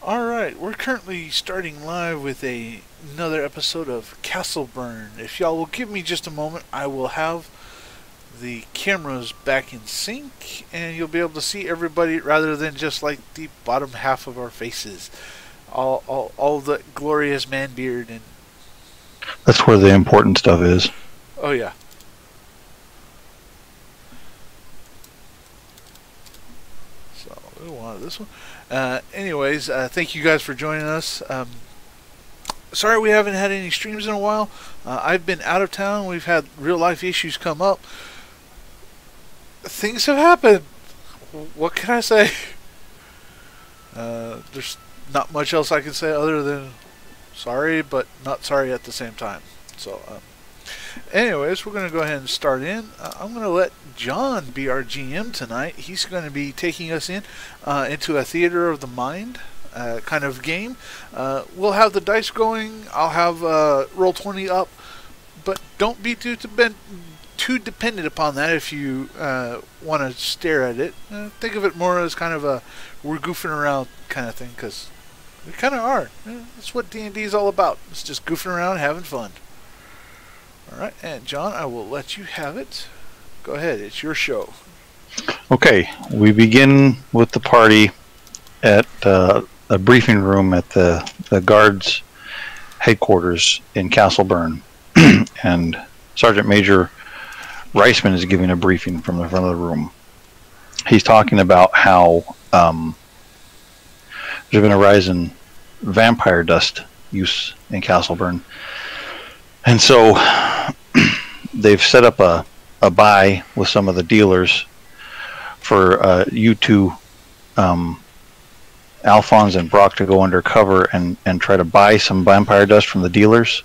Alright, we're currently starting live with another episode of Castleburn. If y'all will give me just a moment, I will have the cameras back in sync and you'll be able to see everybody rather than just like the bottom half of our faces. All the glorious man beard and. That's where the important stuff is. Oh, yeah. So, we wanted this one. Anyways, thank you guys for joining us. Sorry we haven't had any streams in a while. I've been out of town. We've had real life issues come up. Things have happened. What can I say? There's not much else I can say other than sorry, but not sorry at the same time. So, anyways, we're going to go ahead and start in. I'm going to let John be our GM tonight. He's going to be taking us into a theater of the mind kind of game. We'll have the dice going. I'll have Roll20 up, but don't be too dependent upon that if you want to stare at it. Think of it more as kind of a we're goofing around kind of thing, because we kind of are. That's what D&D is all about. It's just goofing around, having fun. Alright, and John, I will let you have it. Go ahead, it's your show. Okay, we begin with the party at a briefing room at the guards' headquarters in Castleburn. And Sergeant Major Reisman is giving a briefing from the front of the room. He's talking about how there's been a rise in vampire dust use in Castleburn. And so they've set up a buy with some of the dealers for you two, Alphonse and Brock, to go undercover and try to buy some vampire dust from the dealers,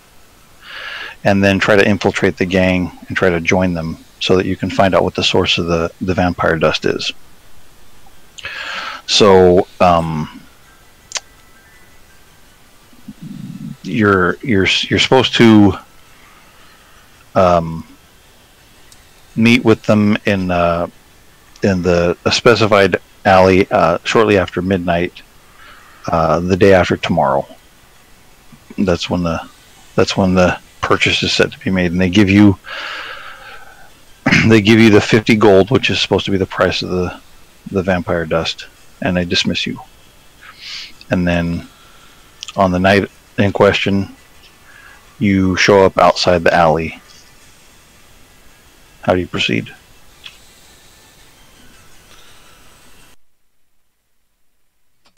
and then try to infiltrate the gang and try to join them so that you can find out what the source of the vampire dust is. So you're supposed to meet with them in a specified alley shortly after midnight, the day after tomorrow. That's when the purchase is set to be made, and they give you the 50 gold, which is supposed to be the price of the vampire dust, and they dismiss you. And then on the night in question, you show up outside the alley. How do you proceed?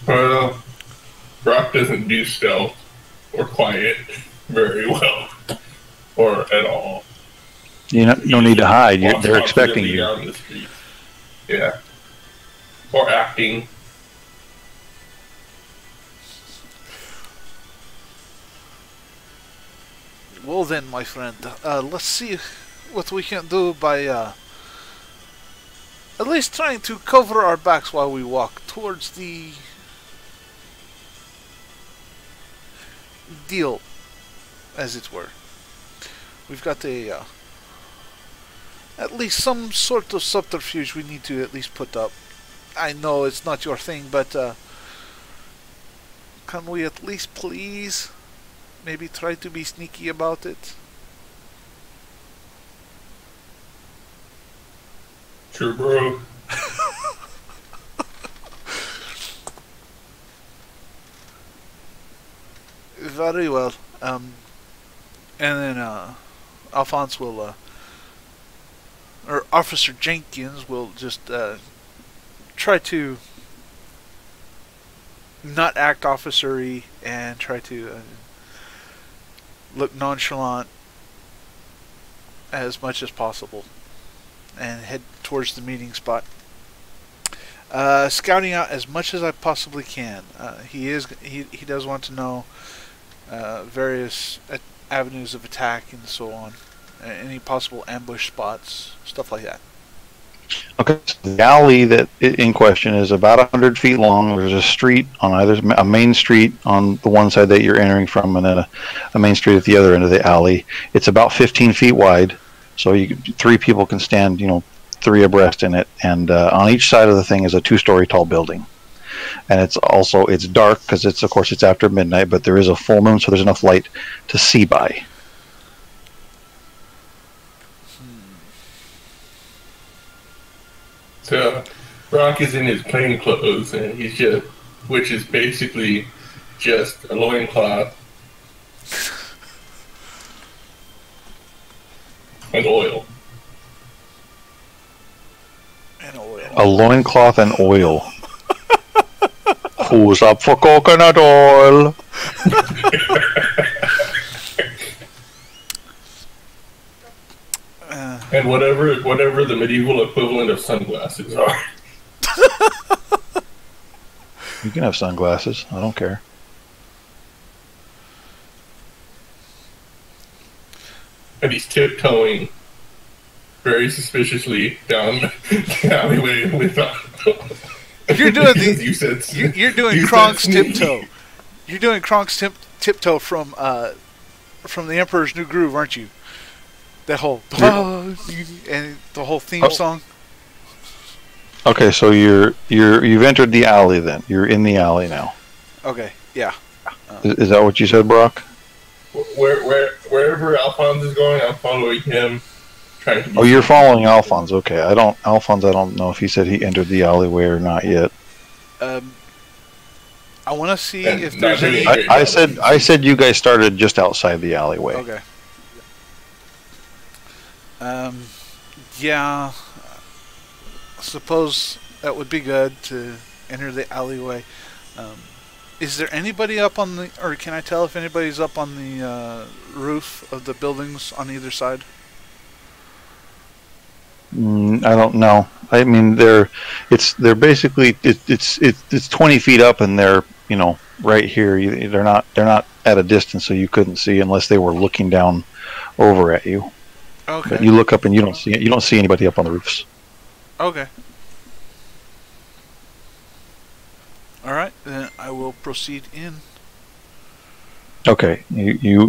Well, Brock doesn't do stealth or quiet very well, or at all. You no need to hide. They're expecting you. On the street. Yeah. Or acting. Well then, my friend, let's see what we can do by at least trying to cover our backs while we walk towards the deal, as it were. We've got at least some sort of subterfuge we need to at least put up. I know it's not your thing, but can we at least please maybe try to be sneaky about it? Sure, bro. Very well. And then Alphonse will, or Officer Jenkins will just try to not act officery and try to look nonchalant as much as possible and head towards the meeting spot. Scouting out as much as I possibly can. He does want to know various avenues of attack and so on, any possible ambush spots, stuff like that. Okay, so the alley that in question is about 100 feet long. There's a street on a main street on the one side that you're entering from, and then a main street at the other end of the alley. It's about 15 feet wide, so three people can stand, three abreast in it, and on each side of the thing is a 2-story tall building. and it's dark because of course it's after midnight, but there is a full moon, so there's enough light to see by. So Brock is in his plain clothes, and which is basically just a loincloth and oil. And oil. A loincloth and oil. Who's up for coconut oil? And whatever the medieval equivalent of sunglasses are. You can have sunglasses. I don't care. And he's tiptoeing very suspiciously down the alleyway with. You're doing You said you're doing you Kronk's said sneak. tiptoe. You're doing Kronk's tiptoe from the Emperor's New Groove, aren't you? That whole and the whole theme song. Okay, so you've entered the alley then. You're in the alley now. Okay, yeah. Is that what you said, Brock? Wherever Alphonse is going, I'm following him. Trying to. Oh, you're following Alphonse. Okay, Alphonse, I don't know if he said he entered the alleyway or not yet. I want to see And if not there's any. doing I said you guys started just outside the alleyway. Okay. Yeah. I suppose that would be good to enter the alleyway. Is there anybody up on the, or can I tell if anybody's up on the roof of the buildings on either side? I don't know. I mean, they're basically it's 20 feet up, and they're right here. They're not at a distance, so you couldn't see unless they were looking down over at you. Okay. But you look up and you don't see anybody up on the roofs. Okay. All right, then I will proceed in. Okay,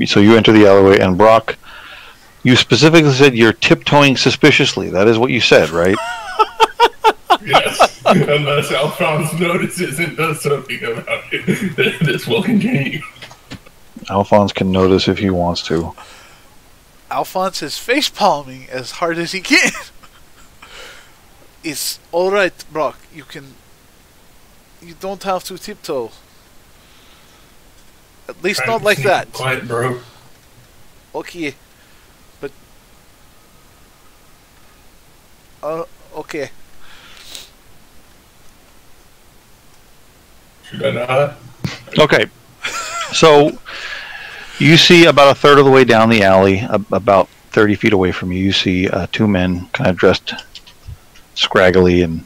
so you enter the alleyway, and Brock, you specifically said you're tiptoeing suspiciously. That is what you said, right? Yes, unless Alphonse notices and does something about it, this will continue. Alphonse can notice if he wants to. Alphonse is face palming as hard as he can. It's all right, Brock. You don't have to tiptoe. At least not like that. Quiet, bro. Okay. But okay. Should I not? Okay, so you see about a third of the way down the alley, about 30 feet away from you, you see two men kind of dressed scraggly and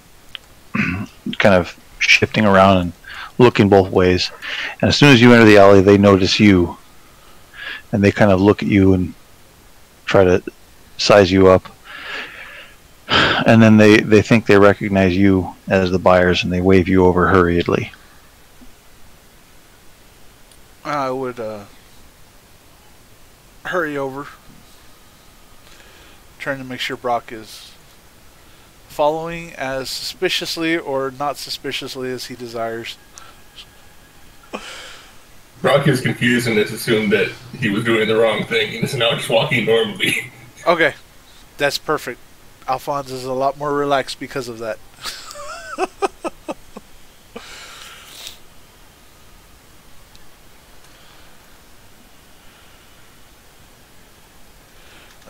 kind of shifting around and looking both ways. And as soon as you enter the alley, they notice you, and they kind of look at you and try to size you up. And then they think they recognize you as the buyers, and they wave you over hurriedly. I would hurry over, trying to make sure Brock is following as suspiciously or not suspiciously as he desires. Brock is confused and has assumed that he was doing the wrong thing and is now just walking normally. Okay, that's perfect. Alphonse is a lot more relaxed because of that.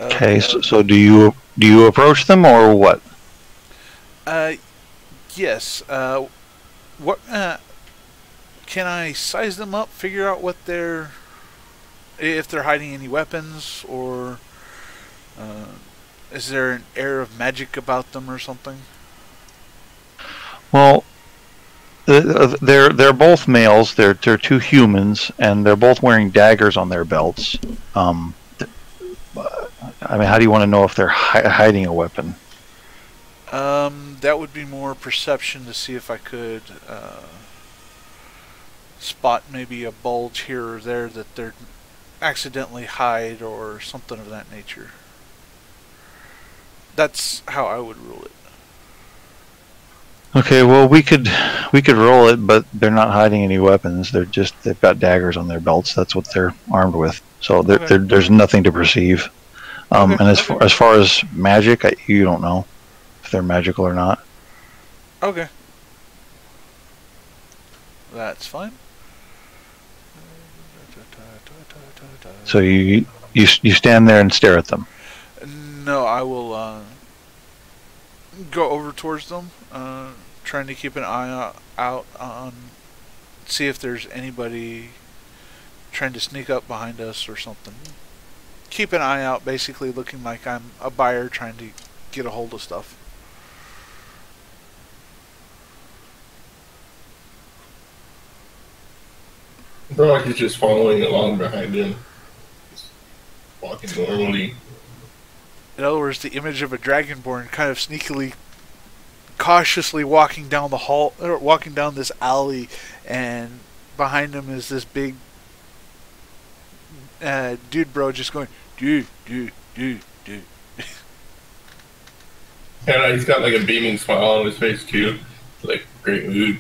Okay, so do you approach them or what? Yes. What? Can I size them up? Figure out what if they're hiding any weapons, or is there an air of magic about them or something? Well, they're both males. They're two humans, and they're both wearing daggers on their belts. I mean, how do you want to know if they're hiding a weapon? That would be more perception to see if I could spot maybe a bulge here or there that they're accidentally hide or something of that nature. That's how I would rule it. Okay, well we could roll it, but they're not hiding any weapons. They've got daggers on their belts. That's what they're armed with. So Okay. there's nothing to perceive. Okay. And as far as magic, you don't know if they're magical or not. Okay. That's fine. So you stand there and stare at them. No, I will go over towards them, trying to keep an eye out on, see if there's anybody trying to sneak up behind us or something. Keep an eye out, basically looking like I'm a buyer trying to get a hold of stuff. Brock is just following along behind him. Just walking normally. In other words, the image of a dragonborn kind of sneakily, cautiously walking down the hall, or walking down this alley, and behind him is this big dude bro just going, dude. And he's got like a beaming smile on his face too. Like, great mood.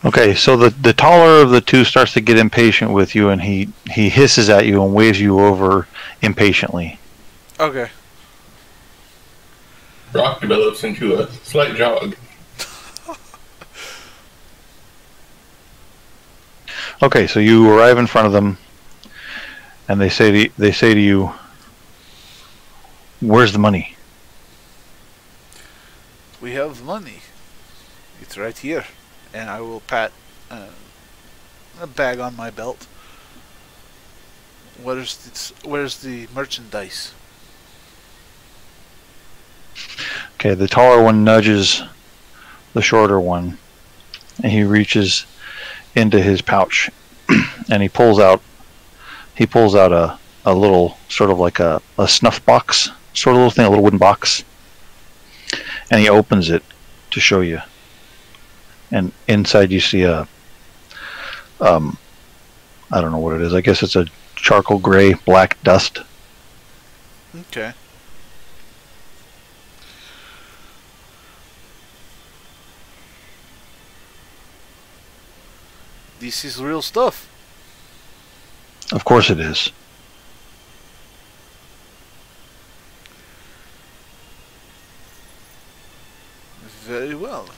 Okay, so the taller of the two starts to get impatient with you, and he hisses at you and waves you over impatiently. Okay. Brock develops into a slight jog. Okay, so you arrive in front of them, and they say to you, "Where's the money?" We have money. It's right here. And I will pat a bag on my belt. Where's the merchandise? Okay, the taller one nudges the shorter one, and he reaches into his pouch, and he pulls out a little, sort of like a snuff box, sort of little thing, a little wooden box, and he opens it to show you. And inside you see I don't know what it is. I guess it's a charcoal gray black dust. Okay. This is real stuff. Of course it is. Very well.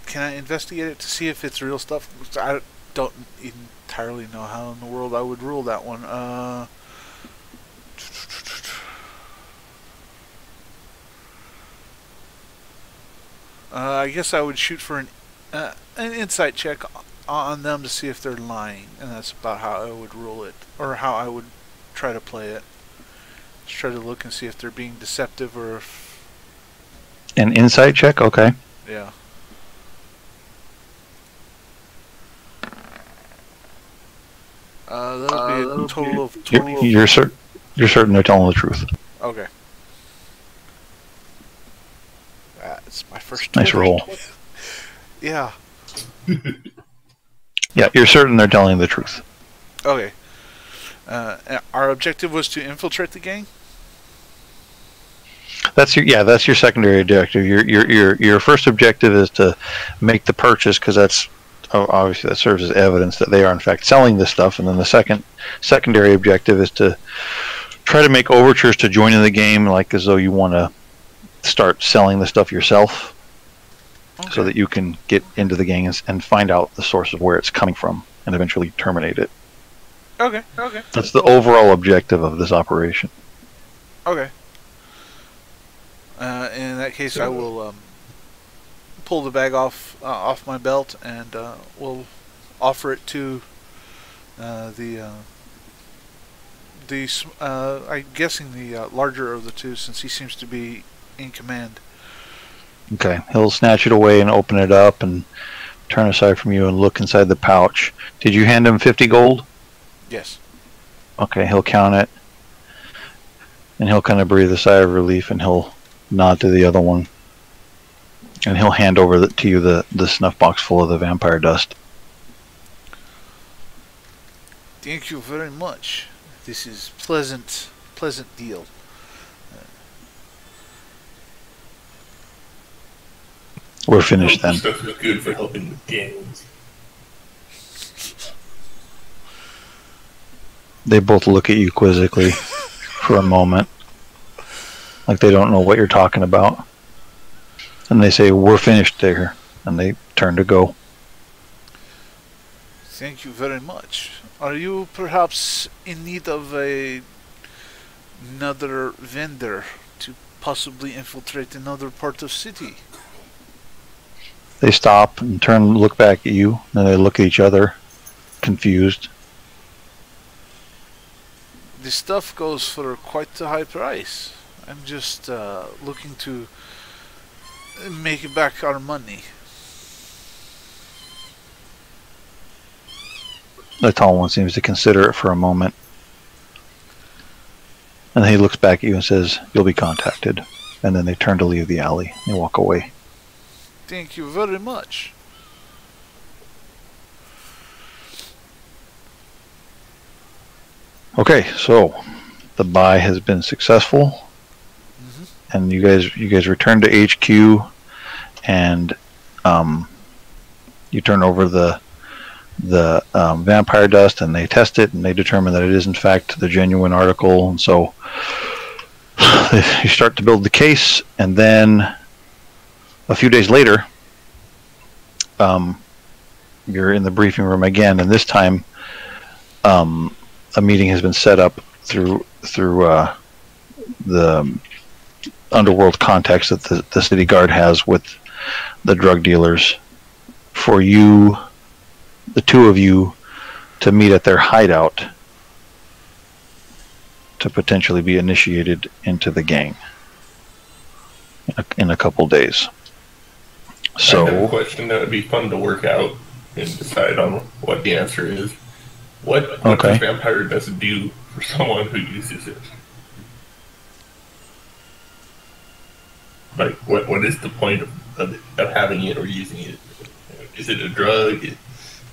Can I investigate it to see if it's real stuff? I don't entirely know how in the world I would rule that one. I guess I would shoot for an insight check on them to see if they're lying, and that's about how I would rule it, or how I would try to play it. Just try to look and see if they're being deceptive or if... An insight check? Okay. Yeah. That would be a total of 20. You're certain they're telling the truth. Okay. That's my first. Nice roll. Yeah. Yeah, you're certain they're telling the truth. Okay. Our objective was to infiltrate the gang. That's your secondary objective. Your first objective is to make the purchase, because that's obviously that serves as evidence that they are in fact selling this stuff. And then the secondary objective is to try to make overtures to join in the game, like as though you want to start selling the stuff yourself, okay, so that you can get into the gang and find out the source of where it's coming from and eventually terminate it. Okay. Okay. That's the overall objective of this operation. Okay. In that case, I will pull the bag off my belt and we'll offer it to I'm guessing the larger of the two, since he seems to be in command. Okay, he'll snatch it away and open it up and turn aside from you and look inside the pouch. Did you hand him 50 gold? Yes. Okay, he'll count it, and he'll kind of breathe a sigh of relief, and he'll nod to the other one, and he'll hand over to you the snuff box full of the vampire dust. Thank you very much. This is pleasant pleasant deal. We're finished then. Stuff is good for helping with games. They both look at you quizzically for a moment, like they don't know what you're talking about. And they say, "We're finished there," and they turn to go. Thank you very much. Are you perhaps in need of another vendor to possibly infiltrate another part of city? They stop and turn, look back at you, and then they look at each other, confused. This stuff goes for quite a high price. I'm just looking to make back our money. The tall one seems to consider it for a moment. And then he looks back at you and says, "You'll be contacted." And then they turn to leave the alley. They walk away. Thank you very much. Okay, so the buy has been successful. And you guys return to HQ, and you turn over the vampire dust, and they test it, and they determine that it is in fact the genuine article. And so you start to build the case, and then a few days later, you're in the briefing room again, and this time a meeting has been set up through the underworld contacts that the city guard has with the drug dealers for you, the two of you, to meet at their hideout to potentially be initiated into the gang in a couple days. So, I have a question that would be fun to work out and decide on what the answer is. What does vampire dust do for someone who uses it? Like, what is the point of having it or using it? Is it a drug?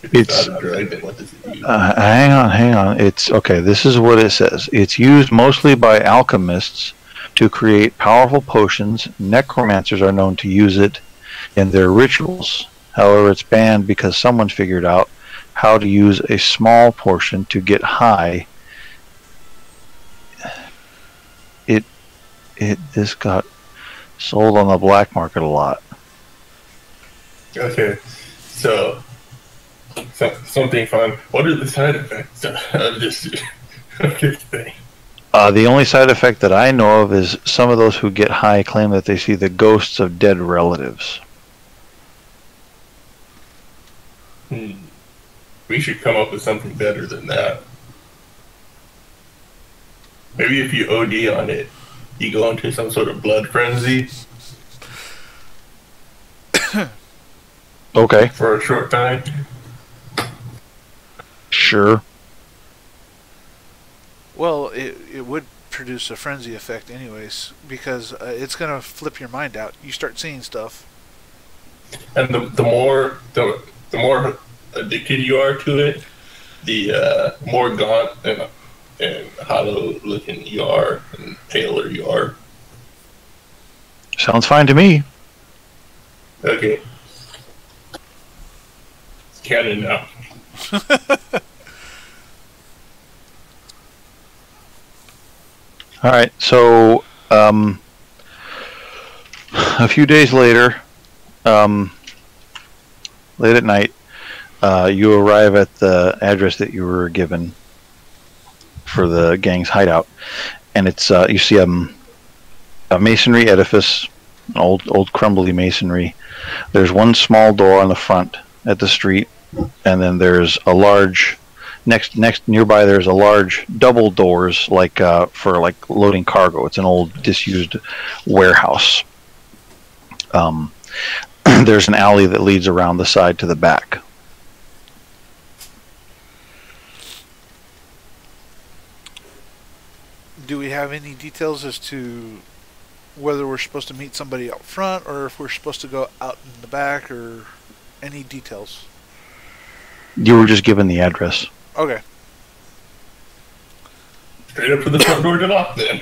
If it's not a drug, then what does it do? hang on. It's okay. This is what it says. It's used mostly by alchemists to create powerful potions. Necromancers are known to use it in their rituals. However, it's banned because someone figured out how to use a small portion to get high. This got sold on the black market a lot. Okay, so something fun. What are the side effects of this thing? The only side effect that I know of is some of those who get high claim that they see the ghosts of dead relatives. We should come up with something better than that. Maybe if you OD on it, you go into some sort of blood frenzy. Okay. For a short time. Sure. Well, it would produce a frenzy effect anyways, because it's going to flip your mind out. You start seeing stuff. And the more addicted you are to it, the more gaunt and hollow looking you are and paler you are. Sounds fine to me. Okay. It's canon now. All right, so a few days later, late at night, you arrive at the address that you were given for the gang's hideout, and it's you see a masonry edifice, an old crumbly masonry. There's one small door on the front at the street, and then there's a large next nearby. There's a large double doors like for like loading cargo. It's an old disused warehouse. There's an alley that leads around the side to the back. Do we have any details as to whether we're supposed to meet somebody out front or if we're supposed to go out in the back, or any details? You were just given the address. Okay. straight up to the front door to knock then.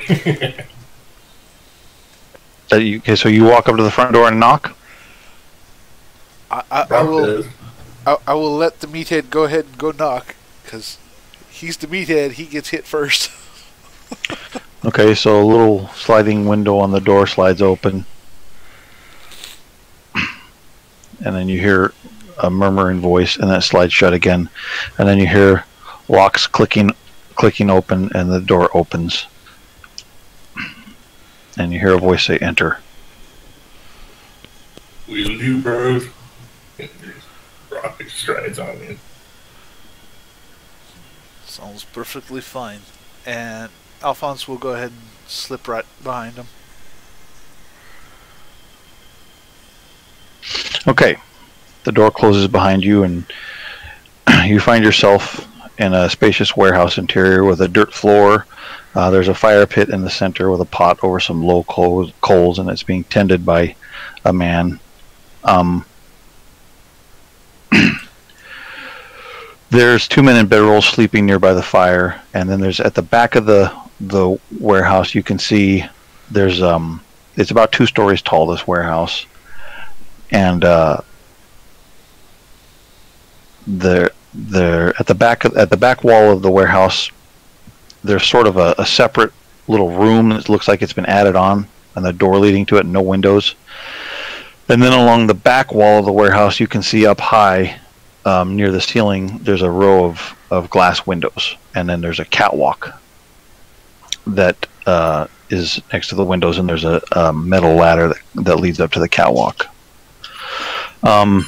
Okay, so you walk up to the front door and knock? I will let the meathead go ahead and go knock, because he's the meathead. He gets hit first. Okay, so a little sliding window on the door slides open. And then you hear a murmuring voice, and then it slides shut again. And then you hear locks clicking open, and the door opens. And you hear a voice say, "Enter." We'll do, bros. And Brock strides on in. Sounds perfectly fine. And Alphonse will go ahead and slip right behind him. Okay, the door closes behind you, and you find yourself in a spacious warehouse interior with a dirt floor. There's a fire pit in the center with a pot over some low coals, and it's being tended by a man. There's 2 men in bedrolls sleeping nearby the fire, and then there's at the back of the warehouse you can see there's it's about 2 stories tall, this warehouse, and there at the back wall of the warehouse there's sort of a separate little room that looks like it's been added on, and the door leading to it, no windows. And then along the back wall of the warehouse you can see up high near the ceiling there's a row of glass windows, and then there's a catwalk that is next to the windows, and there's a metal ladder that leads up to the catwalk. The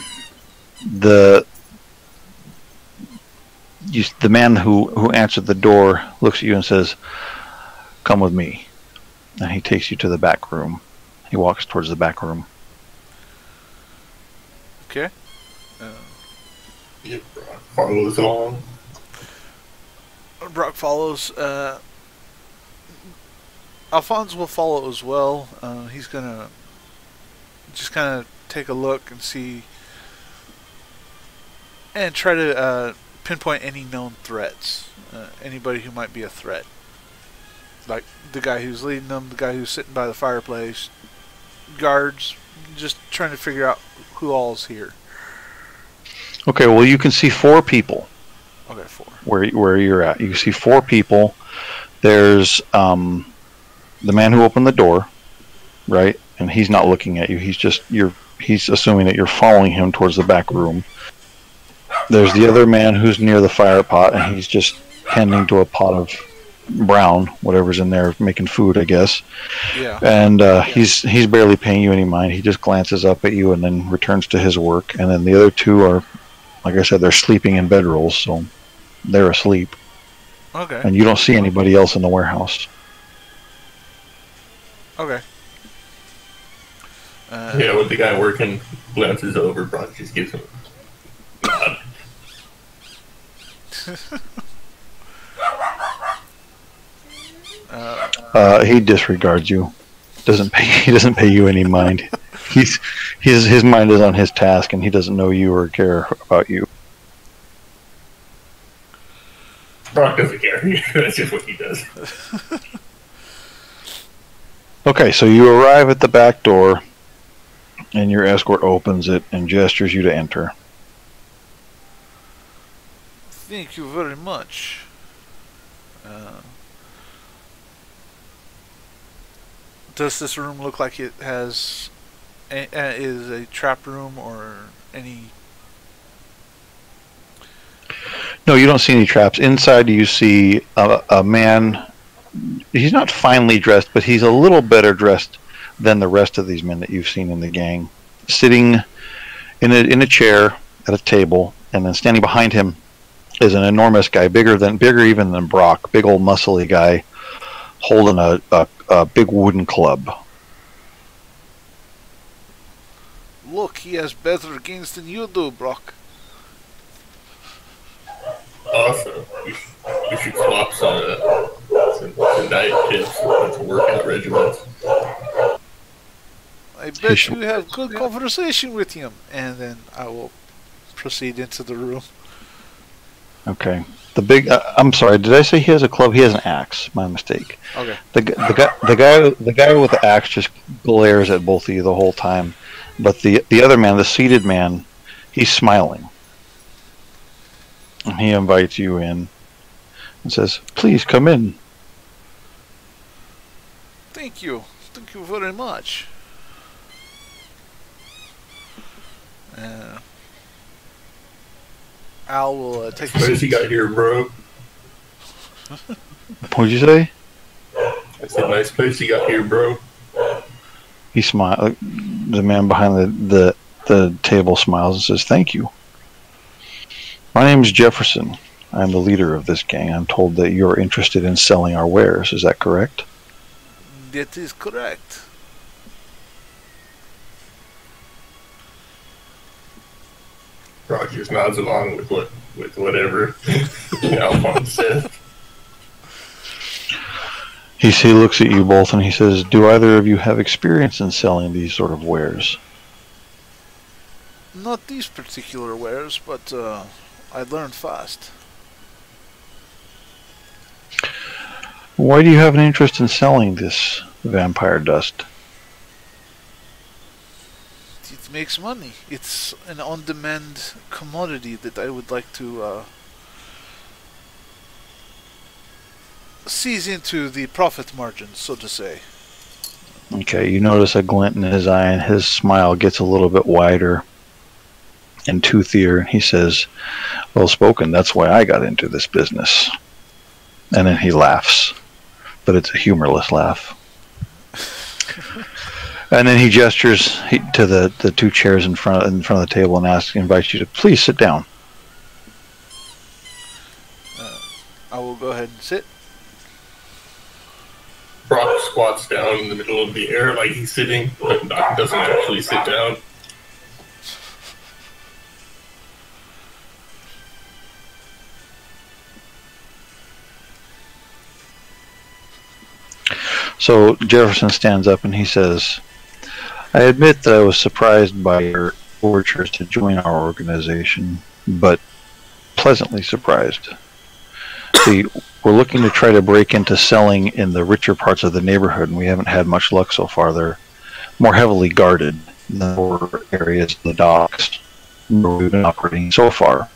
man who answered the door looks at you and says, "Come with me." And he takes you to the back room. He walks towards the back room. Okay. Yep, Brock follows along. Brock follows. Alphonse will follow as well. He's gonna just kind of take a look and see, and try to pinpoint any known threats. Anybody who might be a threat, like the guy who's leading them, the guy who's sitting by the fireplace, guards. Just trying to figure out who all's here. Okay, well you can see 4 people. Okay, 4. Where you're at, you can see 4 people. There's the man who opened the door, right? And he's not looking at you. He's assuming that you're following him towards the back room. There's the other man who's near the fire pot, and he's just tending to a pot of brown, whatever's in there, making food, I guess. Yeah. And he's barely paying you any mind. He just glances up at you and then returns to his work. And then the other 2 are, like I said, they're sleeping in bedrolls, so they're asleep. Okay. And you don't see anybody else in the warehouse. Okay. Yeah, with the guy working glances over, Brock just gives him a nod. He disregards you. He doesn't pay you any mind. His mind is on his task, and he doesn't know you or care about you. Brock doesn't care. That's just what he does. Okay, so you arrive at the back door, and your escort opens it and gestures you to enter. Thank you very much. Does this room look like it has is a trap room or any? No, you don't see any traps. Inside you see a man. He's not finely dressed, but he's a little better dressed than the rest of these men that you've seen in the gang. Sitting in a chair at a table, and then standing behind him is an enormous guy, bigger even than Brock, big old muscly guy, holding a big wooden club. Look, he has better gains than you do, Brock. Awesome. We should swap some diet tips and some workout regimens. I bet you have good conversation with him. And then I will proceed into the room. Okay. The big. I'm sorry. Did I say he has a club? He has an axe. My mistake. Okay. The guy with the axe just glares at both of you the whole time, but the other man, the seated man, he's smiling, and he invites you in and says, "Please come in." Thank you. Thank you very much. Al will take a Nice seat. you got here, bro. What'd you say? I said, nice place you got here, bro. He smiles. The man behind the table smiles and says, "Thank you. My name is Jefferson. I'm the leader of this gang. I'm told that you're interested in selling our wares. Is that correct?" That is correct. Brock just nods along with whatever Alphonse said. He looks at you both and he says, "Do either of you have experience in selling these sort of wares?" Not these particular wares, but I learned fast. Why do you have an interest in selling this vampire dust? It makes money. It's an on-demand commodity that I would like to seize into the profit margin, so to say. Okay, you notice a glint in his eye and his smile gets a little bit wider and toothier. He says, "Well spoken, that's why I got into this business." And then he laughs, but it's a humorless laugh. And then he gestures to the two chairs in front of the table and invites you to please sit down. I will go ahead and sit. Brock squats down in the middle of the air like he's sitting, but doesn't actually sit down. So Jefferson stands up and he says, "I admit that I was surprised by your overtures to join our organization, but pleasantly surprised. See, we're looking to try to break into selling in the richer parts of the neighborhood, and we haven't had much luck so far. They're more heavily guarded than the poorer areas of the docks where we've been operating so far.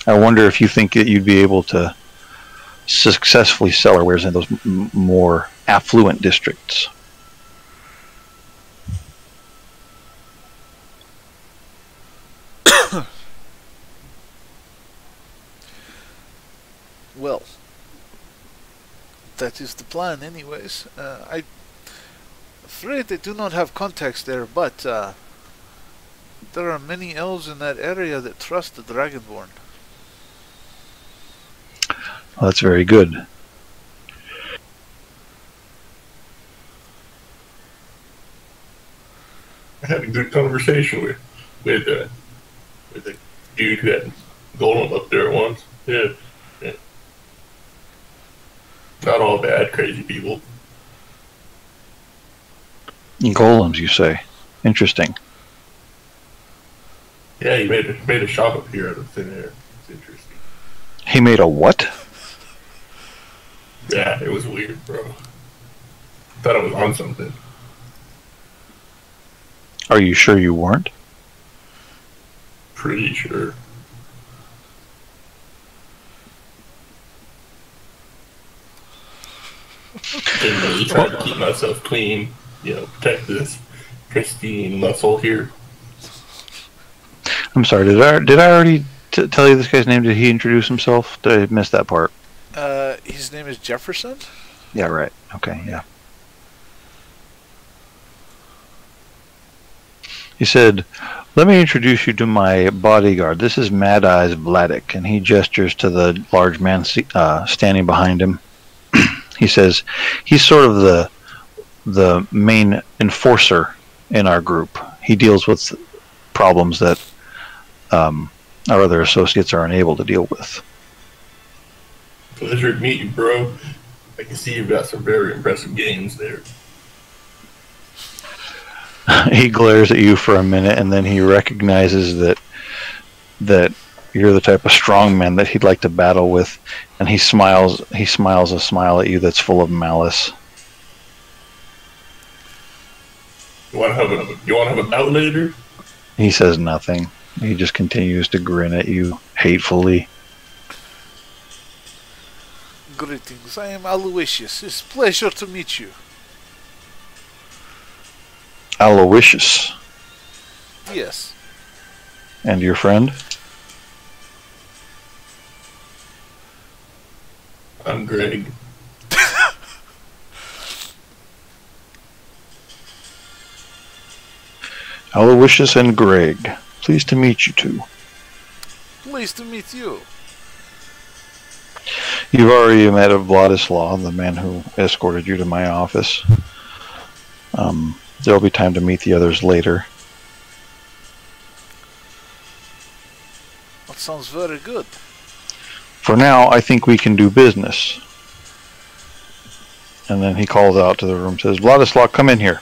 I wonder if you think that you'd be able to successfully sell our wares in those more affluent districts." Well, that is the plan anyways. I'm afraid I do not have contacts there, but there are many elves in that area that trust the Dragonborn. Well, that's very good. I had a good conversation with the dude who had Golem up there once. Yeah. Not all bad, crazy people. Golems, you say? Interesting. Yeah, he made a shop up here out of thin air. It's interesting. He made a what? Yeah, it was weird, bro. Thought I was on something. Are you sure you weren't? Pretty sure. Didn't really try to keep myself clean, protect this pristine muscle here. I'm sorry, did I already tell you this guy's name? Did he introduce himself? Did I miss that part? His name is Jefferson? Yeah, right. Okay, yeah. He said, "Let me introduce you to my bodyguard. This is Mad Eyes Vladik," and he gestures to the large man standing behind him. He says, "He's sort of the main enforcer in our group. He deals with problems that our other associates are unable to deal with." Pleasure to meet you, bro. I can see you've got some very impressive gains there. He glares at you for a minute, and then he recognizes that you're the type of strong man that he'd like to battle with, and he smiles a smile at you that's full of malice. You want to have a bout later? He says nothing. He just continues to grin at you hatefully. Greetings, I am Aloysius. It's a pleasure to meet you. Aloysius. Yes. And your friend? I'm Greg. Aloysius and Greg. Pleased to meet you two. Pleased to meet you. You've already met Vladislav, the man who escorted you to my office. There'll be time to meet the others later. That sounds very good. For now, I think we can do business. And then he calls out to the room, says, Vladislav, come in here.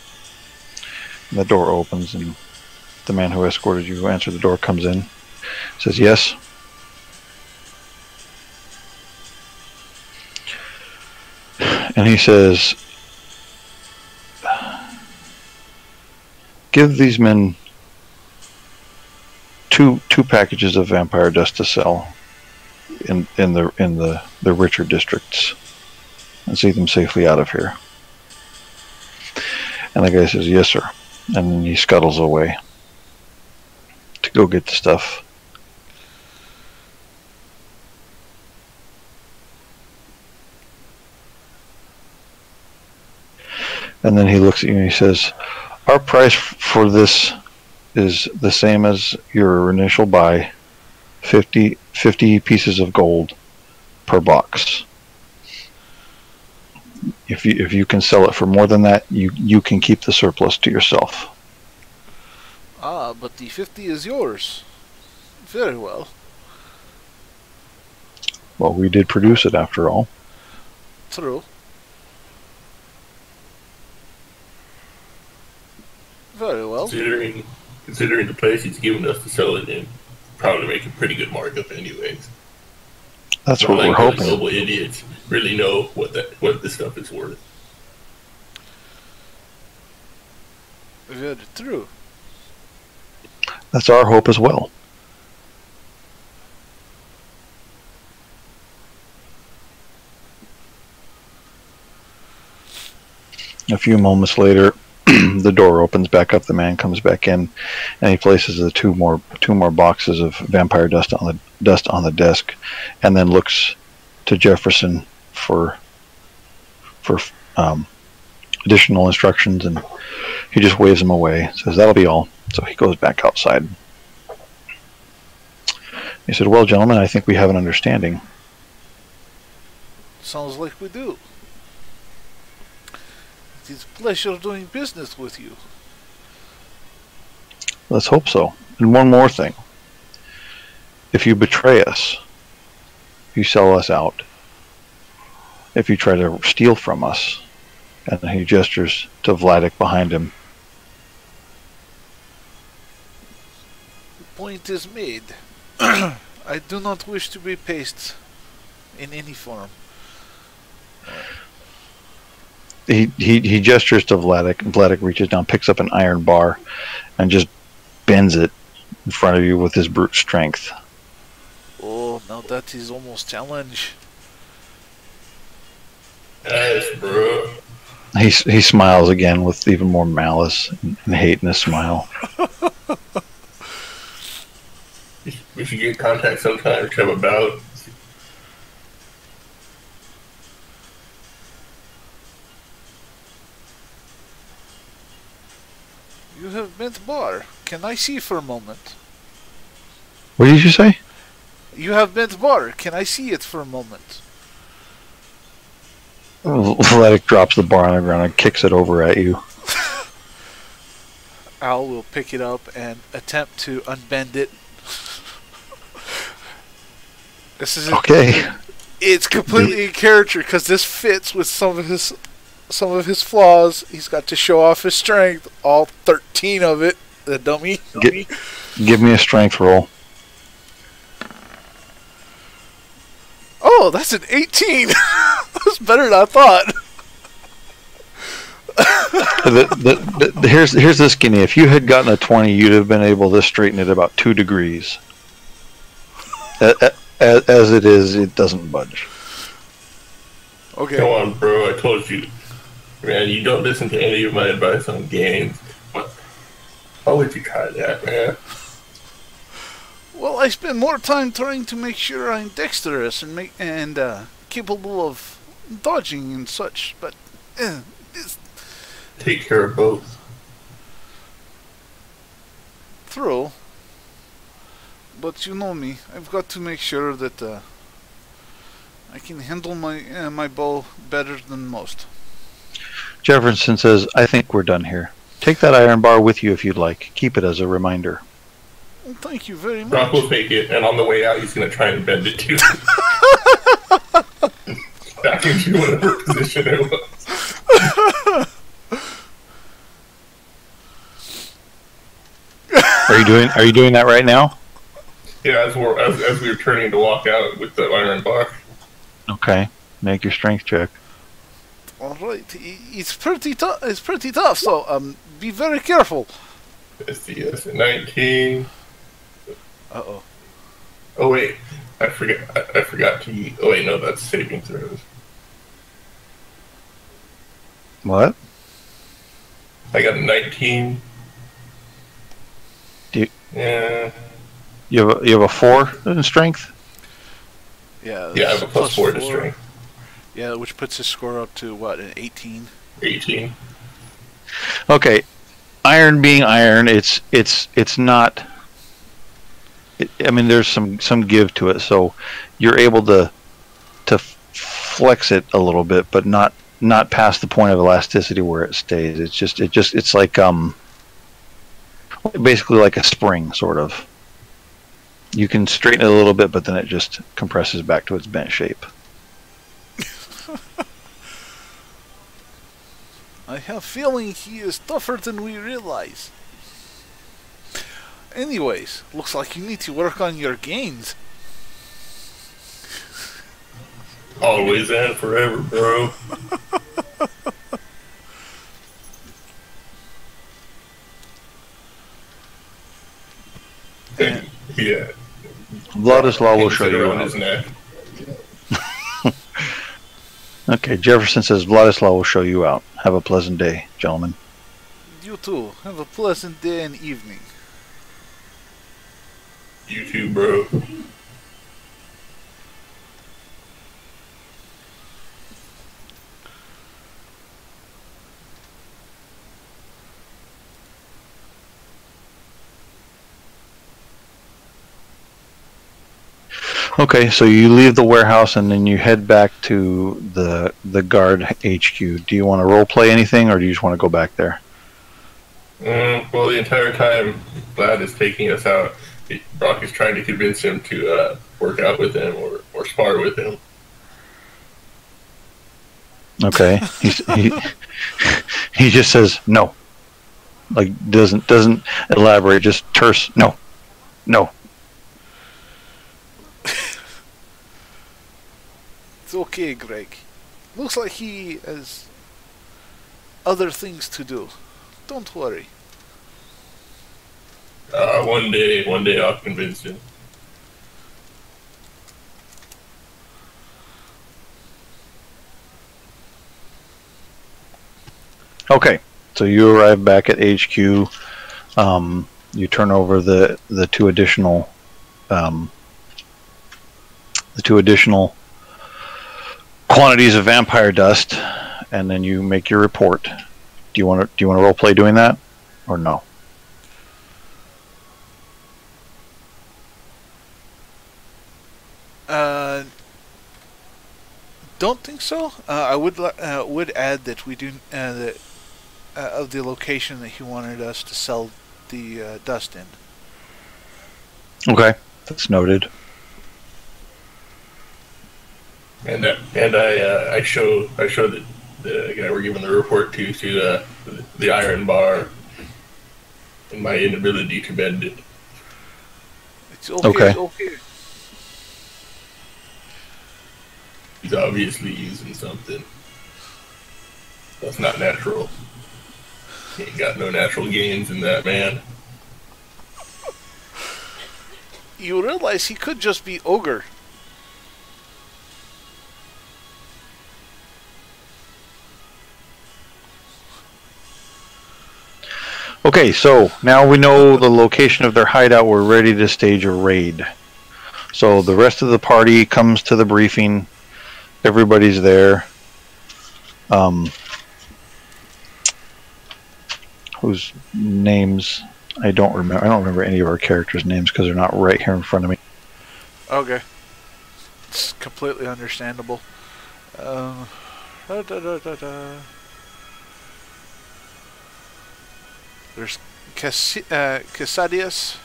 And the door opens, and the man who escorted you, who answered the door, comes in. Says, yes. And he says, give these men two packages of vampire dust to sell in the richer districts, and see them safely out of here. And the guy says, yes, sir. And then he scuttles away to go get the stuff. And then he looks at you and he says, our price for this is the same as your initial buy, 50 pieces of gold per box. If you can sell it for more than that, you can keep the surplus to yourself. Ah, but the 50 is yours. Very well. Well, we did produce it after all. True. Very well. Considering the price he's given us to sell it in, probably make a pretty good markup anyways. That's what we're hoping. Global idiots really know what this stuff is worth. Very true. That's our hope as well. A few moments later, the door opens back up. The man comes back in, and he places the two more boxes of vampire dust on the desk, and then looks to Jefferson for additional instructions, and he just waves him away. Says that'll be all. So he goes back outside. He said, "Well, gentlemen, I think we have an understanding." Sounds like we do. It is a pleasure doing business with you. Let's hope so. And one more thing. If you betray us, if you sell us out, if you try to steal from us, and he gestures to Vladik behind him. The point is made. I do not wish to be paced in any form. He gestures to Vladik, and Vladik reaches down, picks up an iron bar, and just bends it in front of you with his brute strength. Oh, now that is almost challenge. Yes, bro. He smiles again with even more malice and hate in his smile. We should get in contact sometime to have a bout. You have bent bar. Can I see for a moment? What did you say? You have bent bar. Can I see it for a moment? Vladik drops the bar on the ground and kicks it over at you. Al will pick it up and attempt to unbend it. This is okay. It's completely in character because this fits with some of his flaws. He's got to show off his strength, all 13 of it. The dummy. Give me a strength roll. Oh, that's an 18. That's better than I thought. Here's the skinny. If you had gotten a 20, you'd have been able to straighten it about 2 degrees. As it is, it doesn't budge. Okay. Come on, bro. I told you. Man, you don't listen to any of my advice on games. Why would you try that, man? Well, I spend more time trying to make sure I'm dexterous and capable of dodging and such, but Take care of both. True. But you know me, I've got to make sure that I can handle my bow better than most. Jefferson says, I think we're done here. Take that iron bar with you if you'd like. Keep it as a reminder. Well, thank you very much. Brock will take it, and on the way out, he's going to try and bend it too. Back into whatever position it was. Are you doing that right now? Yeah, as we were turning to walk out with the iron bar. Okay. Make your strength check. All right, it's pretty tough. It's pretty tough. So be very careful. That's a 19. Uh-oh. Oh wait, I forgot to. Oh wait, no, that's saving throws. What? I got a 19. Yeah. You have a 4 in strength? Yeah. Yeah, I have a plus 4 to strength. Yeah, which puts his score up to what, an 18? 18. Okay. Iron being iron, it's not. I mean, there's some give to it, so you're able to flex it a little bit, but not past the point of elasticity where it stays. It's like basically like a spring, sort of. You can straighten it a little bit, but then it just compresses back to its bent shape. I have a feeling he is tougher than we realize. Anyways, looks like you need to work on your gains. Always and forever, bro. Yeah. Vladislav will show you around out. his neck. Okay, Jefferson says Vladislav will show you out. Have a pleasant day, gentlemen. You too. Have a pleasant day and evening. You too, bro. Okay, so you leave the warehouse and then you head back to the guard HQ. Do you want to role play anything, or do you just want to go back there? Well, the entire time Vlad is taking us out, Brock is trying to convince him to work out with him or spar with him. Okay, he just says no, like doesn't elaborate, just terse no. It's okay, Greg. Looks like he has other things to do. Don't worry. One day I'll convince him. Okay, so you arrive back at HQ. You turn over the two additional quantities of vampire dust, and then you make your report. Do you want to role play doing that, or no? Don't think so. I would add that we do of the location that he wanted us to sell the dust in. Okay, that's noted. And I show the guy we're giving the report to the iron bar and my inability to bend it. It's okay. Okay. It's okay. He's obviously using something that's not natural. He ain't got no natural gains in that man. You realize he could just be ogre. Okay, so now we know the location of their hideout. We're ready to stage a raid. So the rest of the party comes to the briefing. Everybody's there. Whose names I don't remember. I don't remember any of our characters' names because they're not right here in front of me. Okay. It's completely understandable. Da, da, da, da, da. There's Casadius.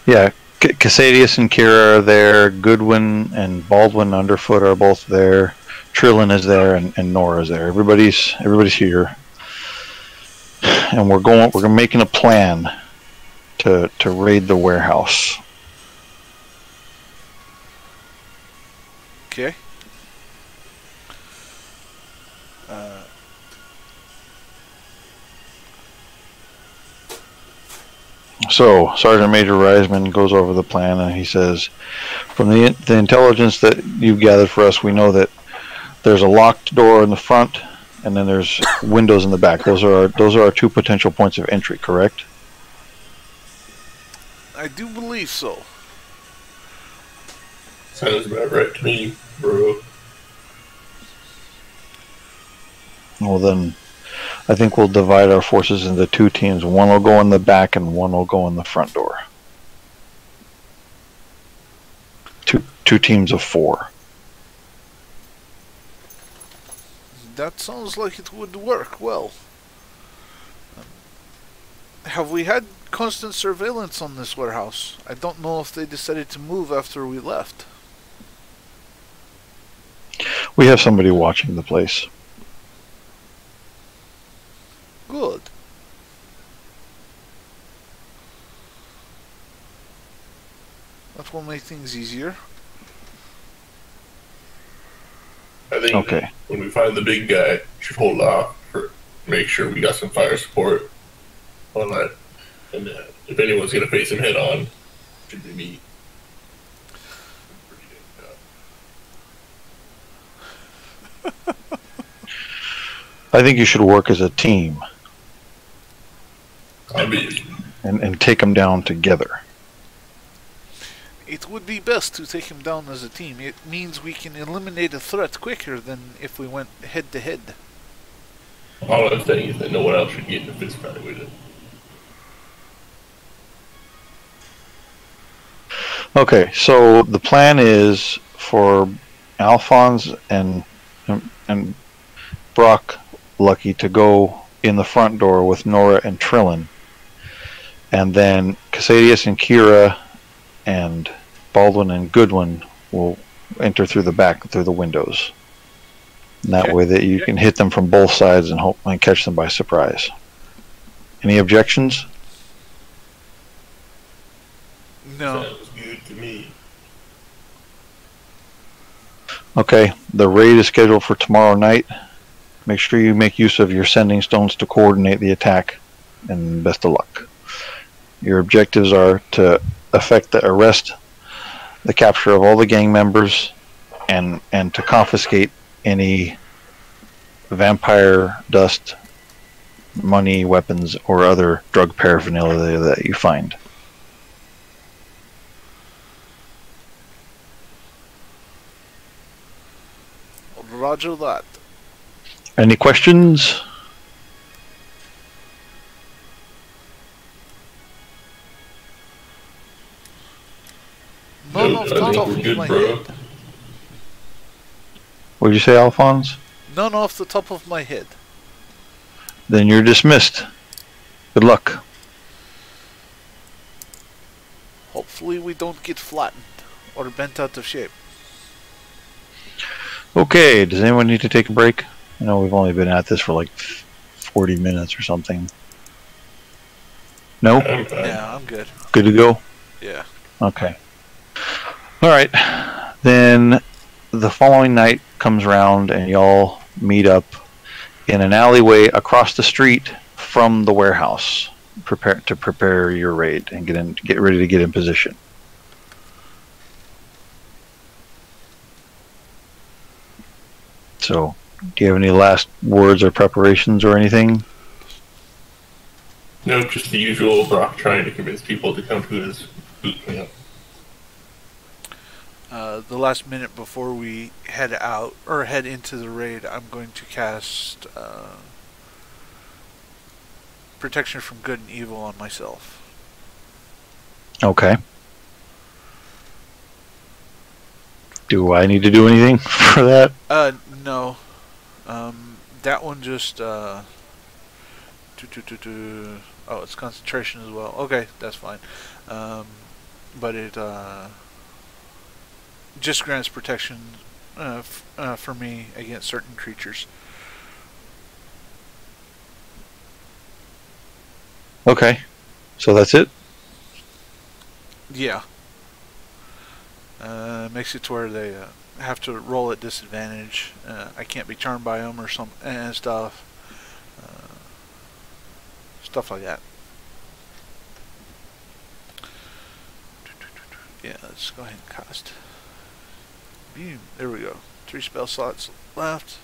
Yeah, Casadius and Kira are there. Goodwin and Baldwin Underfoot are both there. Trillin is there, and Nora's there. Everybody's here, and we're making a plan to raid the warehouse. Okay. So Sergeant Major Reisman goes over the plan, and he says, from the intelligence that you've gathered for us, we know that there's a locked door in the front, and then there's windows in the back. Those are our two potential points of entry, correct? I do believe so. Sounds about right to me, bro. Well, then I think we'll divide our forces into two teams. One will go in the back, and one will go in the front door. Two teams of 4. That sounds like it would work well. Have we had constant surveillance on this warehouse? I don't know if they decided to move after we left. We have somebody watching the place. Good. That will make things easier. I think Okay. when we find the big guy, we should hold off for make sure we got some fire support on that. And if anyone's gonna face him head on, should be me. I think you should work as a team Obviously. and take them down together. It would be best to take him down as a team. It means we can eliminate a threat quicker than if we went head to head. All I'm saying is that no one else should get in a fist fight with it. Okay, so the plan is for Alphonse and Brock Lucky to go in the front door with Nora and Trillin, and then Casadius and Kira and Baldwin and Goodwin will enter through the back, through the windows. And that way that you can hit them from both sides and hopefully catch them by surprise. Any objections? No. Sounds good to me. Okay, the raid is scheduled for tomorrow night. Make sure you make use of your sending stones to coordinate the attack, and best of luck. Your objectives are to effect the arrest, the capture of all the gang members, and to confiscate any vampire dust, money, weapons, or other drug paraphernalia that you find. Roger that. Any questions? None No, off I the think top we're of good, my bro. head. What did you say, Alphonse? None off the top of my head. Then you're dismissed. Good luck. Hopefully we don't get flattened or bent out of shape. Okay, does anyone need to take a break? I know we've only been at this for like 40 minutes or something. No? I'm fine. Yeah, I'm good. Good to go? Yeah. Okay. All right. Then the following night comes around and y'all meet up in an alleyway across the street from the warehouse, prepare your raid and get ready to get in position. So, do you have any last words or preparations or anything? No, just the usual Brock trying to convince people to come to his boot camp. The last minute before we head out or head into the raid, I'm going to cast protection from good and evil on myself. Okay. Do I need to do anything for that? No. That one just oh, it's concentration as well. Okay, that's fine. But it just grants protection for me against certain creatures. Okay. So that's it? Yeah. Makes it to where they have to roll at disadvantage. I can't be charmed by them or some and stuff. Stuff like that. Yeah, let's go ahead and cast. Boom. There we go. 3 spell slots left.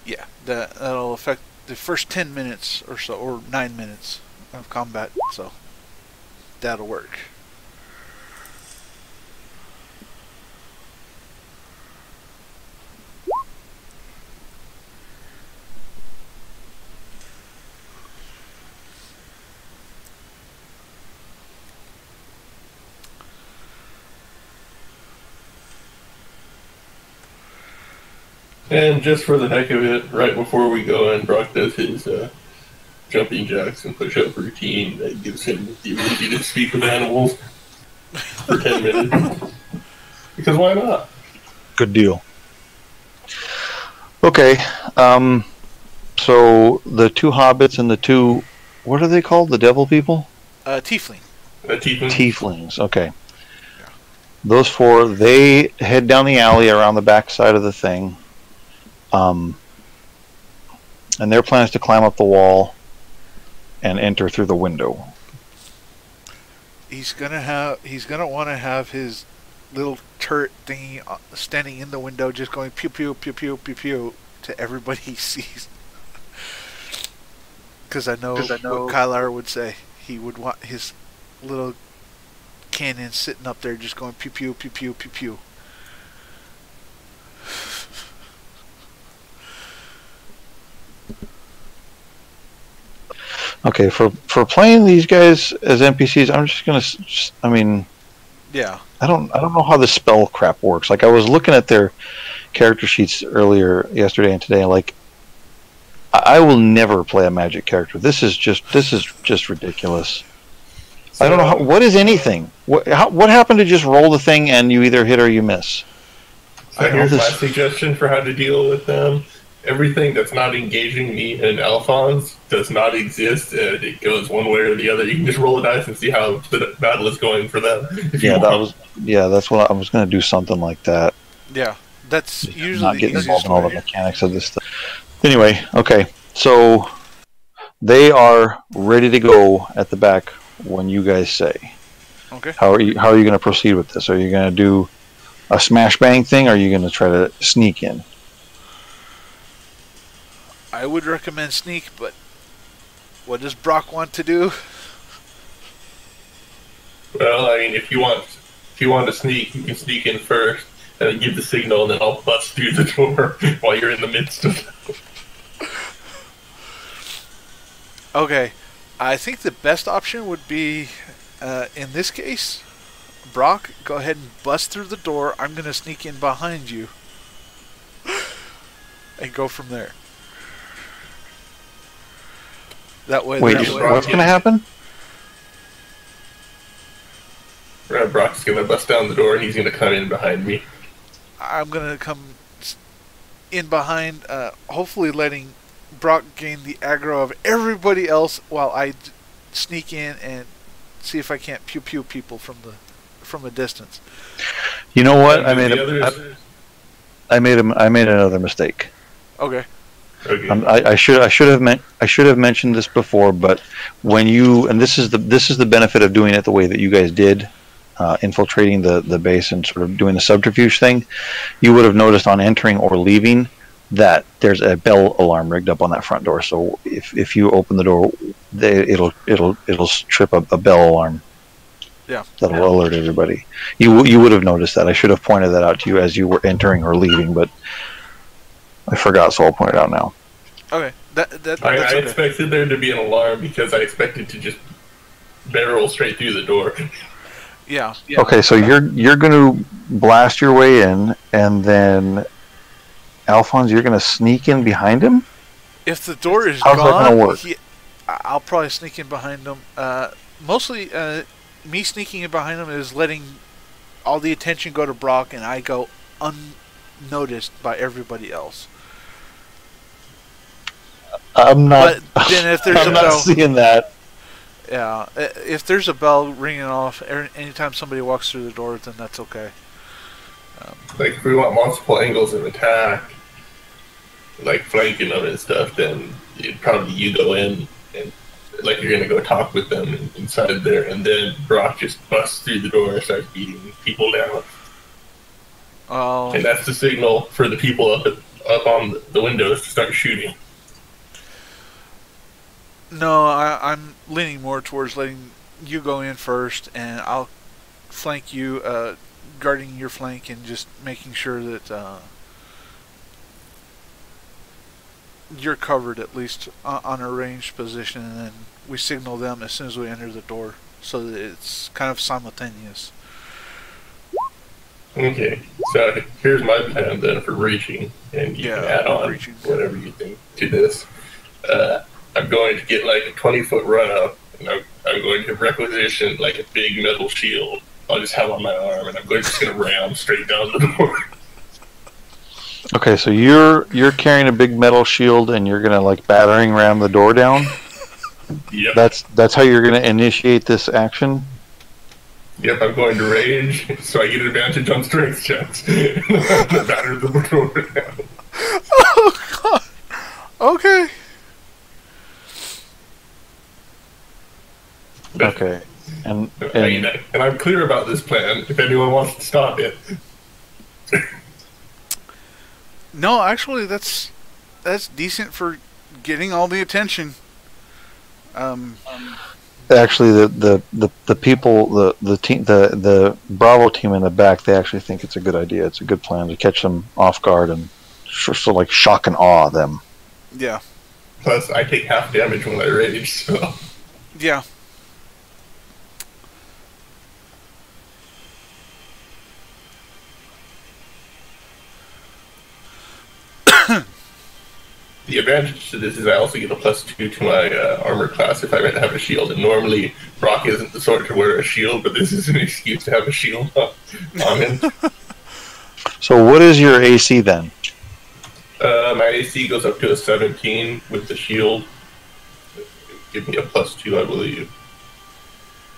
Yeah, that'll affect the first 10 minutes or so, or 9 minutes of combat, so that'll work. And just for the heck of it, right before we go in, Brock does his jumping jacks and push-up routine that gives him the ability to speak with animals for 10 minutes. Because why not? Good deal. Okay. So the 2 hobbits and the 2, what are they called? The devil people? Tiefling. Tieflings. Okay. Yeah. Those 4, they head down the alley around the back side of the thing. And their plan is to climb up the wall and enter through the window. He's gonna want to have his little turret thingy standing in the window, just going pew pew pew pew pew pew to everybody he sees. Because I know what Kylar would say. He would want his little cannon sitting up there, just going pew pew pew pew pew pew. Okay, for playing these guys as NPCs, I'm just gonna. I mean, yeah. I don't know how the spell crap works. Like, I was looking at their character sheets earlier yesterday and today. Like, I will never play a magic character. This is just ridiculous. So, I don't know how. What is anything? What happened to just roll the thing and you either hit or you miss? So here's my suggestion for how to deal with them. Everything that's not engaging me and Alphonse does not exist, and it goes one way or the other. You can just roll a dice and see how the battle is going for them. That's what I was going to do. Something like that. Yeah, that's usually not getting involved in all the mechanics of this stuff. Anyway, okay, so they are ready to go at the back when you guys say. Okay. How are you going to proceed with this? Are you going to do a smash bang thing, or are you going to try to sneak in? I would recommend sneak, but what does Brock want to do? Well, I mean, if you want to sneak, you can sneak in first, and then give the signal, and then I'll bust through the door while you're in the midst of it. Okay, I think the best option would be, in this case, Brock, go ahead and bust through the door. I'm going to sneak in behind you and go from there. That way. Wait, what's going to happen? Brock's going to bust down the door and he's going to come in behind me. I'm going to come in behind, hopefully letting Brock gain the aggro of everybody else while I sneak in and see if I can't pew pew people from a distance. You know what? I made another mistake. Okay. Okay. I should have mentioned this before, but when you, and this is the benefit of doing it the way that you guys did, infiltrating the base and sort of doing the subterfuge thing, you would have noticed on entering or leaving that there's a bell alarm rigged up on that front door. So if you open the door, it'll trip a bell alarm. Yeah. That'll alert everybody. You would have noticed that. I should have pointed that out to you as you were entering or leaving, but I forgot, so I'll point it out now. Okay. That's I okay. expected there to be an alarm because I expected to just barrel straight through the door. Yeah. Okay, so you're going to blast your way in, and then Alphonse, you're going to sneak in behind him? If the door is How's that gone, gonna work? I'll probably sneak in behind him. Mostly, me sneaking in behind him is letting all the attention go to Brock, and I go unnoticed by everybody else. I'm not. But then if there's I'm a not bell, seeing that. yeah, if there's a bell ringing off anytime somebody walks through the door, then that's okay. Like, if we want multiple angles of attack, like flanking them and stuff, then probably you go in and like you're gonna go talk with them inside there, and then Brock just busts through the door and starts beating people down. Oh. And that's the signal for the people up on the windows to start shooting. No, I'm leaning more towards letting you go in first, and I'll flank you, guarding your flank, and just making sure that you're covered at least on a ranged position, and then we signal them as soon as we enter the door, so that it's kind of simultaneous. Okay, so here's my plan then for reaching, and you can add on reaching. whatever you think to this. I'm going to get like a 20-foot run up, and I'm going to requisition like a big metal shield. I'll just have on my arm, and I'm just going to ram straight down the door. Okay, so you're carrying a big metal shield, and you're gonna like battering ram the door down. Yep. That's how you're gonna initiate this action. Yep, I'm going to rage, so I get an advantage on strength checks. The batter the door down. Oh God. Okay. Okay, and I'm clear about this plan. If anyone wants to stop it. No, actually, that's decent for getting all the attention. actually, the people, the team, the Bravo team in the back, they actually think it's a good idea. It's a good plan to catch them off guard and sort of like shock and awe them. Yeah. Plus, I take half damage when I rage, so. Yeah. The advantage to this is I also get a +2 to my armor class if I have a shield. And normally, Brock isn't the sort to wear a shield, but this is an excuse to have a shield on him. So what is your AC then? My AC goes up to a 17 with the shield. Give me a +2, I believe.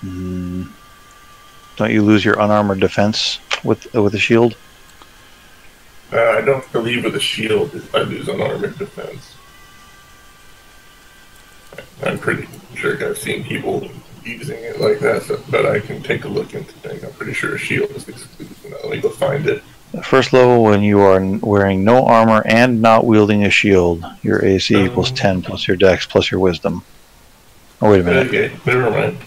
Don't you lose your unarmored defense with the shield? I don't believe with a shield I lose unarmored defense. I'm pretty sure I've seen people using it like that, but I can take a look into things. I'm pretty sure a shield is exclusive. Let me go find it. First level, when you are wearing no armor and not wielding a shield, your AC equals 10 plus your dex plus your wisdom. Oh, wait a minute. Okay, never mind.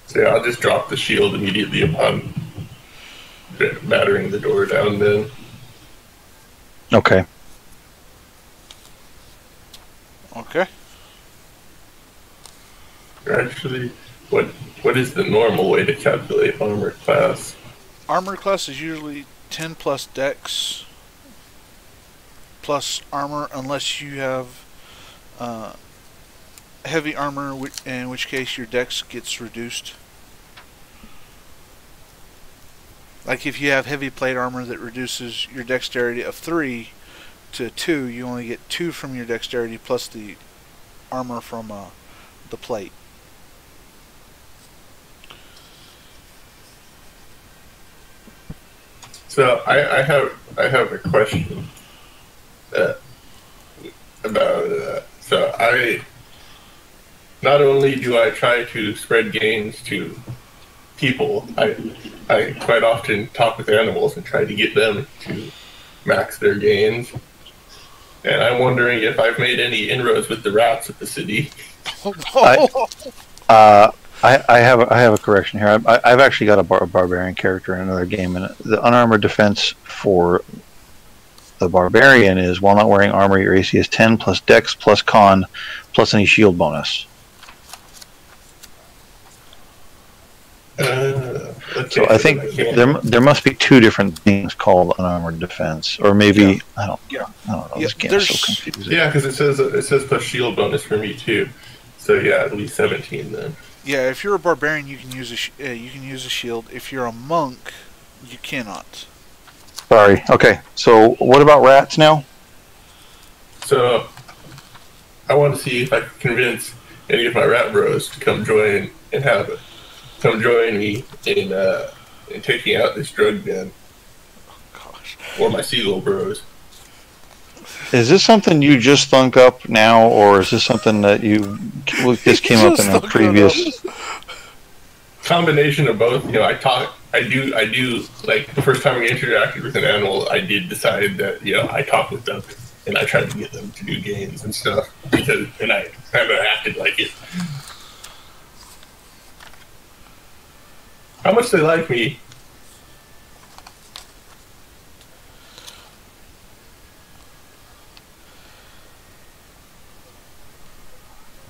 So yeah, I'll just drop the shield immediately upon battering the door down then. Okay. Okay. Actually, what is the normal way to calculate armor class? Armor class is usually 10 plus dex plus armor, unless you have heavy armor, in which case your dex gets reduced. Like if you have heavy plate armor that reduces your dexterity of 3 to 2, you only get 2 from your dexterity plus the armor from the plate. So I have a question about so I not only do I try to spread gains to people, I quite often talk with animals and try to get them to max their gains. And I'm wondering if I've made any inroads with the rats at the city. I have a correction here. I've actually got a barbarian character in another game, and the unarmored defense for the barbarian is while not wearing armor, your AC is 10 plus Dex plus Con plus any shield bonus. Okay, So I think there must be 2 different things called unarmored defense, or maybe I don't know. This game is so confusing. Yeah, because it says plus shield bonus for me too. So yeah, at least 17 then. Yeah, if you're a barbarian, you can use a shield. If you're a monk, you cannot. Sorry. Okay. So what about rats now? So I want to see if I can convince any of my rat bros to come join me in taking out this drug den. Gosh. Or my seagull bros. Is this something you just thunk up now, or is this something that this came up in a previous? Combination of both. You know, I do like the first time I interacted with an animal, I did decide that I talk with them and I tried to get them to do games and stuff and I kind of acted like it. How much they like me?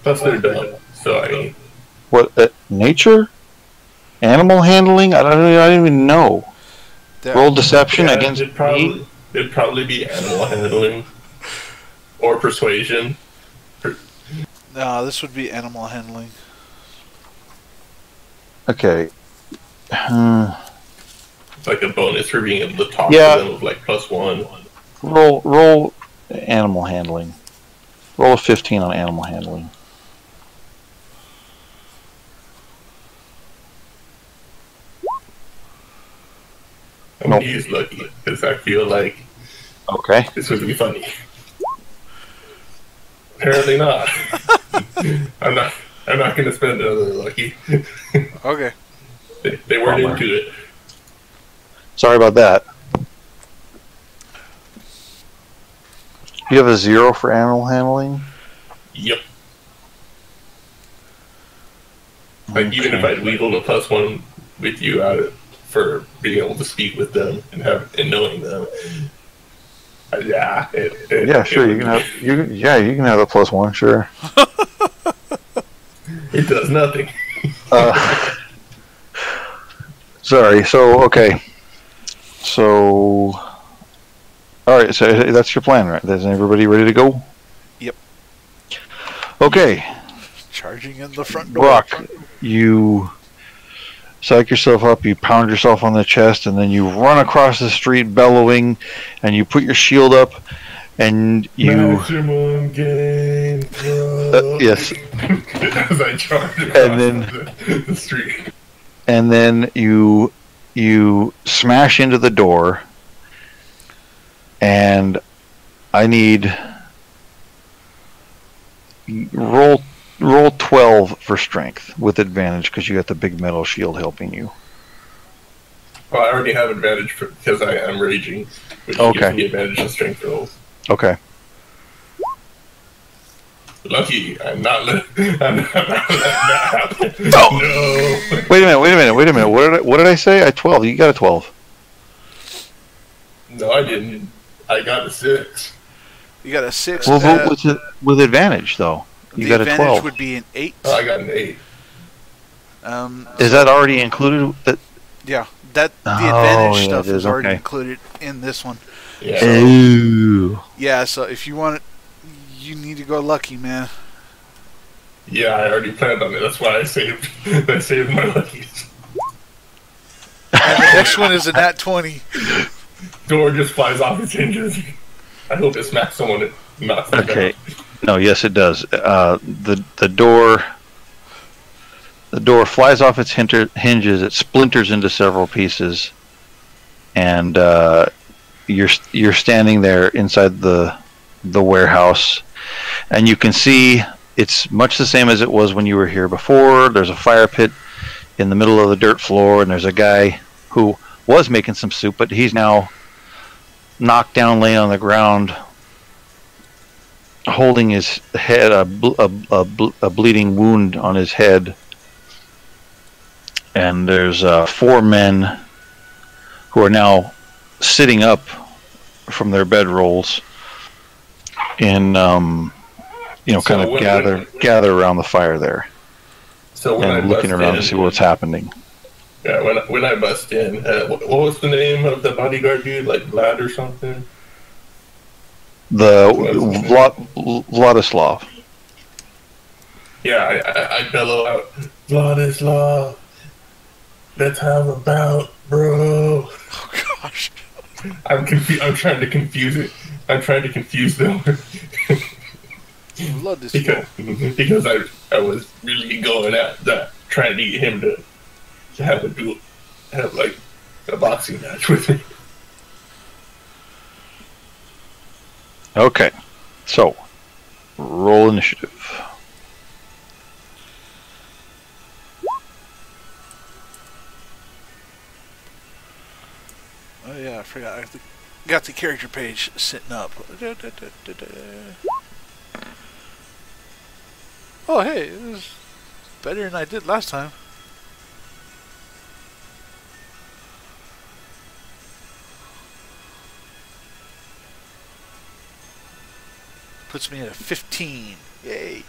Plus they're dumb. So I mean, What nature? Animal handling? I don't even know. Roll deception against it'd probably be animal handling or persuasion. No, this would be animal handling. Okay. Like a bonus for being able to talk Yeah. to them with like +1. Roll animal handling. Roll a 15 on animal handling. Nope. He's lucky because I feel like Okay. this would be funny. Apparently not. I'm not going to spend another lucky. Okay. They weren't into it. Sorry about that. You have a 0 for animal handling? Yep. Like even if I'd wheedled a +1 with you out of for being able to speak with them and knowing them. Yeah, sure. You can have a +1, sure. It does nothing. Sorry. So okay. So all right. So that's your plan, right? Is everybody ready to go? Yep. Okay. Charging in the front door. Brock, you psych yourself up, you pound yourself on the chest, and then you run across the street bellowing, and you put your shield up, and you... Maximum gain, yes. As I charge across the street. And then you smash into the door, and I need... Roll 12 for strength with advantage because you got the big metal shield helping you. Well, I already have advantage because I am raging, which gives me advantage on strength rolls. Okay. Lucky, I'm not letting that happen. Oh. No. Wait a minute. What did I say? 12. You got a 12. No, I didn't. I got a 6. You got a 6. Well, with advantage though. You got a 12. The advantage would be an 8. Oh, I got an 8. Is that already included? Yeah, the advantage stuff is already included in this one. Yeah. Ooh. Yeah, so if you want it, you need to go lucky, man. Yeah, I already planned on it. That's why I saved my luckies. And the next one is a nat 20. Door just flies off its hinges. I hope it smacks someone and knocks them Okay. down. No, yes, it does. The door flies off its hinges. It splinters into several pieces, and you're standing there inside the warehouse, and you can see it's much the same as it was when you were here before. There's a fire pit in the middle of the dirt floor, and there's a guy who was making some soup, but he's now knocked down, laying on the ground, holding his head, a bleeding wound on his head. And there's 4 men who are now sitting up from their bedrolls and kind of gather around the fire there, So when and looking around to see what's happening. Yeah, when I bust in, what was the name of the bodyguard dude? Like Vlad or something? Vladislav. Yeah, I bellow out, Vladislav, let's have a bout, bro. Oh, gosh. I'm trying to confuse it. I'm trying to confuse them. Love this because I was really going at that, trying to get him to have like a boxing match with me. Okay, so roll initiative. Oh yeah, I forgot. I got the character page sitting up. Oh hey, this is better than I did last time. Puts me at a 15. Yay.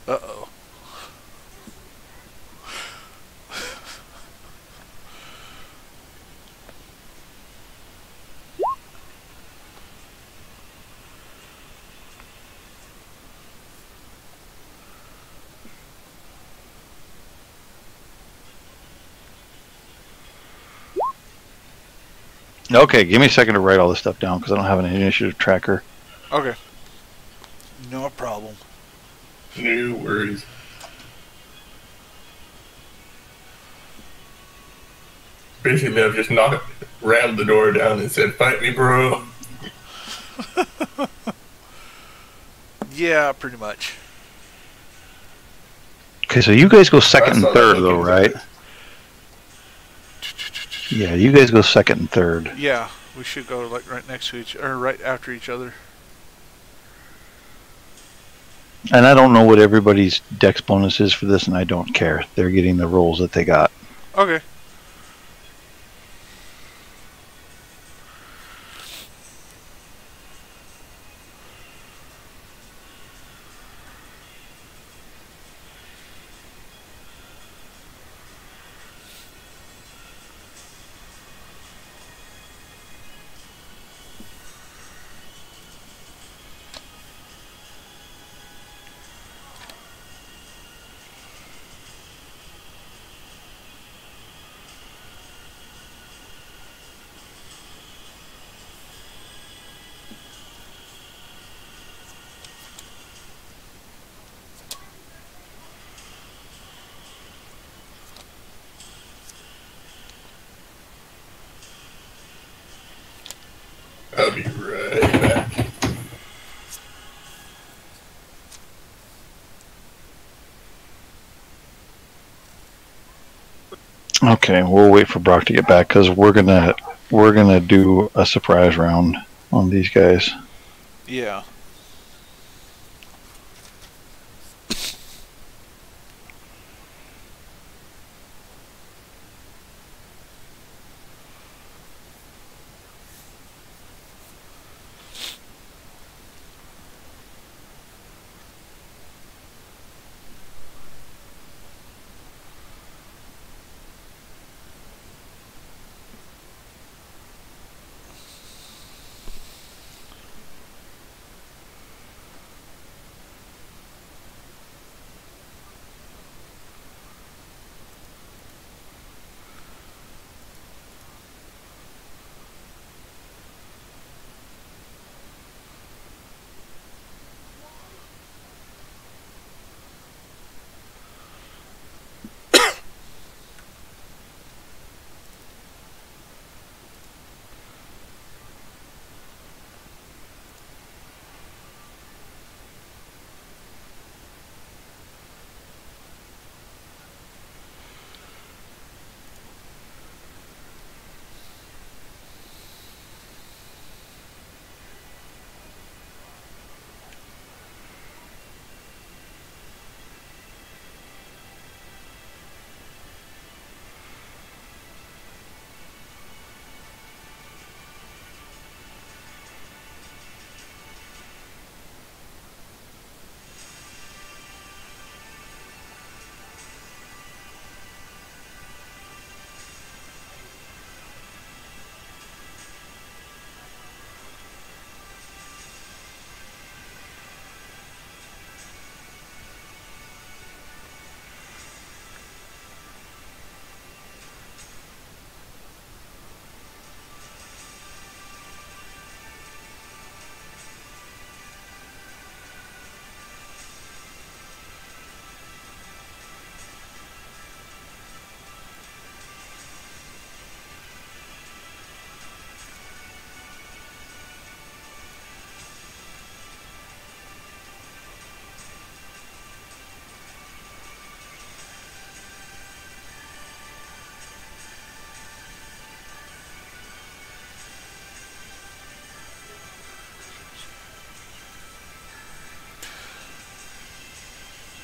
Uh-oh. Okay, give me a second to write all this stuff down because I don't have an initiative tracker. Okay. No problem. No worries. Basically, I've just rammed the door down and said, "Fight me, bro." Yeah, pretty much. Okay, so you guys go second and third, though, right? Yeah, you guys go second and third. Yeah, we should go like right next to each, or right after each other. And I don't know what everybody's dex bonus is for this, and I don't care. They're getting the rolls that they got. Okay. I'll be right back. Okay, we'll wait for Brock to get back because we're gonna do a surprise round on these guys. Yeah.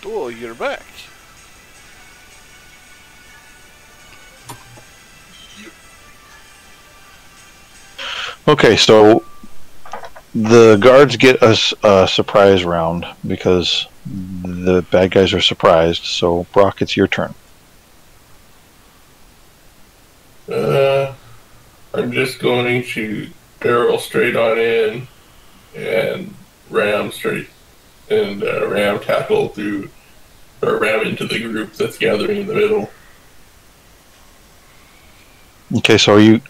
Oh, you're back. Okay, so the guards get us a surprise round because the bad guys are surprised. So Brock, it's your turn. I'm just going to barrel straight on in and ram straight and ram tackle through or ram into the group that's gathering in the middle. Okay, so are you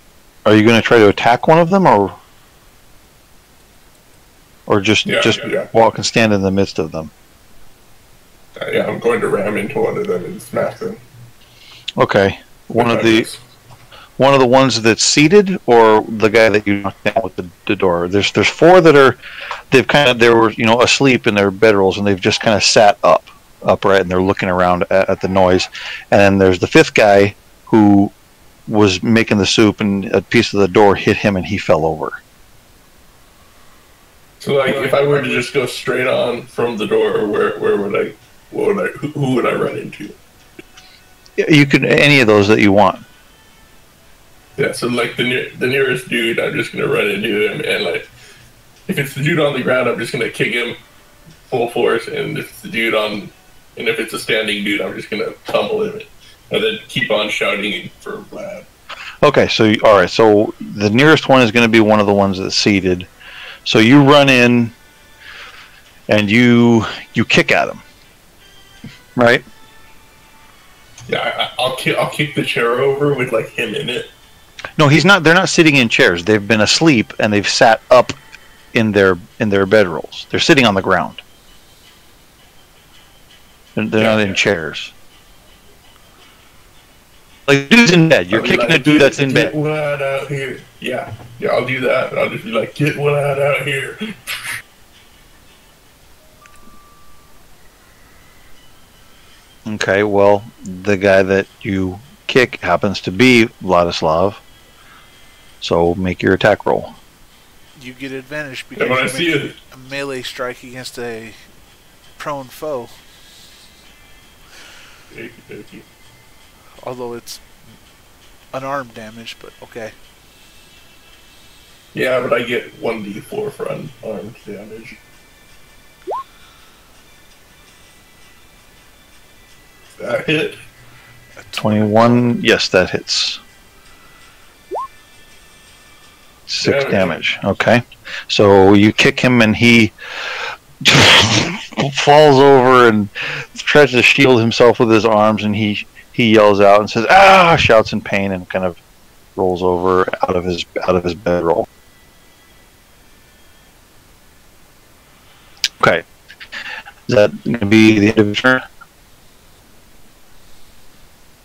going to try to attack one of them or just walk and stand in the midst of them? Yeah, I'm going to ram into one of them and smack them. Okay, one of the ones that's seated, or the guy that you knocked down with the door. There's four that they were asleep in their bedrolls and they've just kind of sat upright and they're looking around at the noise. And then there's the fifth guy who was making the soup and a piece of the door hit him and he fell over. So like if I were to just go straight on from the door, who would I run into? You could any of those that you want. Yeah, so like the nearest dude, I'm just gonna run into him, and like if it's the dude on the ground, I'm just gonna kick him full force, and if it's the dude and if it's a standing dude, I'm just gonna pummel him, and then keep on shouting for Vlad. Okay, so all right, so the nearest one is going to be one of the ones that's seated. So you run in, and you kick at him, right? Yeah, I'll kick the chair over with like him in it. No, he's not. They're not sitting in chairs. They've been asleep and they've sat up in their bedrolls. They're sitting on the ground. They're not in chairs. Like, dude's in bed. You're I'll be kicking like, a dude that's in Get bed. one out here. Yeah, I'll do that. I'll just be like, get one out here. Okay, well, the guy that you kick happens to be Vladislav. So make your attack roll. You get advantage And when I because see you make it, a melee strike against a prone foe. okey-dokey. Although it's unarmed damage, but okay. Yeah, but I get 1d4 for unarmed damage. That hit. 21, yes, that hits. 6 damage. Okay. So you kick him and he falls over and tries to shield himself with his arms, and he yells out and says, "Ah!" shouts in pain and kind of rolls over out of his bedroll. Okay. Is that going to be the end of your turn?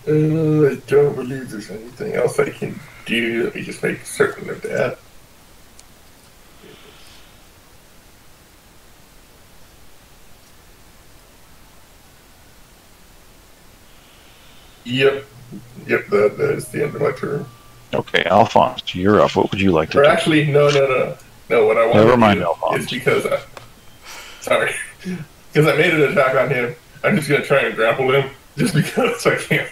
I don't believe there's anything else I can do. Let me just make certain of that. Yep, that is the end of my turn. Okay, Alphonse, you're up. What would you like to Or do? actually, no. What I want Never to mind, do Alphonse. is because because I made an attack on him. I'm just gonna try and grapple him just because I can.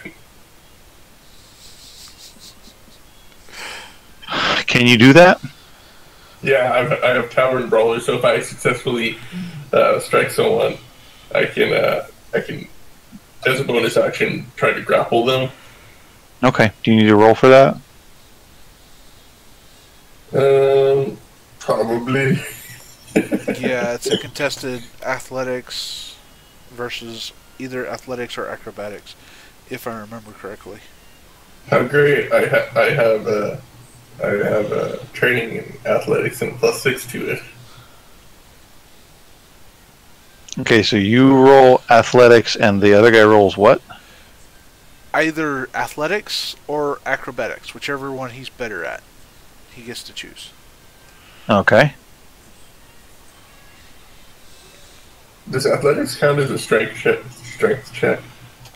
Can you do that? Yeah, I have Tavern Brawler, so if I successfully strike someone, I can as a bonus action try to grapple them. Okay. Do you need to roll for that? Probably. Yeah, it's a contested athletics versus either athletics or acrobatics, if I remember correctly. How great! I have training in athletics and +6 to it. Okay, so you roll athletics and the other guy rolls what? Either athletics or acrobatics, whichever one he's better at, he gets to choose. Okay. Does athletics count as a strength check?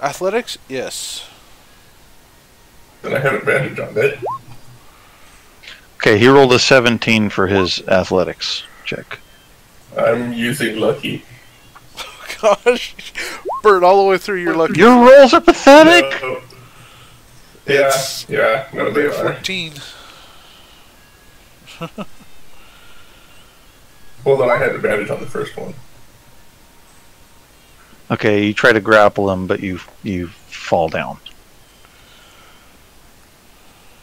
Athletics, yes. Then I have advantage on it. Okay, he rolled a 17 for his athletics check. I'm using lucky. Gosh, burn all the way through your lucky. Your rolls are pathetic! No. It's- Yeah, no, It'll be they a are. 14. Well, then I had advantage on the first one. Okay, you try to grapple him, but you fall down.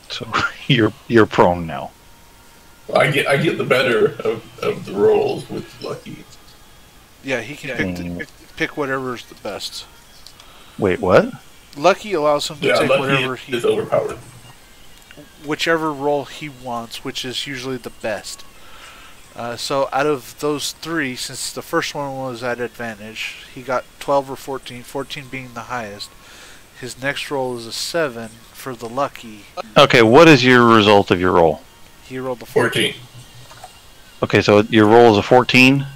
So you're prone now. I get the better of the rolls with lucky. Yeah, he can pick whatever's the best. Wait, what? Lucky allows him to Yeah, take lucky whatever is overpowered. whichever roll he wants, which is usually the best. So out of those three, since the first one was at advantage, he got 12 or 14, 14 being the highest. His next roll is a 7 for the lucky. Okay, what is your result of your roll? He rolled a 14. 14. Okay, so your roll is a 14?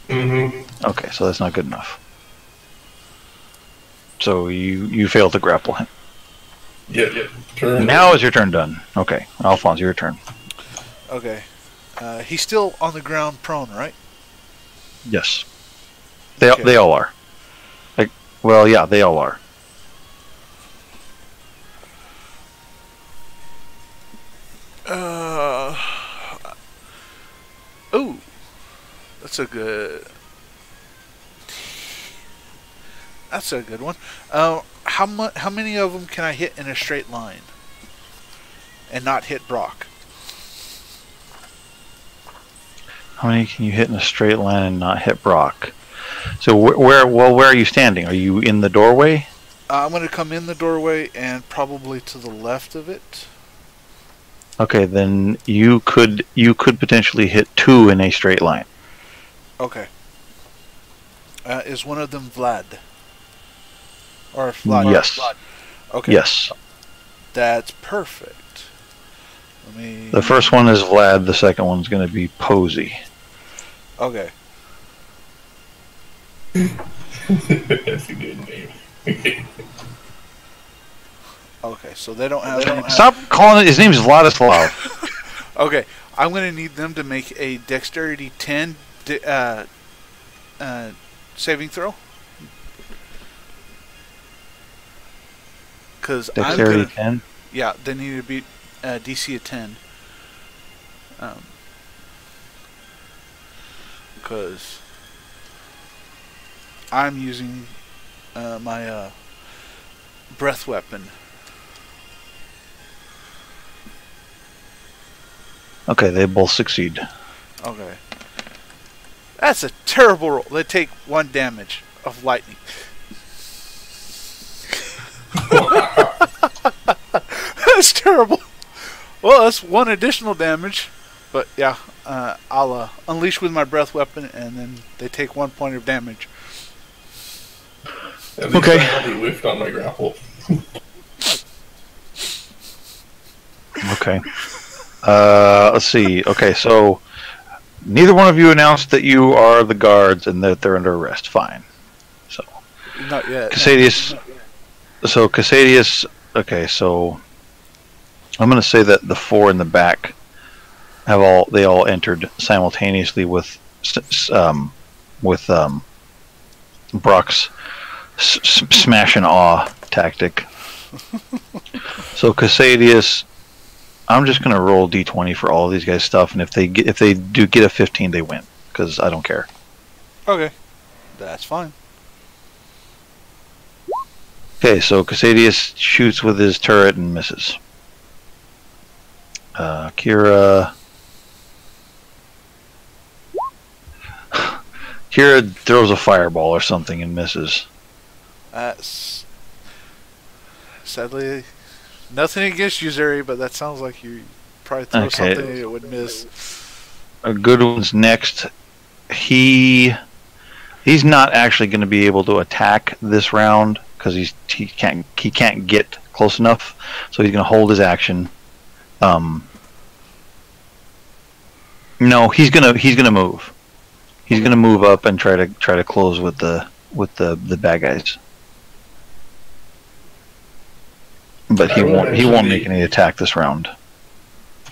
Mm-hmm. Okay, so that's not good enough. So you failed to grapple him. Yep. Turn. Now is your turn done. Okay, Alphonse, your turn. Okay. He's still on the ground prone, right? Yes. They Okay. they all are. Like, well, yeah, they all are. Ooh. That's a good... That's a good one. How many of them can I hit in a straight line and not hit Brock? How many can you hit in a straight line and not hit Brock? So where are you standing? Are you in the doorway? I'm going to come in the doorway and probably to the left of it. Okay, then you could potentially hit 2 in a straight line. Okay. Is one of them Vlad? Or Vlad? Yes. Vlad. Okay. Yes. That's perfect. Let me. The first one is Vlad. The second one's going to be Posey. Okay. That's a good name. Okay, so they don't have any. Stop calling it. His name's Vladislav. Okay, I'm gonna need them to make a dexterity 10 saving throw. Because Dexterity 10. Yeah, they need to beat DC of 10. Because I'm using my breath weapon. Okay, they both succeed. Okay. That's a terrible roll. They take 1 damage of lightning. That's terrible. Well, that's 1 additional damage. But yeah, I'll unleash with my breath weapon, and then they take 1 point of damage. At least Okay. I only whiffed on my grapple. Okay. Let's see. Okay, so neither one of you announced that you are the guards and that they're under arrest. Fine. So Not yet. Cassadius. So Cassadius. Okay, so I'm going to say that the 4 in the back they all entered simultaneously with Brock's smash and awe tactic. So Cassadius, I'm just gonna roll d20 for all of these guys' stuff, and if they do get a 15, they win because I don't care. Okay, that's fine. Okay, so Cassadius shoots with his turret and misses. Kira throws a fireball or something and misses. Sadly, nothing against you, Zuri, but that sounds like you probably throw something and it would miss. A good one's next. He's not actually going to be able to attack this round because he can't get close enough, so he's going to hold his action. No, he's gonna move. He's gonna move up and try to close with the bad guys. But he won't make any attack this round.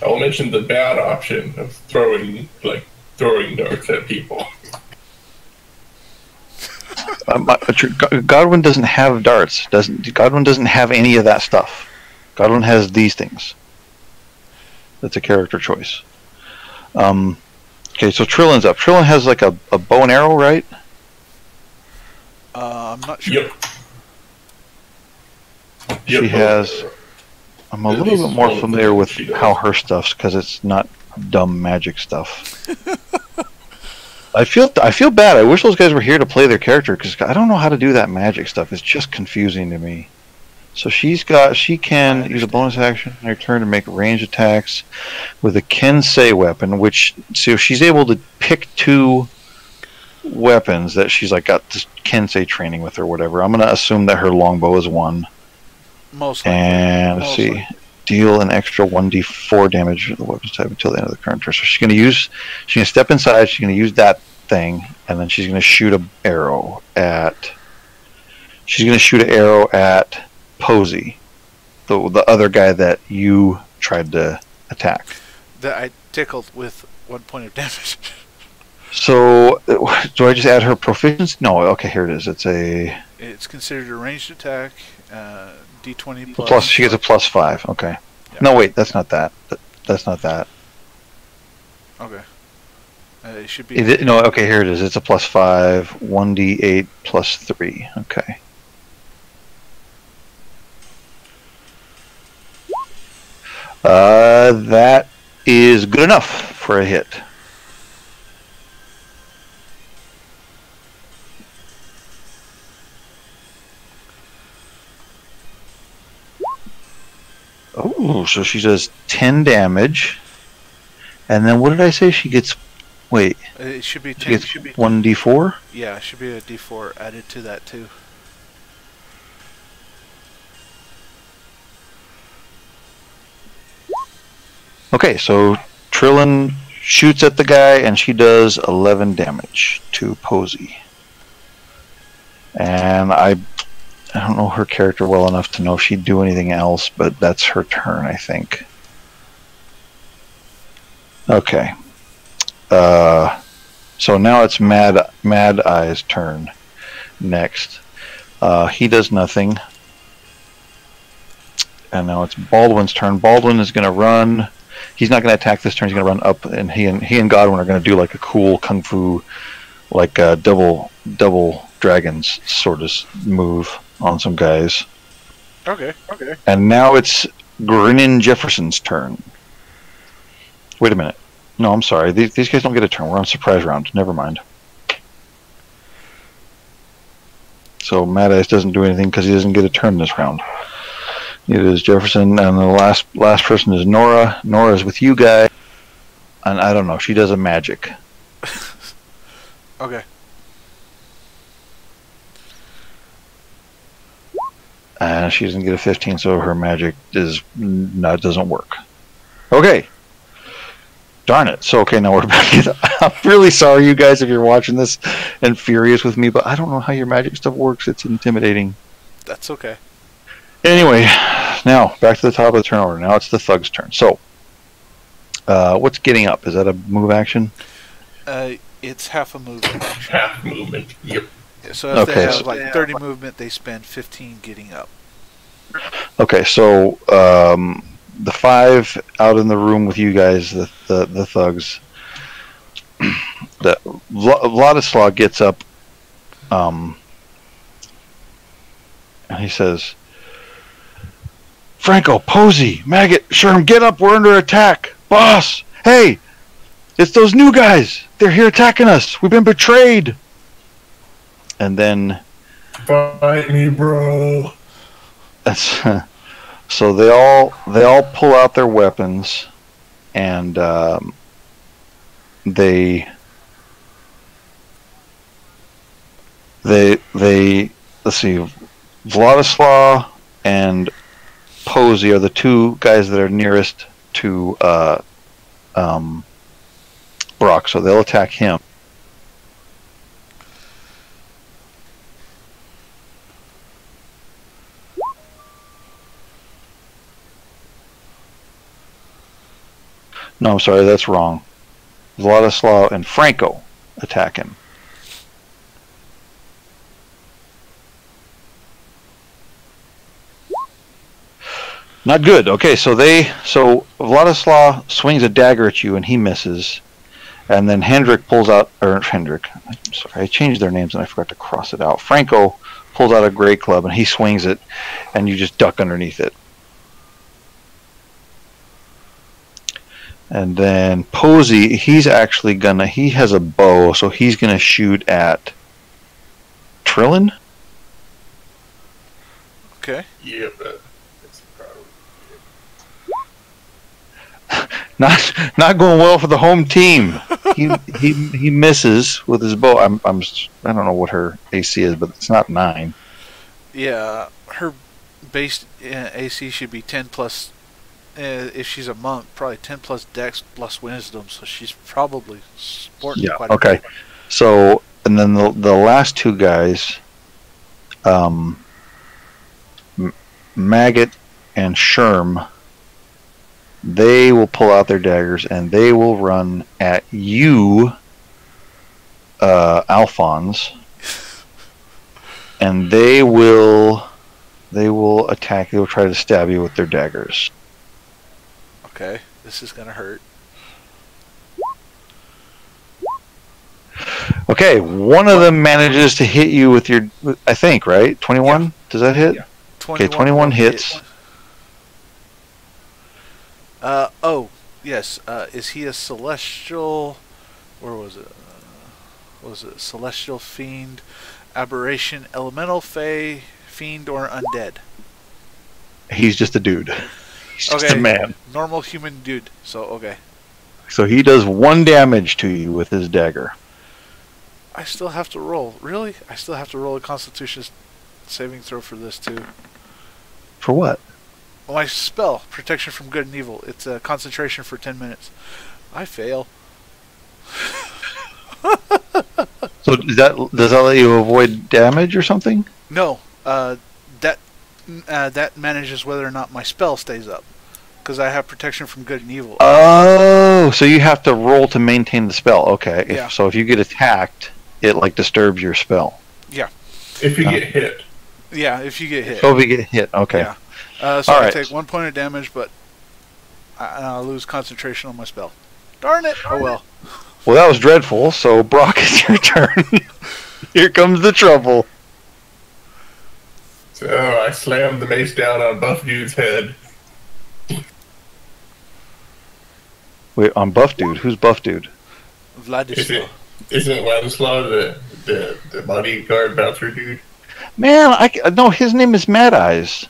I will mention the bad option of throwing darts at people. Godwin doesn't have darts. Godwin doesn't have any of that stuff. Godwin has these things. That's a character choice. Okay, so Trillin's up. Trillin has like a bow and arrow, right? I'm not sure. Yep. She has. I'm a little bit more familiar with how her stuff's because it's not dumb magic stuff. I feel bad. I wish those guys were here to play their character because I don't know how to do that magic stuff. It's just confusing to me. So she can use a bonus action in her turn to make range attacks with a Kensei weapon, so she's able to pick 2 weapons that she's like got this Kensei training with or whatever. I'm gonna assume that her longbow is 1. Most likely. And let's see. Deal an extra 1d4 damage to the weapon's type until the end of the current turn. So she's gonna step inside, she's gonna use that thing, and then she's gonna shoot an arrow at Posey, the other guy that you tried to attack. That I tickled with 1 point of damage. So, do I just add her proficiency? No, okay, here it is. It's considered a ranged attack. D20 plus. She gets a +5. Okay. Yeah. No, wait, that's not that. That's not that. Okay. It should be. No, okay, here it is. It's a +5, 1d8 +3. Okay. That is good enough for a hit. Oh, so she does 10 damage. And then what did I say? She gets... Wait. It should be 10. She gets 1d4? Yeah, it should be a d4 added to that too. Okay, so Trillin shoots at the guy, and she does 11 damage to Posey. And I don't know her character well enough to know if she'd do anything else, but that's her turn, I think. Okay. So now it's Mad Eye's turn next. He does nothing. And now it's Baldwin's turn. Baldwin is going to run. He's not going to attack this turn. He's going to run up, and he and Godwin are going to do like a cool kung fu, like double dragons sort of move on some guys. Okay. And now it's Grinnin Jefferson's turn. Wait a minute. No, I'm sorry. These guys don't get a turn. We're on surprise round. Never mind. So Mad Eyes doesn't do anything because he doesn't get a turn this round. It is Jefferson, and the last person is Nora. Nora's with you guys, and I don't know. She does a magic. Okay. And she doesn't get a 15, so her magic doesn't work. Okay. Darn it. So, okay, now we're back. I'm really sorry, you guys, if you're watching this and furious with me, but I don't know how your magic stuff works. It's intimidating. That's okay. Anyway, now, back to the top of the turn order. Now it's the Thug's turn. So, what's getting up? Is that a move action? It's half a movement. Half movement. Yep. So if they have like 30 movement, they spend 15 getting up. Okay, so the 5 out in the room with you guys, the thugs. Vladislav gets up, and he says, "Franco, Posey, Maggot, Sherm, get up! We're under attack, boss! Hey, it's those new guys! They're here attacking us! We've been betrayed!" And then, fight me, bro. that's so they all pull out their weapons, and they let's see, Vladislav and Posey are the two guys that are nearest to Brock, so they'll attack him. No, I'm sorry, that's wrong. Vladislav and Franco attack him. Not good. Okay, so Vladislav swings a dagger at you and he misses. And then Hendrik pulls out, or Hendrik, I'm sorry, I changed their names and I forgot to cross it out. Franco pulls out a great club and he swings it and you just duck underneath it. And then Posey, he has a bow, so he's gonna shoot at Trillin. Okay. Yep. Not going well for the home team. He misses with his bow. I don't know what her AC is, but it's not 9. Yeah, her base AC should be 10 plus. If she's a monk, probably 10 plus Dex plus Wisdom, so she's probably sporting quite a bit. So, and then the last two guys, Maggot and Sherm, they will pull out their daggers and they will run at you, Alphonse, and they will attack. They will try to stab you with their daggers. Okay, this is gonna hurt. Okay, one of them manages to hit you with your, I think, right? 21? Yeah. Does that hit? Yeah. 21 hits. Oh, yes. Is he a celestial? Where was it? Was it celestial, fiend, aberration, elemental, fey, fiend, or undead? He's just a dude. He's just a man. Normal human dude. So, okay. So he does 1 damage to you with his dagger. I still have to roll. Really? I still have to roll a Constitution saving throw for this, too. For what? My spell, protection from good and evil. It's a concentration for 10 minutes. I fail. So does that let you avoid damage or something? No, that manages whether or not my spell stays up, because I have protection from good and evil. Oh, so you have to roll to maintain the spell. Okay. Yeah. So if you get attacked, it like disturbs your spell. Yeah. If you get hit. Yeah, if you get hit. So if you get hit, okay. Yeah. So All I right. take 1 point of damage, but I'll lose concentration on my spell. Darn it! Oh well. Well, that was dreadful. So Brock, it's your turn. Here comes the trouble. So I slammed the mace down on Buff Dude's head. Wait, on Buff Dude. Who's Buff Dude? Vladislav. Isn't Vladislav the bodyguard bouncer dude? Man, no, his name is Mad Eyes.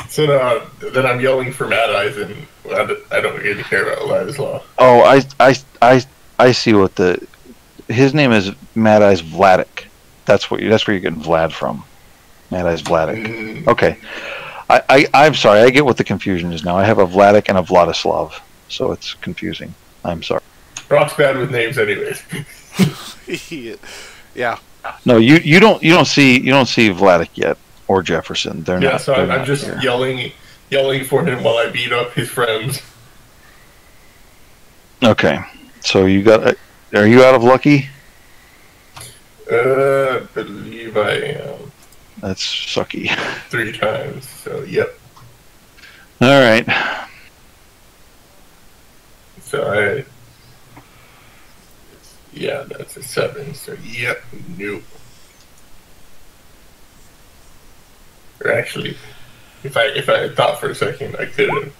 So now, then I'm yelling for Mad Eyes, and I don't really care about Vladislav. Oh, I see what his name is Mad Eyes Vladik. That's where you're getting Vlad from. Mad Eyes Vladik. Okay. I'm sorry. I get what the confusion is now. I have a Vladik and a Vladislav, so it's confusing. I'm sorry. Brock's bad with names, anyways. Yeah. No, you don't see Vladik yet or Jefferson. They're Yeah, not. so they're I'm not just here. yelling for him while I beat up his friends. Okay. So you got. Are you out of lucky? I believe I am. That's sucky. 3 times. So yep. All right. So yeah, that's a 7. So yep, nope. Or actually, if I thought for a second, I could have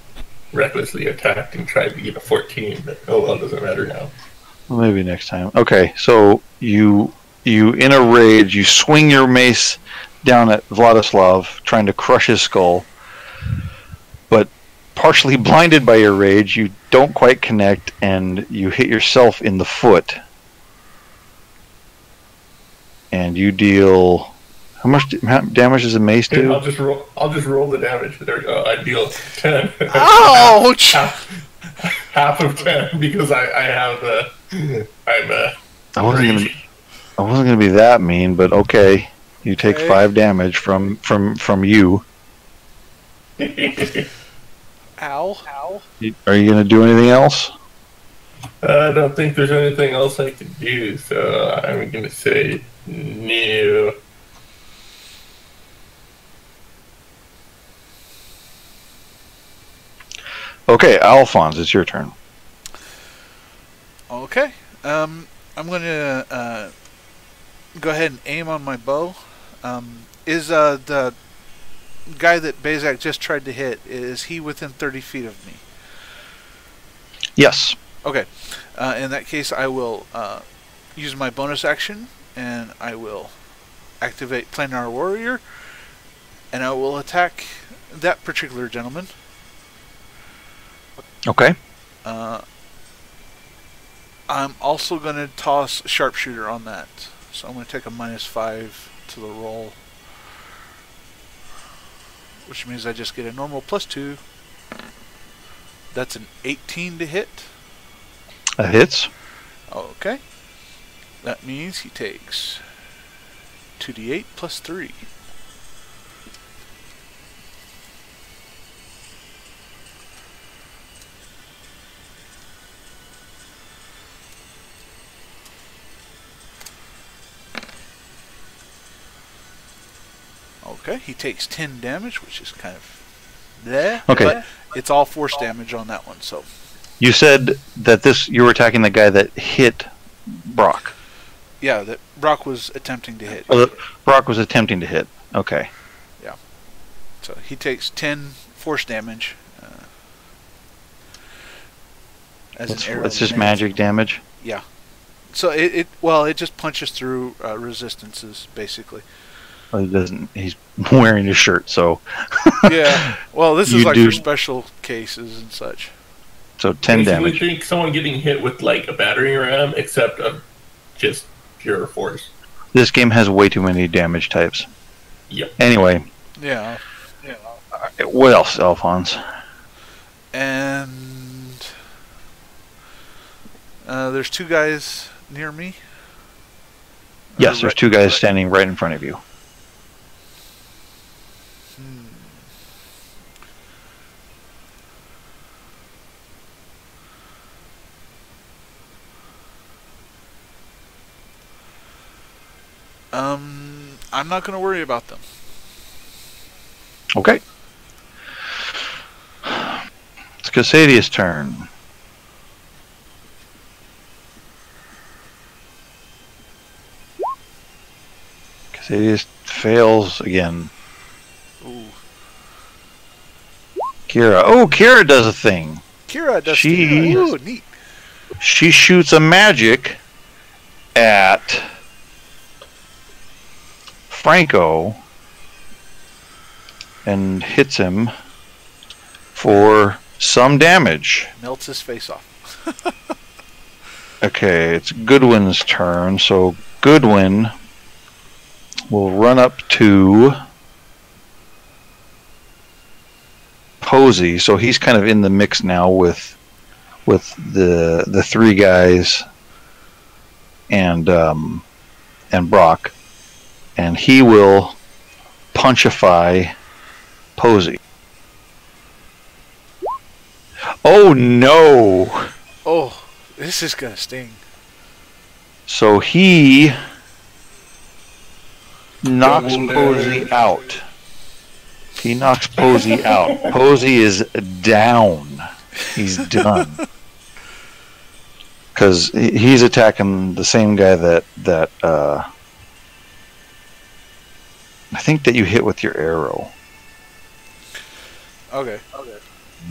recklessly attacked and tried to get a 14. But oh well, doesn't matter now. Well, maybe next time. Okay. So you in a rage, you swing your mace down at Vladislav, trying to crush his skull, but partially blinded by your rage, you don't quite connect, and you hit yourself in the foot. And you deal. How much damage does a mace do? I'll just roll the damage. There we go. I deal 10. Ouch! half of 10 because I have I wasn't gonna be that mean, but okay. You take Okay. 5 damage from you. Ow. Are you gonna do anything else? I don't think there's anything else I can do, so I'm gonna say no. Okay, Alphonse, it's your turn. Okay. I'm gonna go ahead and aim on my bow. Is the guy that Bezak just tried to hit, is he within 30 feet of me? Yes. Okay. In that case, I will use my bonus action, and I will activate Planar Warrior, and I will attack that particular gentleman. Okay. I'm also going to toss Sharpshooter on that. So I'm going to take a -5 to the roll, which means I just get a normal +2. That's an 18 to hit. That hits. Okay. That means he takes 2d8 plus 3. Okay, he takes 10 damage, which is kind of bleh. Okay. But it's all force damage on that one, so. You said that you were attacking the guy that hit Brock. Yeah, that Brock was attempting to hit. Brock was attempting to hit. Okay. Yeah. So he takes 10 force damage. As an arrow. It's just magic damage. Yeah. So it just punches through resistances, basically. Well, he doesn't. He's wearing his shirt, so. Yeah. Well, this is You like do- for special cases and such. So 10 Basically, damage. think someone getting hit with like a battering ram, except of just pure force. This game has way too many damage types. Yep. Anyway, Yeah. What else, Alphonse? And there's 2 guys near me. Yes, there's 2 guys standing right in front of you. I'm not going to worry about them. Okay. It's Casadia's turn. Casadia fails again. Ooh. Kira. Oh, Kira does a thing. Kira does Ooh, neat. She shoots a magic at Franco and hits him for some damage. Melts his face off. Okay, it's Goodwin's turn, so Goodwin will run up to Posey, so he's kind of in the mix now with the 3 guys and Brock, and he will punchify Posey. Oh no! Oh, this is gonna sting. So he knocks Posey out. He knocks Posey out. Posey is down. He's done. Because he's attacking the same guy that I think that you hit with your arrow. Okay.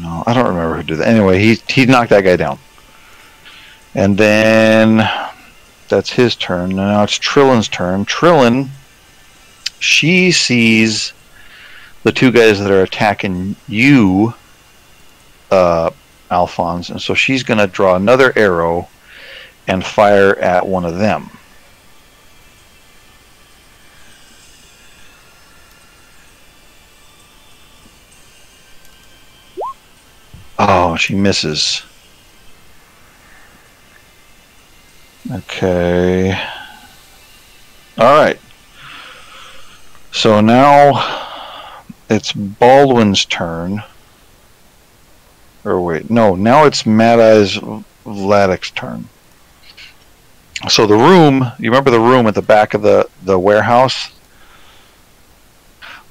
No, I don't remember who did that. Anyway, he knocked that guy down. And then that's his turn. Now it's Trillin's turn. Trillin, she sees the 2 guys that are attacking you, Alphonse, and so she's going to draw another arrow and fire at one of them. Oh, she misses. Okay. Alright. So now it's Baldwin's turn. Or wait, no, now it's Mad Eye's Vladic's turn. So the room, you remember the room at the back of the warehouse?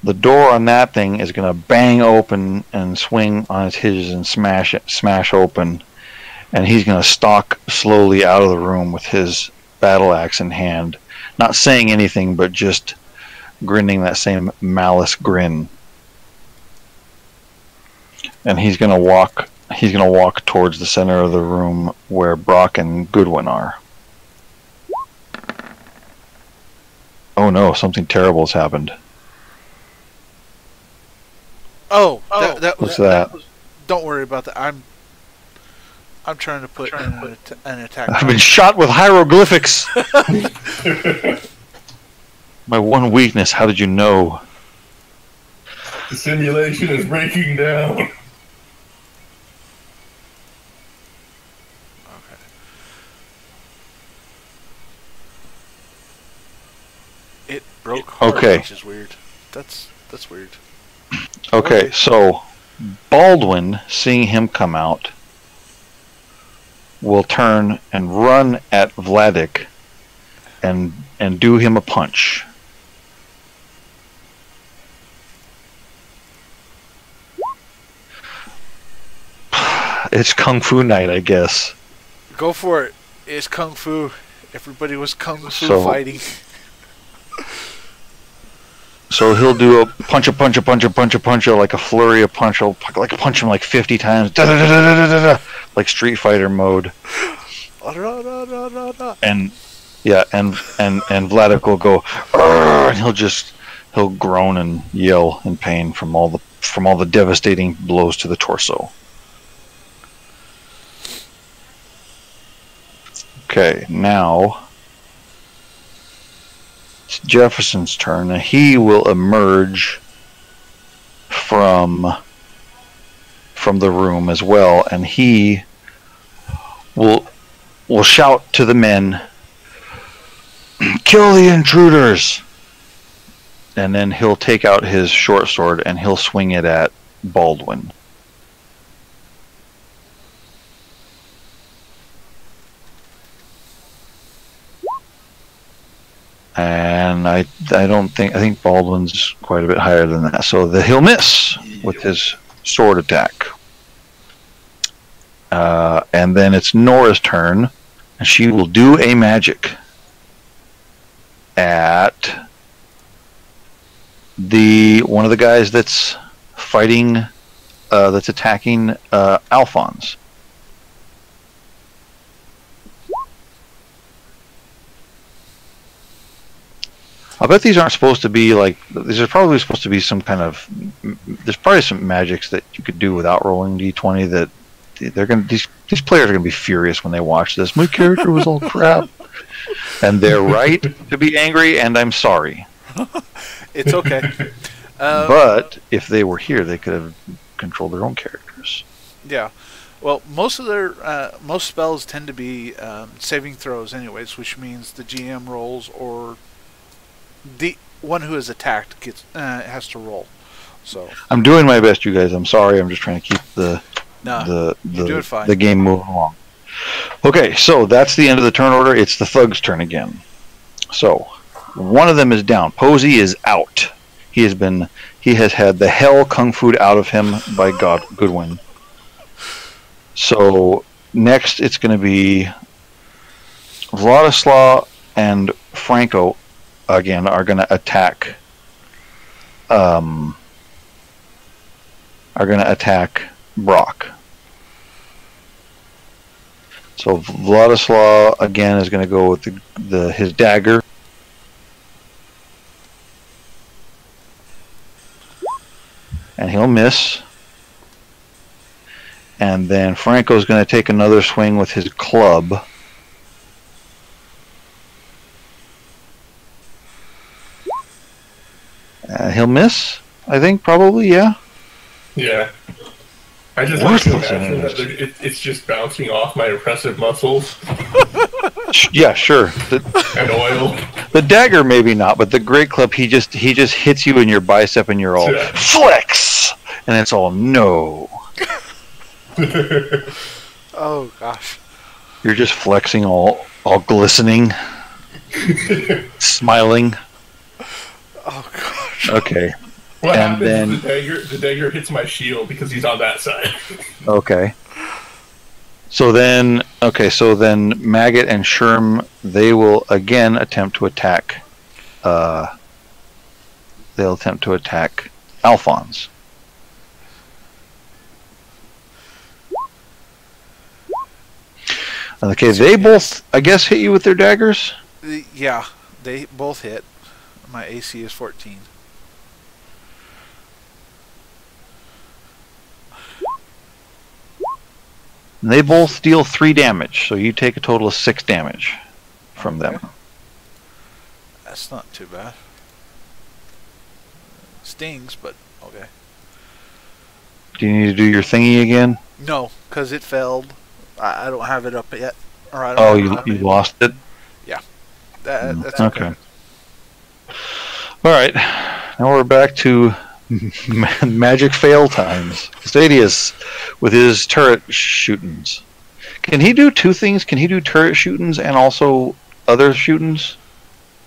The door on that thing is going to bang open and swing on its hinges and smash open. And he's going to stalk slowly out of the room with his battle axe in hand. Not saying anything, but just grinning that same malice grin. And he's going to walk towards the center of the room where Brock and Goodwin are. Oh no, something terrible has happened. Oh, that What's that? Don't worry about that. I'm trying to put an attack. I've been shot with hieroglyphics. My one weakness. How did you know? The simulation is breaking down. Okay. It broke hard, Okay. which is weird. That's weird. Okay, so Baldwin, seeing him come out, will turn and run at Vladik and do him a punch. It's Kung Fu night, I guess. Go for it. It's Kung Fu. Everybody was Kung Fu So- fighting. So he'll do a punch, like a flurry of punch. He'll like punch him like 50 times, like Street Fighter mode. And yeah, and Vladik will go, and he'll groan and yell in pain from all the devastating blows to the torso. Okay, now it's Jefferson's turn, and he will emerge from the room as well, and he will shout to the men, "Kill the intruders!" And then he'll take out his short sword and he'll swing it at Baldwin. And I think Baldwin's quite a bit higher than that, so that he'll miss with his sword attack. And then it's Nora's turn, and she will do a magic at one of the guys that's fighting, that's attacking Alphonse. I bet these aren't supposed to be like. These are probably supposed to be some kind of. There's probably some magics that you could do without rolling d20. That they're gonna. These players are gonna be furious when they watch this. My character was all crap, and they're right to be angry. And I'm sorry. It's okay. But if they were here, they could have controlled their own characters. Yeah. Well, most of their most spells tend to be saving throws, anyways, which means the GM rolls or the one who is attacked gets has to roll. So I'm doing my best, you guys. I'm sorry. I'm just trying to keep the game moving along. Okay, so that's the end of the turn order. It's the Thug's turn again. So one of them is down. Posey is out. He has had the hell kung fu out of him by Goodwin. So next it's going to be Vladislav and Franco again are going to attack. Brock. So Vladislav again is going to go with his dagger. And he'll miss. And then Franco's going to take another swing with his club. He'll miss, I think, probably, yeah. Yeah. I just like to imagine that it's just bouncing off my impressive muscles. Yeah, sure. And oil. The dagger maybe not, but the great club, he just hits you in your bicep and you're all flex, and it's all no. Oh gosh. You're just flexing, all glistening, smiling. Oh gosh. Okay. What happens is the dagger hits my shield because he's on that side. Okay. So then Maggot and Sherm, they will again attempt to attack. They'll attempt to attack Alphonse. Okay, they both, I guess, hit you with their daggers? Yeah, they both hit. My AC is 14. And they both deal 3 damage, so you take a total of 6 damage from them. That's not too bad. Stings, but okay. Do you need to do your thingy again? No, because it failed. I don't have it up yet. Or I don't you lost it? Yeah. That's okay. Alright, now we're back to magic fail times. Stadius with his turret shootings. Can he do 2 things? Can he do turret shootings and also other shootings?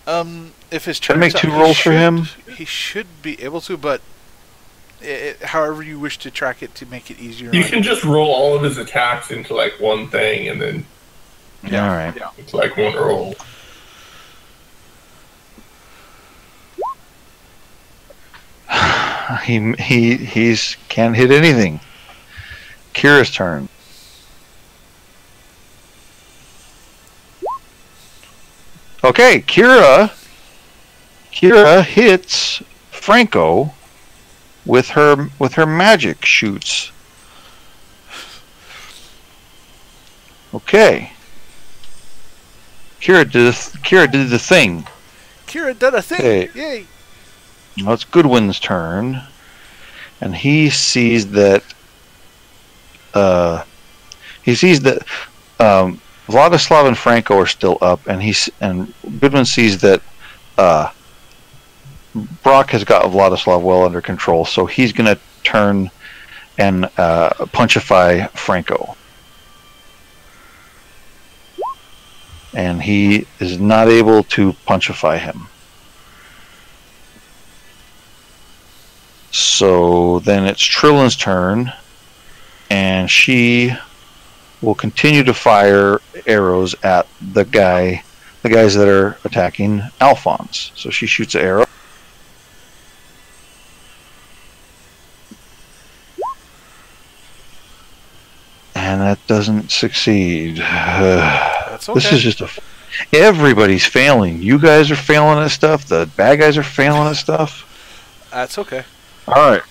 If his turn make 2 rolls for him? He should be able to, but however you wish to track it to make it easier. You can just roll all of his attacks into like one thing, and then alright. Yeah, it's like one roll. He's can't hit anything. Kira's turn. Okay, Kira hits Franco with her magic shoots. Okay. Kira did the thing. Kira did a thing. Okay. Yay. Well, it's Goodwin's turn. and he sees that Vladislav and Franco are still up, and Goodman sees that Brock has got Vladislav well under control, so he's going to turn and punchify Franco. And he is not able to punchify him. So then it's Trillin's turn, and she will continue to fire arrows at the guys that are attacking Alphonse. So she shoots an arrow. And that doesn't succeed. That's okay. This is just everybody's failing. You guys are failing at stuff. The bad guys are failing at stuff. That's okay. All right.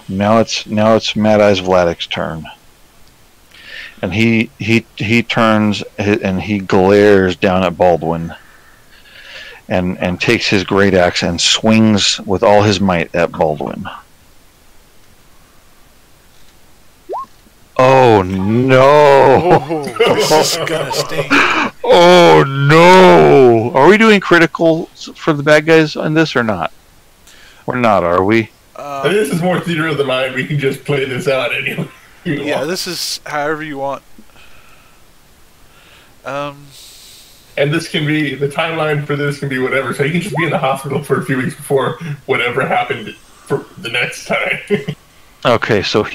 Now it's Mad Eyes Vladic's turn. And he turns and he glares down at Baldwin. And takes his great axe and swings with all his might at Baldwin. Oh no! Oh, this is gonna stink. Oh no! Are we doing critical for the bad guys on this or not? We're not, are we? This is more theater of the mind. We can just play this out anyway. Yeah, this is however you want. And this can be, the timeline for this can be whatever. So you can just be in the hospital for a few weeks before whatever happened for the next time. Okay, so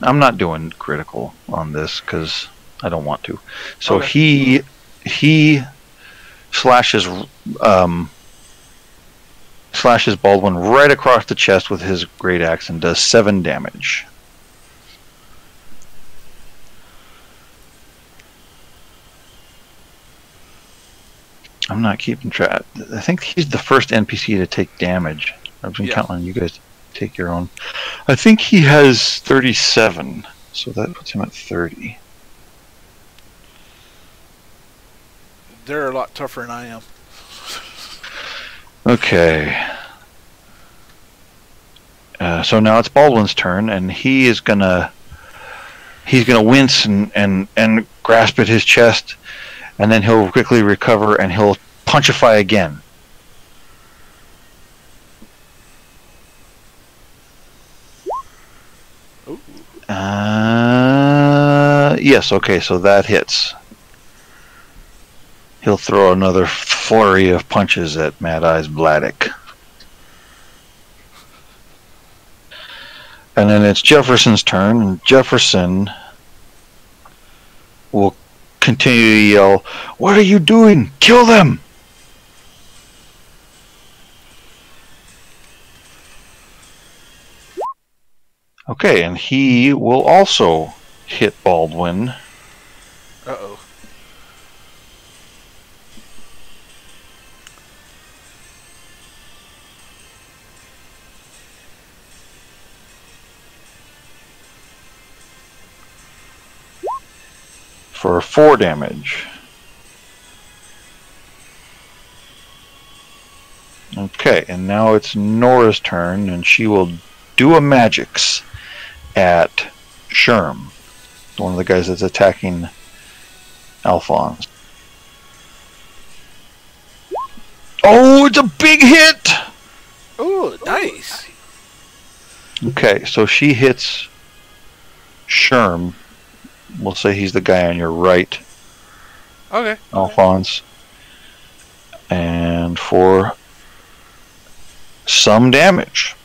I'm not doing critical on this because I don't want to. So okay. he slashes Baldwin right across the chest with his great axe and does 7 damage. I'm not keeping track. I think he's the first NPC to take damage. I've been counting on you guys to take your own. I think he has 37, so that puts him at 30. They're a lot tougher than I am. Okay. So now it's Baldwin's turn, and he's gonna wince and grasp at his chest, and then he'll quickly recover and he'll punchify again. Yes, okay, so that hits. He'll throw another flurry of punches at Mad Eyes Vladic. And then it's Jefferson's turn, and Jefferson will continue to yell, "What are you doing? Kill them!" Okay, and he will also hit Baldwin. Uh-oh. For 4 damage. Okay, and now it's Nora's turn, and she will do a magics at Sherm, one of the guys that's attacking Alphonse. Oh, it's a big hit! Oh, nice. Okay, so she hits Sherm. We'll say he's the guy on your right. Okay. Alphonse. And for some damage.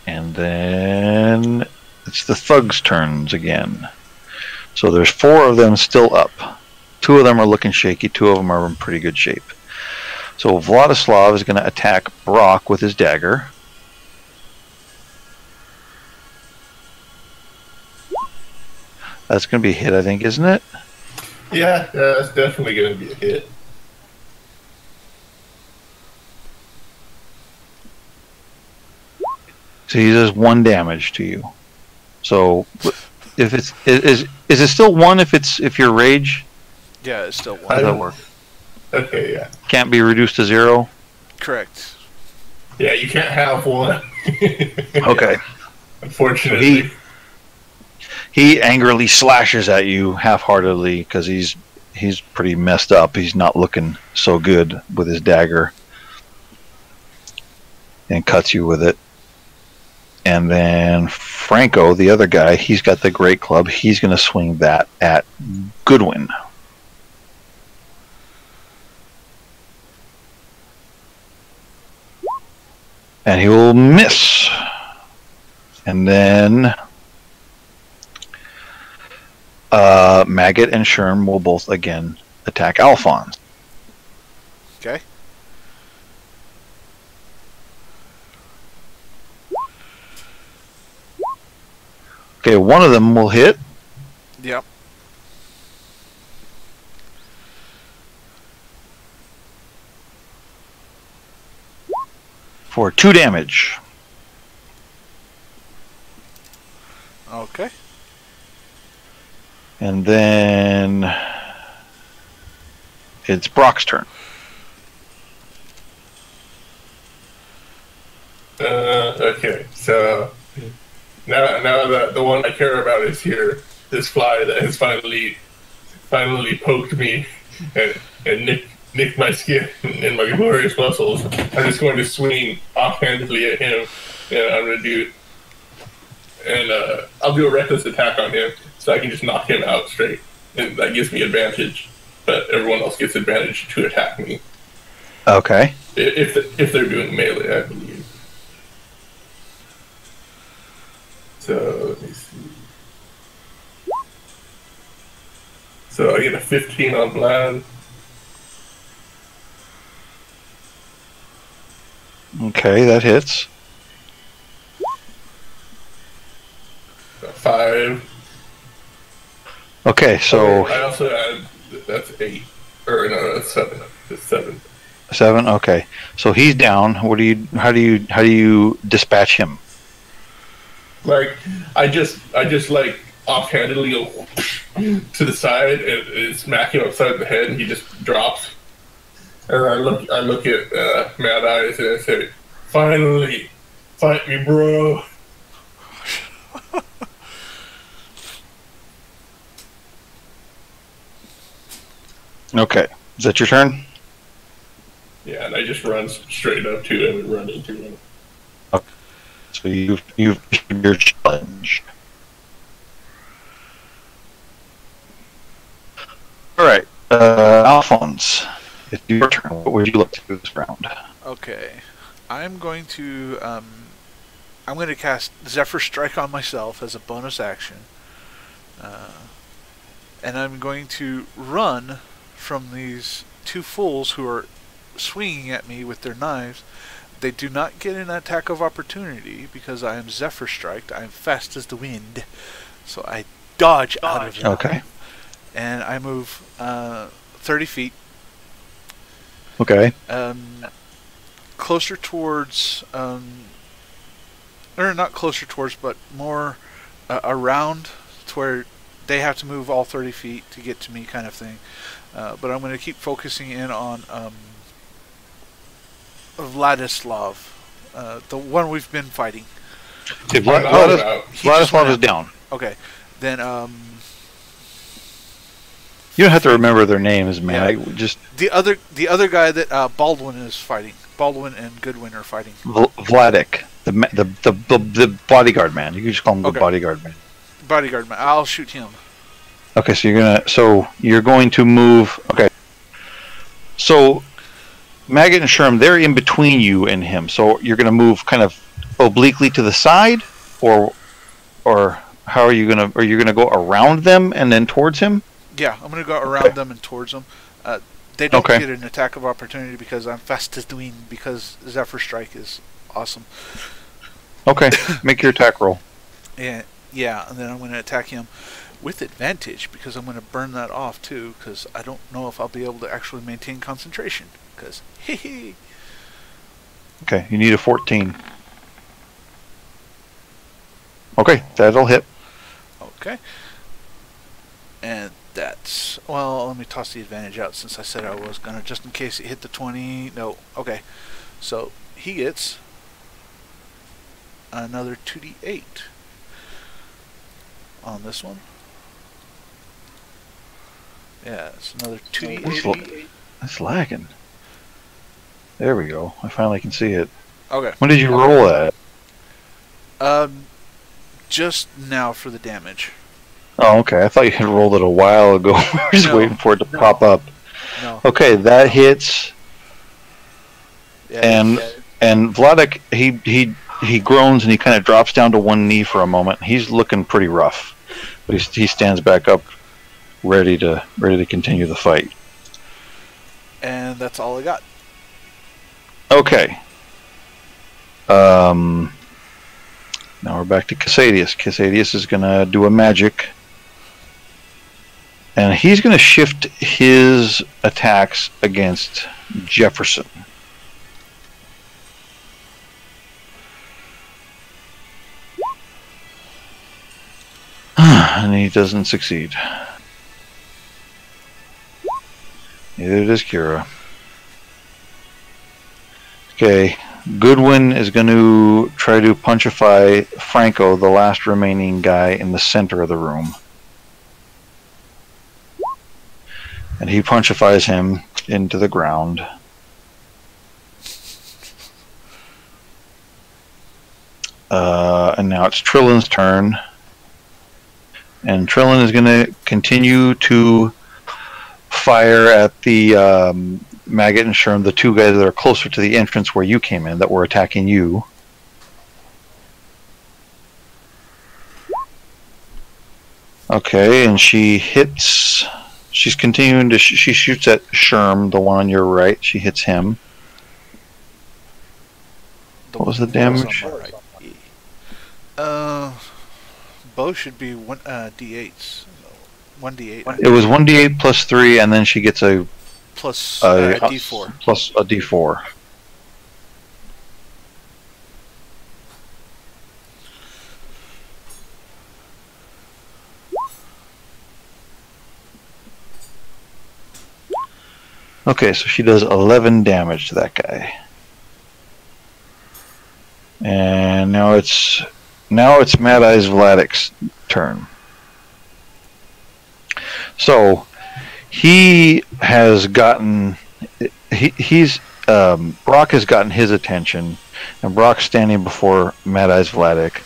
And then it's the thugs' turns again. So there's 4 of them still up. 2 of them are looking shaky, 2 of them are in pretty good shape. So Vladislav is going to attack Brock with his dagger. That's going to be a hit, I think, isn't it? Yeah, that's definitely going to be a hit. So he does 1 damage to you. So if it's is it still 1 if you're rage? Yeah, it's still 1. How does that work? Okay, yeah. Can't be reduced to 0? Correct. Yeah, you can't have one. Okay. Unfortunately. He angrily slashes at you half-heartedly because he's pretty messed up. He's not looking so good with his dagger, and cuts you with it. And then Franco, the other guy, he's got the great club. He's going to swing that at Goodwin. And he will miss. And then Maggot and Sherm will both again attack Alphonse. Okay. Okay, one of them will hit. Yep. For 2 damage. Okay. And then it's Brock's turn. Okay, so now that the one I care about is here, this fly that has finally poked me and nicked my skin and my glorious muscles, I'm just going to swing offhandedly at him, and I'm going to do, and I'll do a reckless attack on him, so I can just knock him out straight, and that gives me advantage, but everyone else gets advantage to attack me. Okay. If they're doing melee, I believe. So, let me see. So I get a 15 on Vlad. Okay, that hits. A 5. Okay, so I also add, that's 8. Or no, that's 7. It's 7. 7. Okay, so he's down. How do you dispatch him? Like, I just like offhandedly go to the side and smack him upside the head, and he just drops. And I look at Mad Eyes and I say, "Finally, fight me, bro." Okay, is that your turn? Yeah, and I just run straight up to him and run into him. Okay. So you've issued your challenge. All right, Alphonse, it's your turn. What would you like to do this round? Okay. I'm going to cast Zephyr Strike on myself as a bonus action. And I'm going to run from these 2 fools who are swinging at me with their knives. They do not get an attack of opportunity because I am Zephyr Striked. I am fast as the wind. So I dodge out of it. Okay. And I move 30 feet. Okay. Closer towards, or not closer towards, but more around to where they have to move all 30 feet to get to me, kind of thing. But I'm going to keep focusing in on Vladislav, the one we've been fighting. Okay, Vladislav is down. Okay, then you don't have to remember their names, man. Yeah. Just the other guy that Baldwin is fighting. Baldwin and Goodwin are fighting. Vladik, the bodyguard man. You can just call him the bodyguard man. Bodyguard man. I'll shoot him. Okay, so you're going to move. Okay, so Maggot and Sherm, they're in between you and him. So you're going to move kind of obliquely to the side, or how are you going to? Are you going to go around them and then towards him? Yeah, I'm going to go around them and towards them. They don't get an attack of opportunity because I'm fast as the wind, because Zephyr Strike is awesome. Okay, make your attack roll. And then I'm going to attack him with advantage because I'm going to burn that off too, because I don't know if I'll be able to actually maintain concentration. Because Okay, you need a 14. Okay, that'll hit. Okay. And that's, well, let me toss the advantage out since I said I was going to, just in case it hit the 20. No. Okay. So he gets another 2d8 on this one. Yeah, it's another 2d8. That's lagging. There we go. I finally can see it. Okay. When did you roll that? Just now for the damage. Oh, okay. I thought you had rolled it a while ago. We were just waiting for it to pop up. No. Okay, that hits. Yeah, And Vladek, he groans and he kind of drops down to one knee for a moment. He's looking pretty rough, but he stands back up, ready to continue the fight. And that's all I got. Okay. Now we're back to Casadius. Casadius is going to do a magic. And he's going to shift his attacks against Jefferson. And he doesn't succeed. Neither does Kira. Okay, Goodwin is going to try to punchify Franco, the last remaining guy in the center of the room. And he punchifies him into the ground. And now it's Trillin's turn. And Trillin is going to continue to fire at the Maggot and Sherm, the two guys that are closer to the entrance where you came in, that were attacking you. Okay, and she hits... She's continuing to... She shoots at Sherm, the one on your right. She hits him. What was the damage? Both should be d8s. 1d8. It was 1d8 plus 3, and then she gets a plus a d4. Plus a d4. Okay, so she does 11 damage to that guy. And now it's Mad Eyes Vladek's turn. So he has gotten Brock has gotten his attention, and Brock's standing before Mad Eyes Vladek,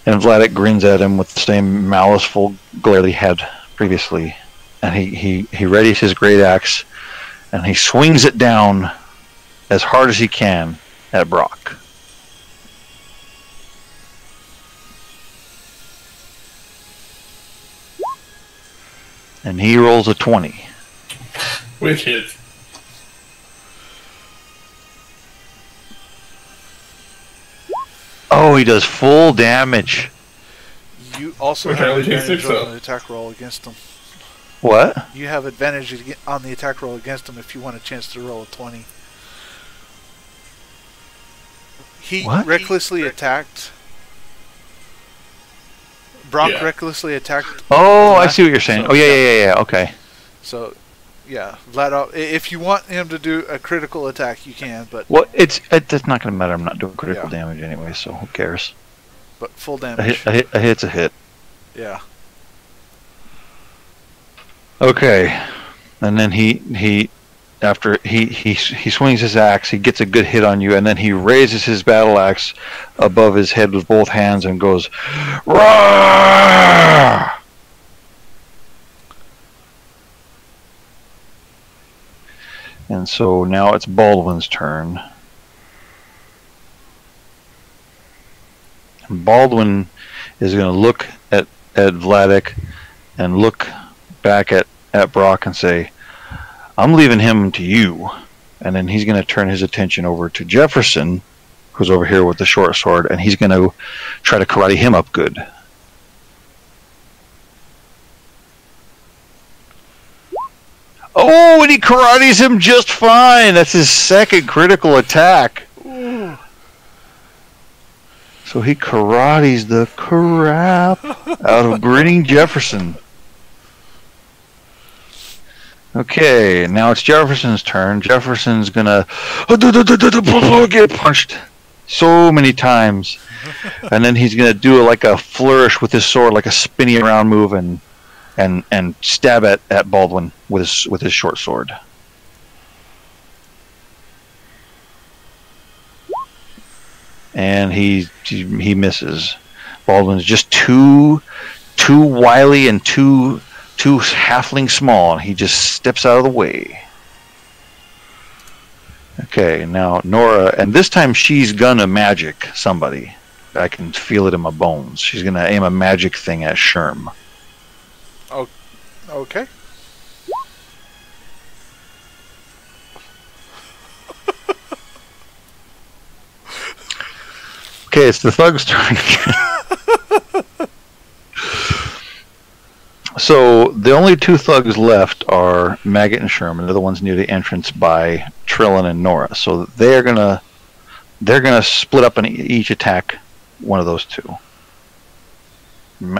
and Vladek grins at him with the same maliceful glare he had previously, and he readies his great axe, and he swings it down as hard as he can at Brock. And he rolls a 20. Which hits. Oh, he does full damage. You also Which have only takes advantage 6 on up. the attack roll against him. What? You have advantage on the attack roll against him if you want a chance to roll a 20. He recklessly attacked. Brock recklessly attacked. Oh, I see what you're saying. So, oh, yeah, okay. So, yeah, Vlad, if you want him to do a critical attack, you can, but... Well, it's not going to matter. I'm not doing critical damage anyway, so who cares? But full damage. A hit's a hit. Yeah. Okay. And then after he swings his axe, he gets a good hit on you, and then he raises his battle axe above his head with both hands and goes, "Roar!" And so now it's Baldwin's turn. And Baldwin is going to look at Vladek and look back at Brock and say, "I'm leaving him to you." And then he's going to turn his attention over to Jefferson, who's over here with the short sword, and he's going to try to karate him up good. Oh, and he karates him just fine. That's his second critical attack. Ooh. So he karates the crap out of Grinning Jefferson. Okay, now it's Jefferson's turn. Jefferson's gonna get punched so many times, and then he's gonna do like a flourish with his sword, like a spinny around move, and stab at Baldwin with his short sword. And he misses. Baldwin's just too wily and too halfling small. He just steps out of the way. Okay, now Nora, and this time she's gonna magic somebody. I can feel it in my bones. She's gonna aim a magic thing at Sherm. Oh, okay. Okay, it's the thug's turn again. So the only two thugs left are Maggot and Sherman. They're the ones near the entrance by Trillin and Nora. So they're gonna split up and each attack one of those two.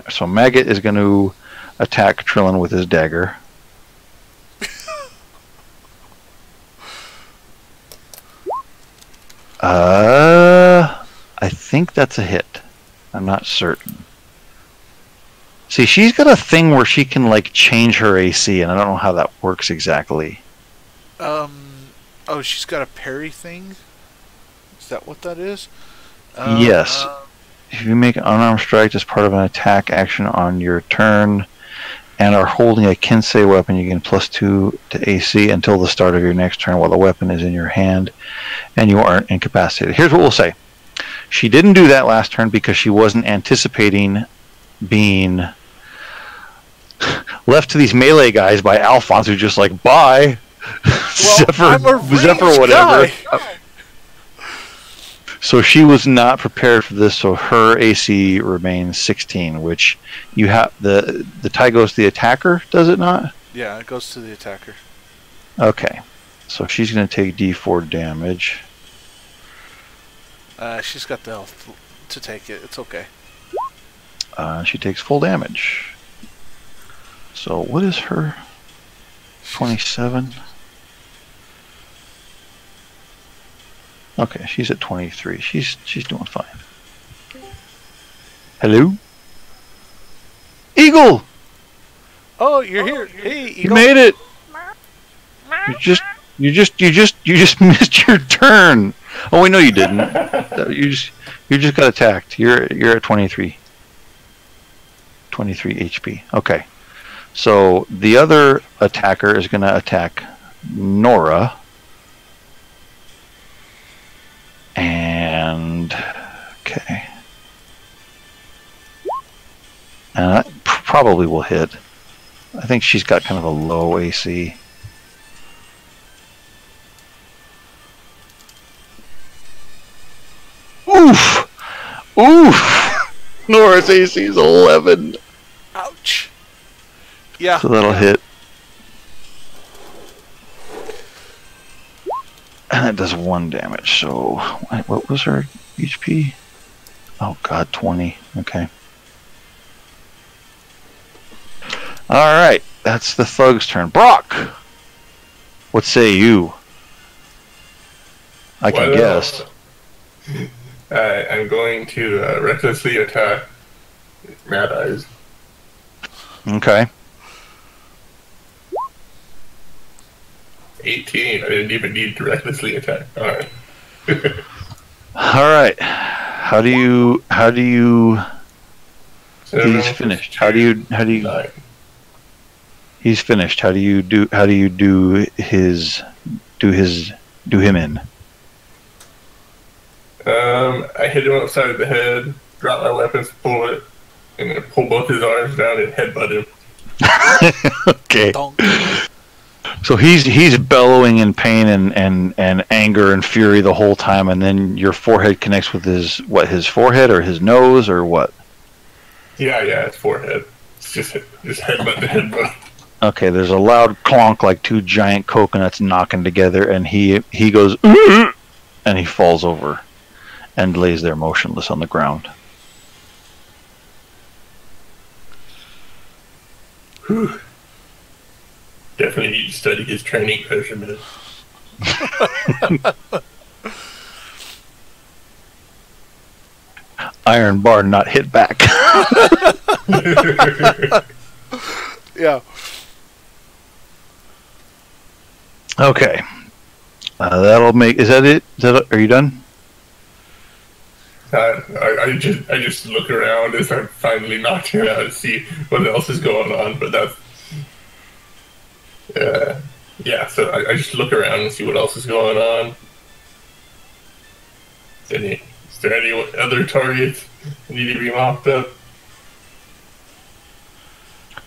So Maggot is going to attack Trillin with his dagger. I think that's a hit. I'm not certain. See, she's got a thing where she can like change her AC, and I don't know how that works exactly. Oh, she's got a parry thing? Is that what that is? Yes. If you make an unarmed strike as part of an attack action on your turn and are holding a Kinsei weapon, you gain +2 to AC until the start of your next turn while the weapon is in your hand and you aren't incapacitated. Here's what we'll say. She didn't do that last turn because she wasn't anticipating being left to these melee guys by Alphonse who just like, bye. Well, Zephyr whatever. So she was not prepared for this, so her AC remains 16, which you have the tie goes to the attacker, does it not? Yeah, it goes to the attacker. Okay. So she's going to take D4 damage. She's got the health to take it. It's okay. She takes full damage. So what is her? 27. Okay, she's at 23. She's doing fine. Hello? Eagle! Oh, you're here. Hey, Eagle. You made it. You just missed your turn. Oh wait, no you didn't. You just got attacked. You're at 23. 23 HP. Okay. So the other attacker is going to attack Nora. And okay. And that probably will hit. I think she's got kind of a low AC. Oof! Oof! Nora's AC is 11. Ouch. Yeah. So that'll hit. And it does 1 damage. So, what was her HP? Oh god, 20. Okay. Alright, that's the thug's turn. Brock! What say you? I can guess. I'm going to recklessly attack Mad Eyes. Okay. 18. I didn't even need to recklessly attack. Alright. Alright. How do you he's finished. How do you 9. He's finished. How do you do him in? I hit him upside the head, drop my weapons, pull it, and then pull both his arms down and headbutt him. Okay. Donk. So he's bellowing in pain and anger and fury the whole time, and then your forehead connects with his forehead or his nose or what? Yeah, it's forehead. It's just headbutt to headbutt. Okay, there's a loud clonk like 2 giant coconuts knocking together, and he goes and he falls over and lays there motionless on the ground. Whew. Definitely need to study his training regimen. iron bar not hit back. Yeah. Okay. That'll make. Is that it? Are you done? I just look around as I'm finally knocking it out and see what else is going on. But that's yeah. So I just look around and see what else is going on. Is there any other targets that need to be mopped up?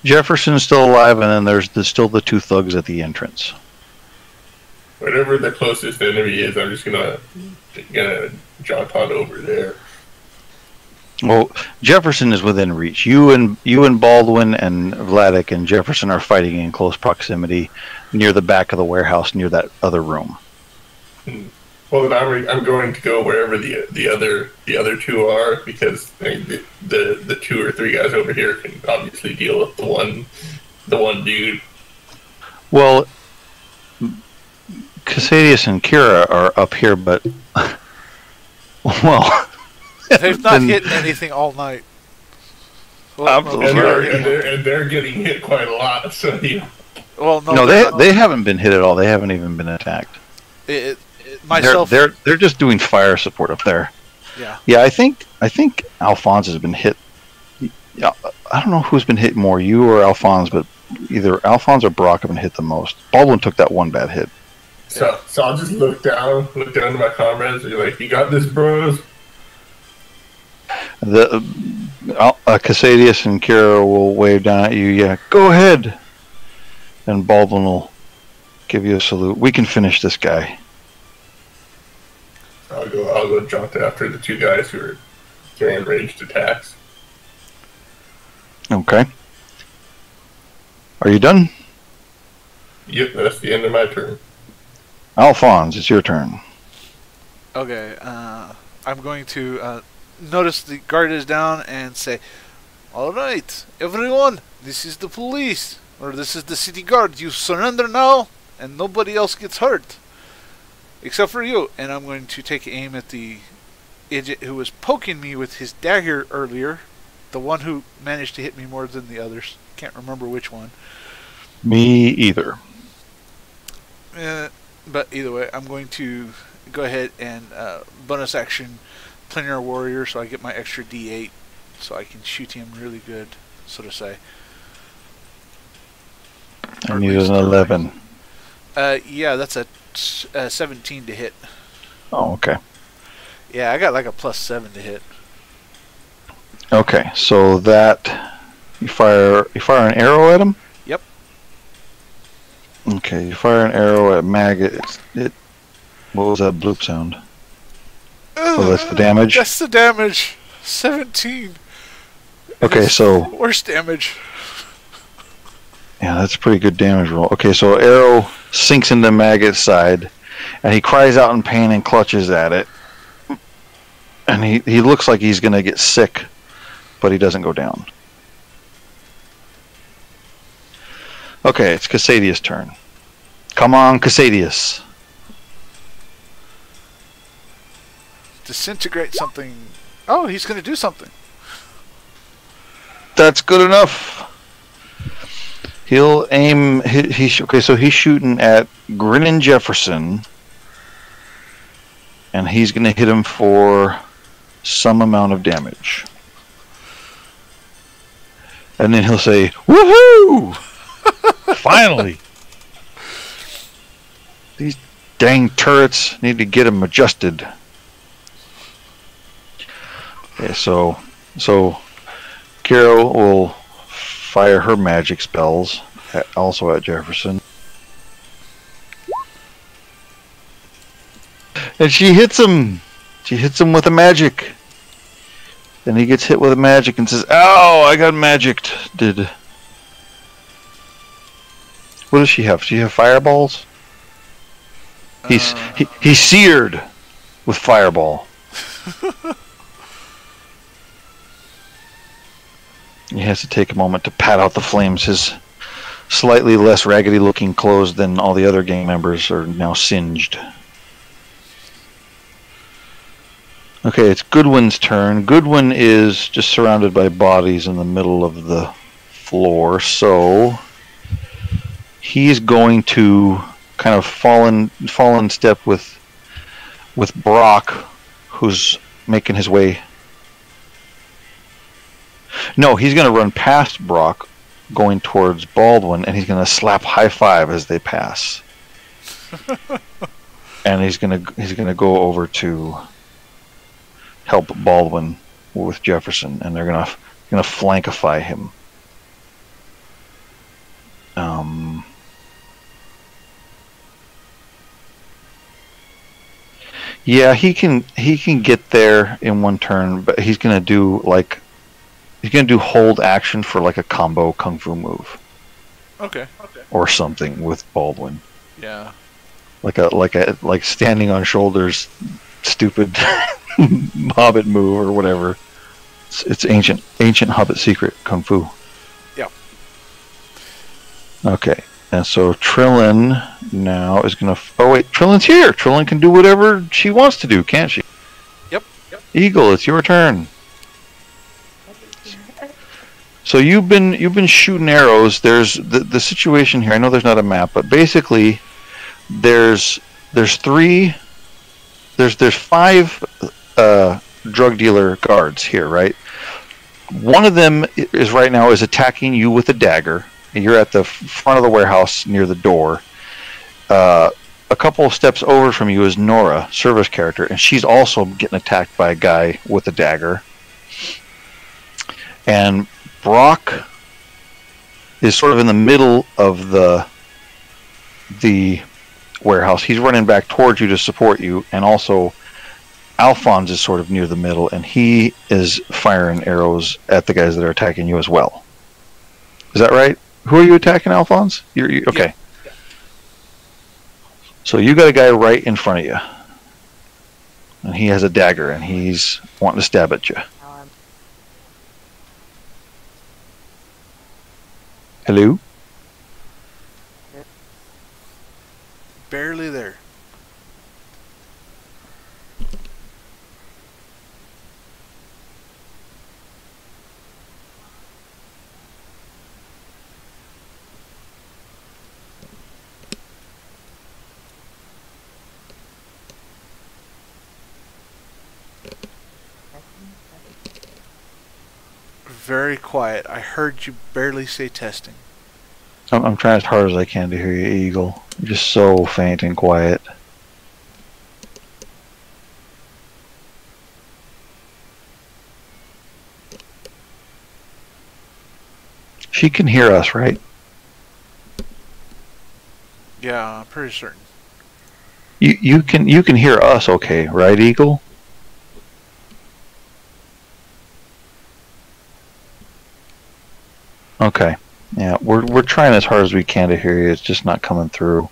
Jefferson's still alive, and then there's still the two thugs at the entrance. Whatever the closest enemy is, I'm just gonna jaunt on over there. Well, Jefferson is within reach. You and Baldwin and Vladik and Jefferson are fighting in close proximity near the back of the warehouse, near that other room. Well, then I'm going to go wherever the other two are, because the 2 or 3 guys over here can obviously deal with the one dude. Well, Casadius and Kira are up here, but well, they've not hit anything all night. Well, and they're getting hit quite a lot. So well, no, they haven't been hit at all. They haven't even been attacked. Myself, they're just doing fire support up there. Yeah. I think Alphonse has been hit. Yeah, I don't know who's been hit more, you or Alphonse, but either Alphonse or Brock have been hit the most. Baldwin took that one bad hit. So I'll just look down to my comrades and be like, "You got this, bros." The Casadius and Kira will wave down at you. Yeah, go ahead. And Baldwin will give you a salute. We can finish this guy. I'll go jaunt after the 2 guys who are throwing ranged attacks. Okay. Are you done? Yep, that's the end of my turn. Alphonse, it's your turn. Okay, I'm going to notice the guard is down and say, "Alright, everyone, this is the police, or this is the city guard. You surrender now, and nobody else gets hurt. Except for you." And I'm going to take aim at the idiot who was poking me with his dagger earlier. The one who managed to hit me more than the others. Can't remember which one. Me either. But either way, I'm going to go ahead and bonus action Planar Warrior, so I get my extra D8, so I can shoot him really good, so to say. I need an 11. Yeah, that's a 17 to hit. Oh, okay. Yeah, I got like a +7 to hit. Okay, so that you fire an arrow at him? Yep. Okay, you fire an arrow at Maggot. What was that bloop sound? Oh, that's the damage? That's the damage. 17. Okay, so worst damage. Yeah, that's a pretty good damage roll. Okay, so arrow sinks into Maggot's side, and he cries out in pain and clutches at it. And he looks like he's going to get sick, but he doesn't go down. Okay, it's Casadius' turn. Come on, Casadius. Disintegrate something. Oh, he's going to do something. That's good enough. He'll aim. Okay, so he's shooting at Grinnin' Jefferson, and he's going to hit him for some amount of damage. And then he'll say, "Woohoo! Finally! These dang turrets need to get them adjusted." Okay, so Kira will fire her magic spells also at Jefferson. And she hits him. She hits him with a magic. And he gets hit with a magic and says, "Ow, I got magicked." What does she have? Does she have fireballs? He's seared with fireball. He has to take a moment to pat out the flames. His slightly less raggedy looking clothes than all the other gang members are now singed. Okay, it's Goodwin's turn. Goodwin is just surrounded by bodies in the middle of the floor, so he's going to kind of fall in step with Brock, who's making his way. No, he's going to run past Brock, going towards Baldwin, and he's going to slap high five as they pass. And he's going to go over to help Baldwin with Jefferson, and they're going to flankify him. Yeah, he can get there in one turn, but he's gonna do hold action for like a combo kung fu move. Okay. Or something with Baldwin. Yeah. Like standing on shoulders, stupid Hobbit move or whatever. It's ancient Hobbit secret kung fu. Yeah. Okay. And so Trillin now is going to... Oh, wait. Trillin's here. Trillin can do whatever she wants to do, can't she? Yep. Eagle, it's your turn. So you've been shooting arrows. There's the situation here. I know there's not a map, but basically there's five drug dealer guards here, right? One of them is right now attacking you with a dagger. You're at the front of the warehouse near the door. A couple of steps over from you is Nora, service character, and she's also getting attacked by a guy with a dagger. And Brock is sort of in the middle of the warehouse. He's running back towards you to support you, and also Alphonse is sort of near the middle, and he is firing arrows at the guys that are attacking you as well. Is that right? Who are you attacking, Alphonse? You're okay. Yeah. So you got a guy right in front of you, and he has a dagger, and he's wanting to stab at you. Hello? Barely there. Very quiet. I heard you barely say testing. I'm trying as hard as I can to hear you, Eagle. You're just so faint and quiet. She can hear us, right? Yeah, I'm pretty certain. You can hear us okay, right, Eagle? Okay. Yeah, we're trying as hard as we can to hear you. It's just not coming through.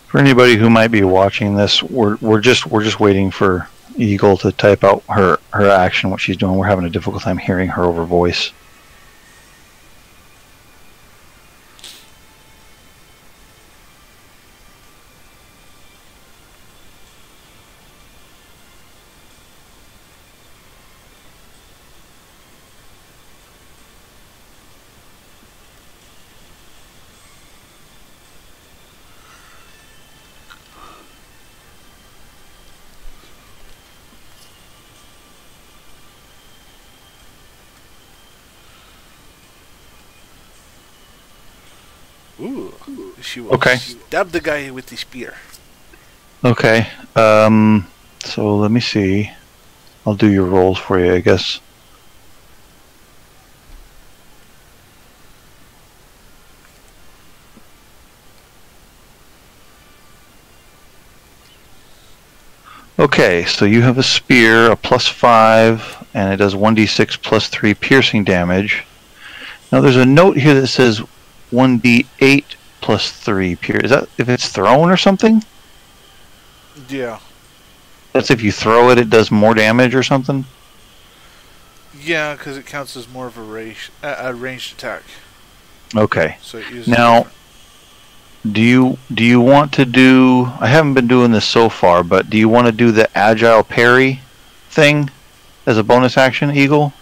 For anybody who might be watching this, we're just waiting for Eagle to type out her action, what she's doing. We're having a difficult time hearing her over voice. Ooh, she will Okay. stab the guy with the spear. Okay. So let me see. I'll do your rolls for you, I guess. Okay, so you have a spear, a +5, and it does 1d6 +3 piercing damage. Now there's a note here that says 1d8 +3 pierce. Is that if it's thrown or something? Yeah. That's if you throw it, it does more damage or something? Yeah, because it counts as more of a ranged attack. Okay. So it uses Now, do you want to do... I haven't been doing this so far, but do you want to do the agile parry thing as a bonus action, Eagle?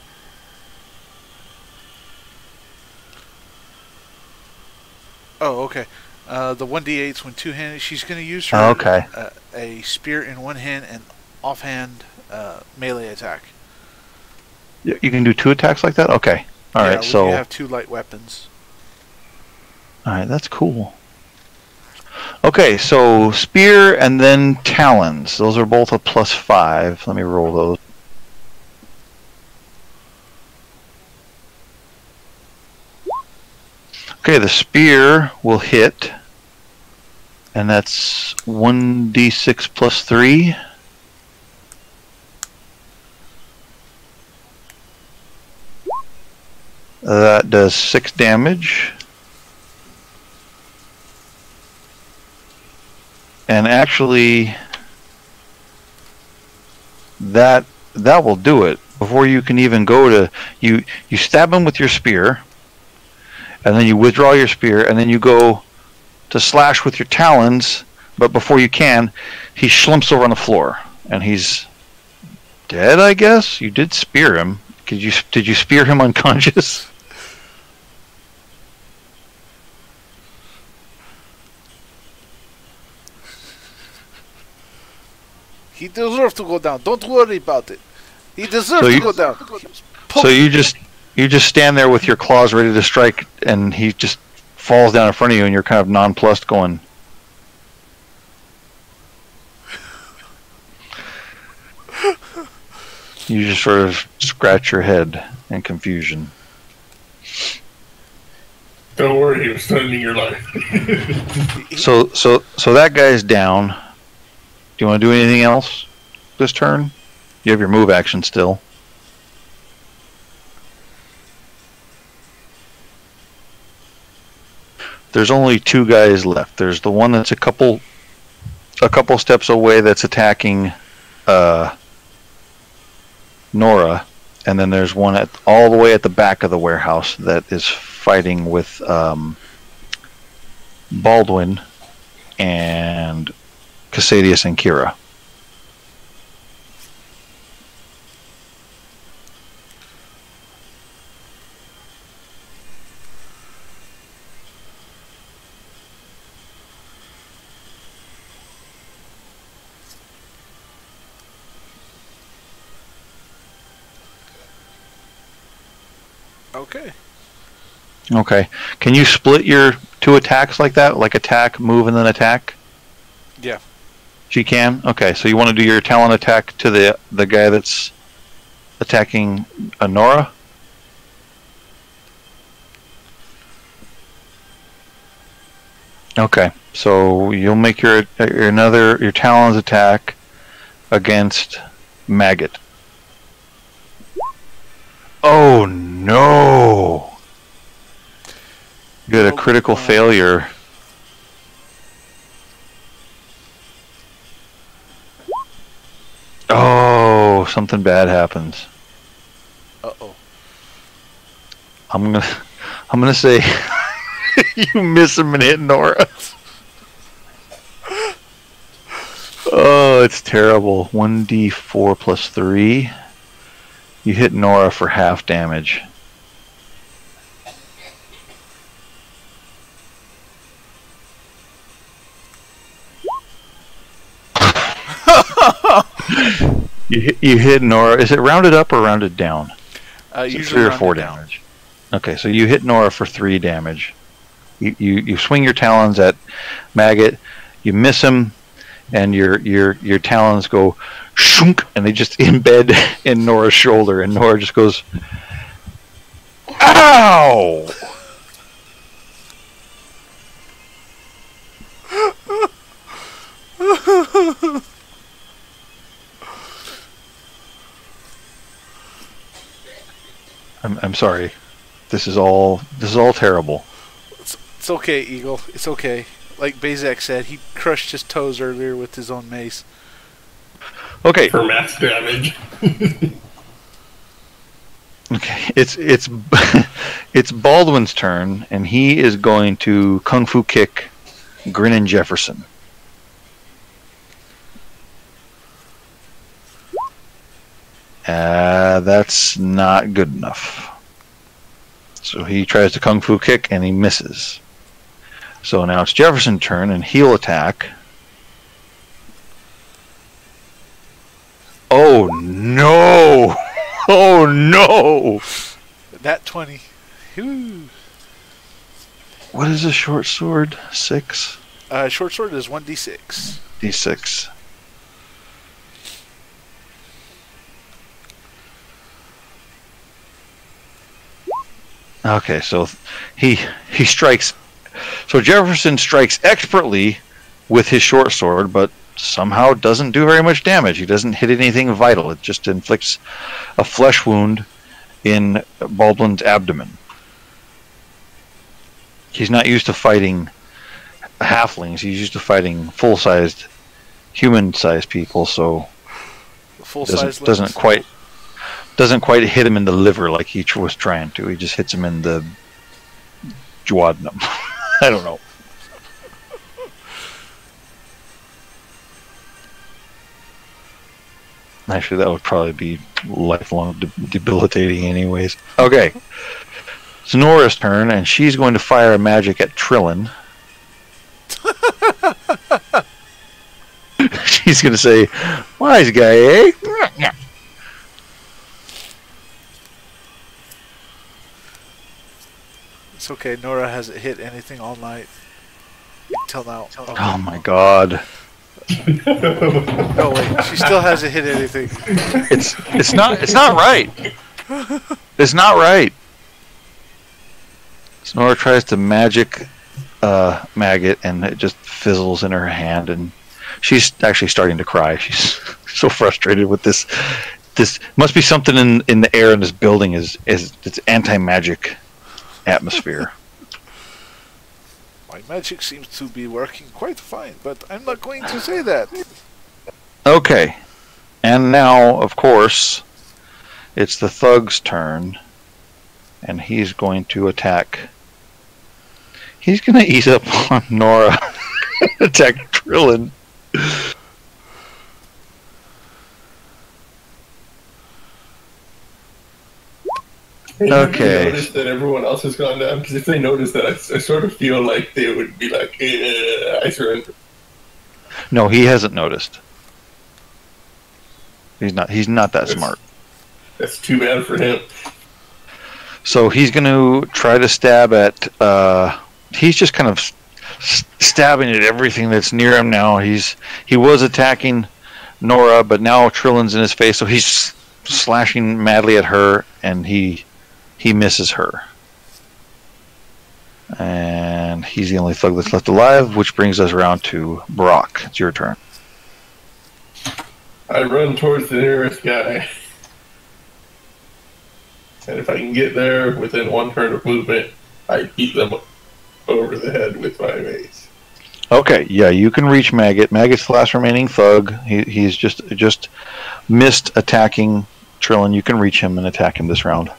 Oh, okay. The 1d8s when two-handed. She's going to use her Okay. a spear in one hand and offhand melee attack. You can do 2 attacks like that? Okay. All Yeah, right, when so... you have 2 light weapons. Alright, that's cool. Okay, so spear and then talons. Those are both a +5. Let me roll those. Okay, the spear will hit. And that's 1d6 +3. That does 6 damage. And actually, that will do it. Before you can even go to... You stab him with your spear, and then you withdraw your spear, and then you go to slash with your talons, but before you can, he slumps over on the floor, and he's dead, I guess? You did spear him. Did you spear him unconscious? He deserves to go down. Don't worry about it. He deserves to go down. So you just stand there with your claws ready to strike, and he just falls down in front of you, and you're kind of nonplussed, going. You just sort of scratch your head in confusion. Don't worry, he was threatening your life. So that guy's down. Do you want to do anything else this turn? You have your move action still. There's only 2 guys left. There's the one that's a couple steps away that's attacking Nora, and then there's one all the way at the back of the warehouse that is fighting with Baldwin and Casadius and Kira. Okay. Okay. Can you split your 2 attacks like that? Like attack, move, and then attack? Yeah. She can? Okay, so you want to do your talent attack to the guy that's attacking Nora? Okay, so you'll make your talons attack against Maggot. Oh no! You got a critical failure. Oh, something bad happens. Uh-oh. I'm gonna say you miss him and hit Nora. Oh, it's terrible. 1d4 plus 3. You hit Nora for half damage. You hit Nora. Is it rounded up or rounded down? Usually 3 or 4 damage. Okay, so you hit Nora for 3 damage. You swing your talons at Maggot. You miss him, and your talons go shunk, and they just embed in Nora's shoulder, and Nora just goes, "Ow!" I'm sorry. This is all terrible. It's okay, Eagle. It's okay. Like Bazak said, he crushed his toes earlier with his own mace. Okay. For max damage. Okay. It's it's Baldwin's turn, and he is going to Kung Fu kick Grinnin' Jefferson. That's not good enough. So he tries to Kung Fu kick, and he misses. So now it's Jefferson's turn, and he'll attack. Oh no! Oh no! That 20. Whew. What is a short sword? 6? Short sword is 1d6. D6. Okay, so he strikes. So Jefferson strikes expertly with his short sword, but somehow doesn't do very much damage. He doesn't hit anything vital. It just inflicts a flesh wound in Baldwin's abdomen. He's not used to fighting halflings. He's used to fighting full-sized, human-sized people. So doesn't quite hit him in the liver like he was trying to. He just hits him in the duodenum. I don't know. Actually, that would probably be lifelong debilitating anyways. Okay. It's Nora's turn, and she's going to fire a magic at Trillin. She's going to say, "Wise guy, eh?" It's okay. Nora hasn't hit anything all night. Till now. Okay. Oh my god. No, wait. She still hasn't hit anything. It's not right. It's not right. So Nora tries to magic Maggot, and it just fizzles in her hand, and she's actually starting to cry. She's so frustrated with this. This must be something in the air in this building is it's anti-magic atmosphere. My magic seems to be working quite fine, but I'm not going to say that. Okay. And now, of course, it's the thug's turn, and he's going to attack. He's going to ease up on Nora. Attack Trillin. Okay. They notice that everyone else has gone down, because if they notice that, I sort of feel like they would be like, I surrender. No, he hasn't noticed. He's not that smart. That's too bad for him. So he's going to try to stab at. He's just kind of stabbing at everything that's near him now. He was attacking Nora, but now Trillin's in his face, so he's slashing madly at her, and he misses her. And he's the only thug that's left alive, which brings us around to Brock. It's your turn. I run towards the nearest guy. And if I can get there within one turn of movement, I beat them over the head with my mace. Okay, yeah, you can reach Maggot. Maggot's the last remaining thug. He's just missed attacking Trillin. You can reach him and attack him this round.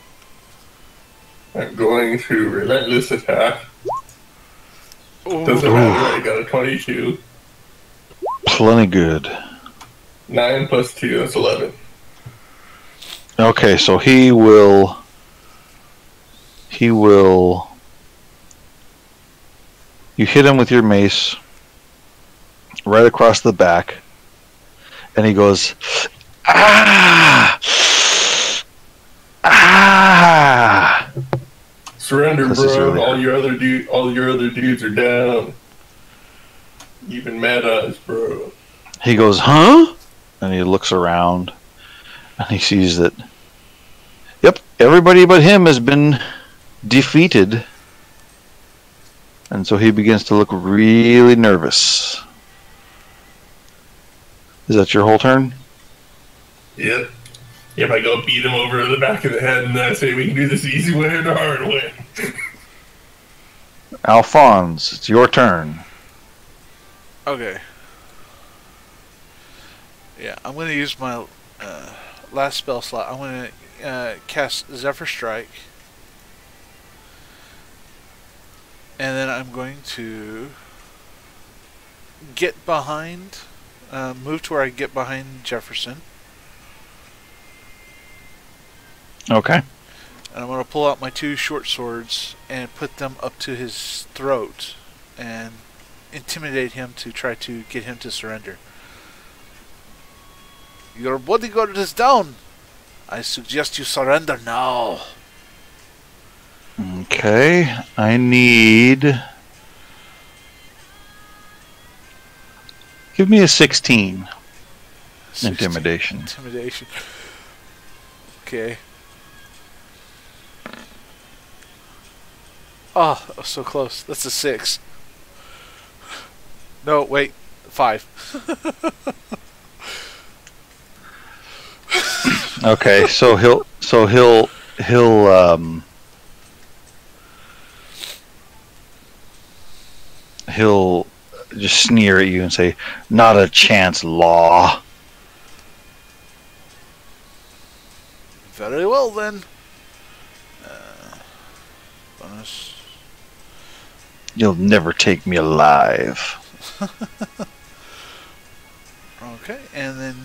I'm going to relentless attack. Doesn't Ooh. matter. I got a 22. Plenty good. 9 plus 2. That's 11. Okay, so he will. You hit him with your mace right across the back, and he goes, ah, ah. Surrender, This is bro. really All your other dudes are down. Even Mad Eyes, bro. He goes, huh? And he looks around, and he sees that, yep, everybody but him has been defeated. And so he begins to look really nervous. Is that your whole turn? Yep. Yep, I go beat him over the back of the head, and then I say we can do this the easy way or the hard way. Alphonse, it's your turn. Okay. Yeah, I'm going to use my last spell slot. I'm going to cast Zephyr Strike. And then I'm going to get behind, move to where I get behind Jefferson. Okay. And I'm going to pull out my 2 short swords and put them up to his throat and intimidate him to try to get him to surrender. Your bodyguard is down. I suggest you surrender now. Okay, I need... Give me a 16. 16. Intimidation. Intimidation. Okay. Oh, so close. That's a 6. No, wait. 5. Okay, so he'll just sneer at you and say, "Not a chance, Law." Very well then. Bonus. You'll never take me alive. Okay, and then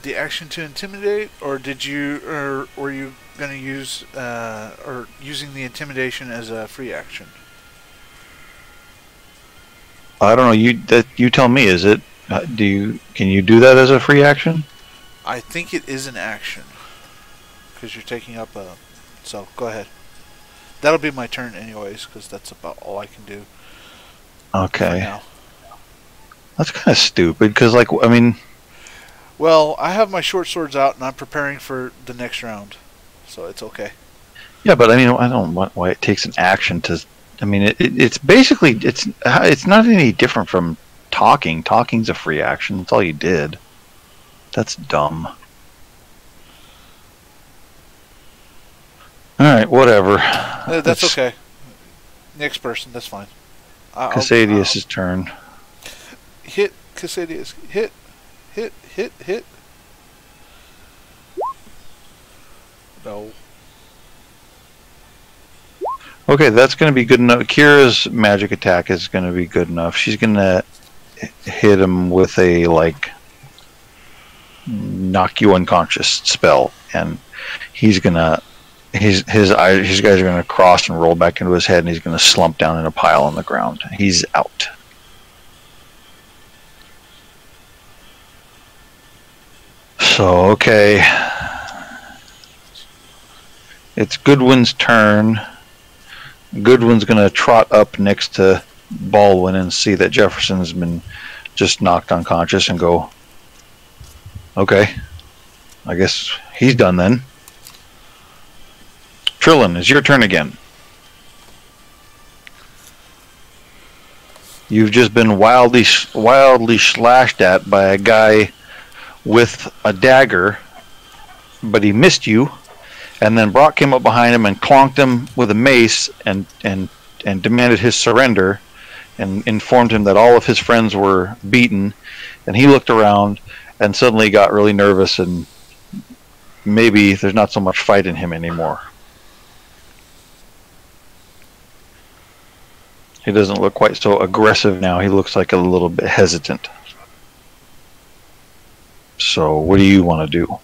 the action to intimidate, or did you, or were you going to use, or using the intimidation as a free action? I don't know. You tell me. Is it? Can you do that as a free action? I think it is an action because you're taking up a. So go ahead. That'll be my turn anyways, because that's about all I can do. Okay. Now. That's kind of stupid, because, like, I mean... Well, I have my short swords out, and I'm preparing for the next round, so it's okay. Yeah, but I mean, I don't want why it takes an action to... I mean, it's basically... It's not any different from talking. Talking's a free action. That's all you did. That's dumb. Alright, whatever. That's okay. Next person, that's fine. Cassadius' turn. Hit, Cassadius. Hit. No. Okay, that's going to be good enough. Kira's magic attack is going to be good enough. She's going to hit him with a, like, knock you unconscious spell. And he's going to... His guys are going to cross and roll back into his head, and he's going to slump down in a pile on the ground. He's out. So, okay. It's Goodwin's turn. Goodwin's going to trot up next to Baldwin and see that Jefferson's been just knocked unconscious and go, okay, I guess he's done then. Trillin, it's your turn again. You've just been wildly slashed at by a guy with a dagger, but he missed you, and then Brock came up behind him and clonked him with a mace and demanded his surrender, and informed him that all of his friends were beaten, and he looked around and suddenly got really nervous, and maybe there's not so much fight in him anymore. He doesn't look quite so aggressive now. He looks like a little bit hesitant. So what do you want to do?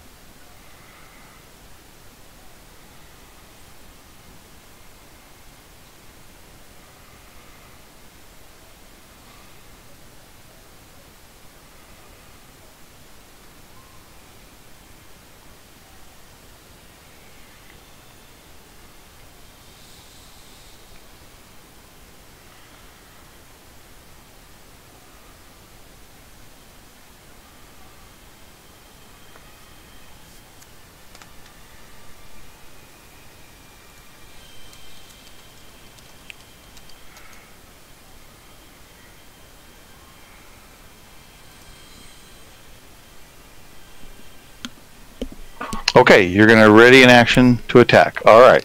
Okay, you're going to ready an action to attack. All right,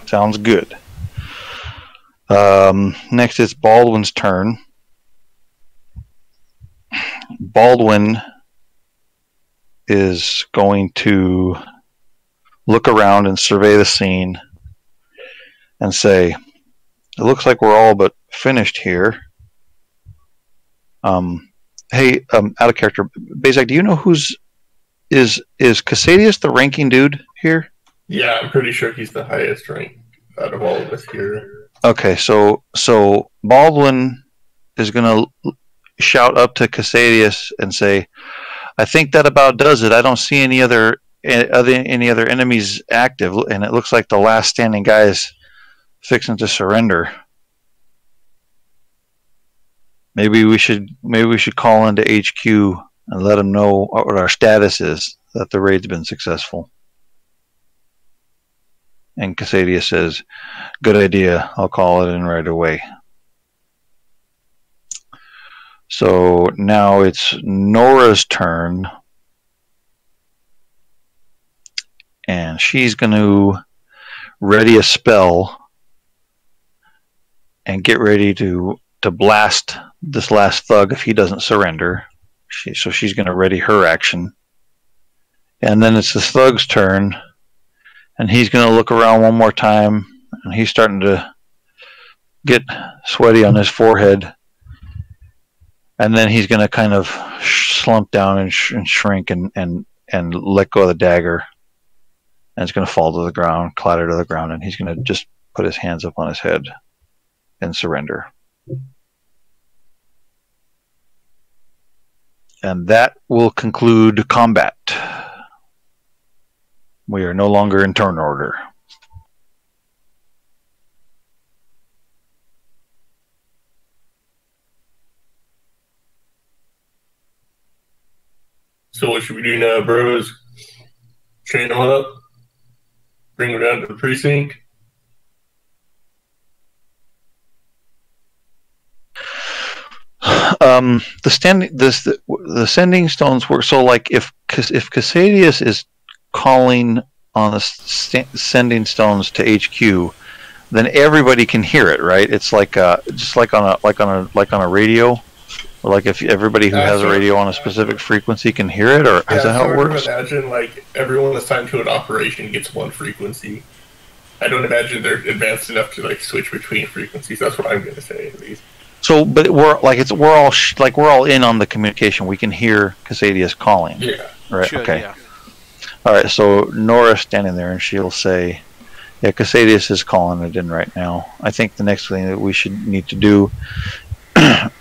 sounds good. Next is Baldwin's turn. Baldwin is going to look around and survey the scene and say, it looks like we're all but finished here. Hey, out of character, Bezak, do you know is Casadius the ranking dude here? Yeah, I'm pretty sure he's the highest rank out of all of us here. Okay, so Baldwin is going to shout up to Casadius and say, I think that about does it. I don't see any other enemies active, and it looks like the last standing guy is fixing to surrender. Maybe we should call into HQ and let them know what our status is, that the raid's been successful. And Casadius says, good idea. I'll call it in right away. So now it's Nora's turn. And she's going to ready a spell and get ready to blast this last thug if he doesn't surrender. So she's going to ready her action. And then it's this thug's turn. And he's going to look around one more time. And he's starting to get sweaty on his forehead. And then he's going to kind of slump down and shrink and let go of the dagger. And it's going to fall to the ground, clatter to the ground. And he's going to just put his hands up on his head and surrender. And that will conclude combat. We are no longer in turn order. So what should we do now, bros? Chain them up? Bring them down to the precinct? The sending stones work. So, like, if Casadius is calling on the sending stones to HQ, then everybody can hear it, right? It's like just like on a radio, or like if everybody who has a radio on a specific frequency can hear it, or is that how it works? Imagine like everyone assigned to an operation gets one frequency. I don't imagine they're advanced enough to like switch between frequencies. That's what I'm going to say, at least. So, but we're all in on the communication. We can hear Casadius calling. Yeah. Right. Should, okay. yeah. All right. So Nora's standing there, and she'll say, "Yeah, Casadius is calling it in right now. I think the next thing that we should need to do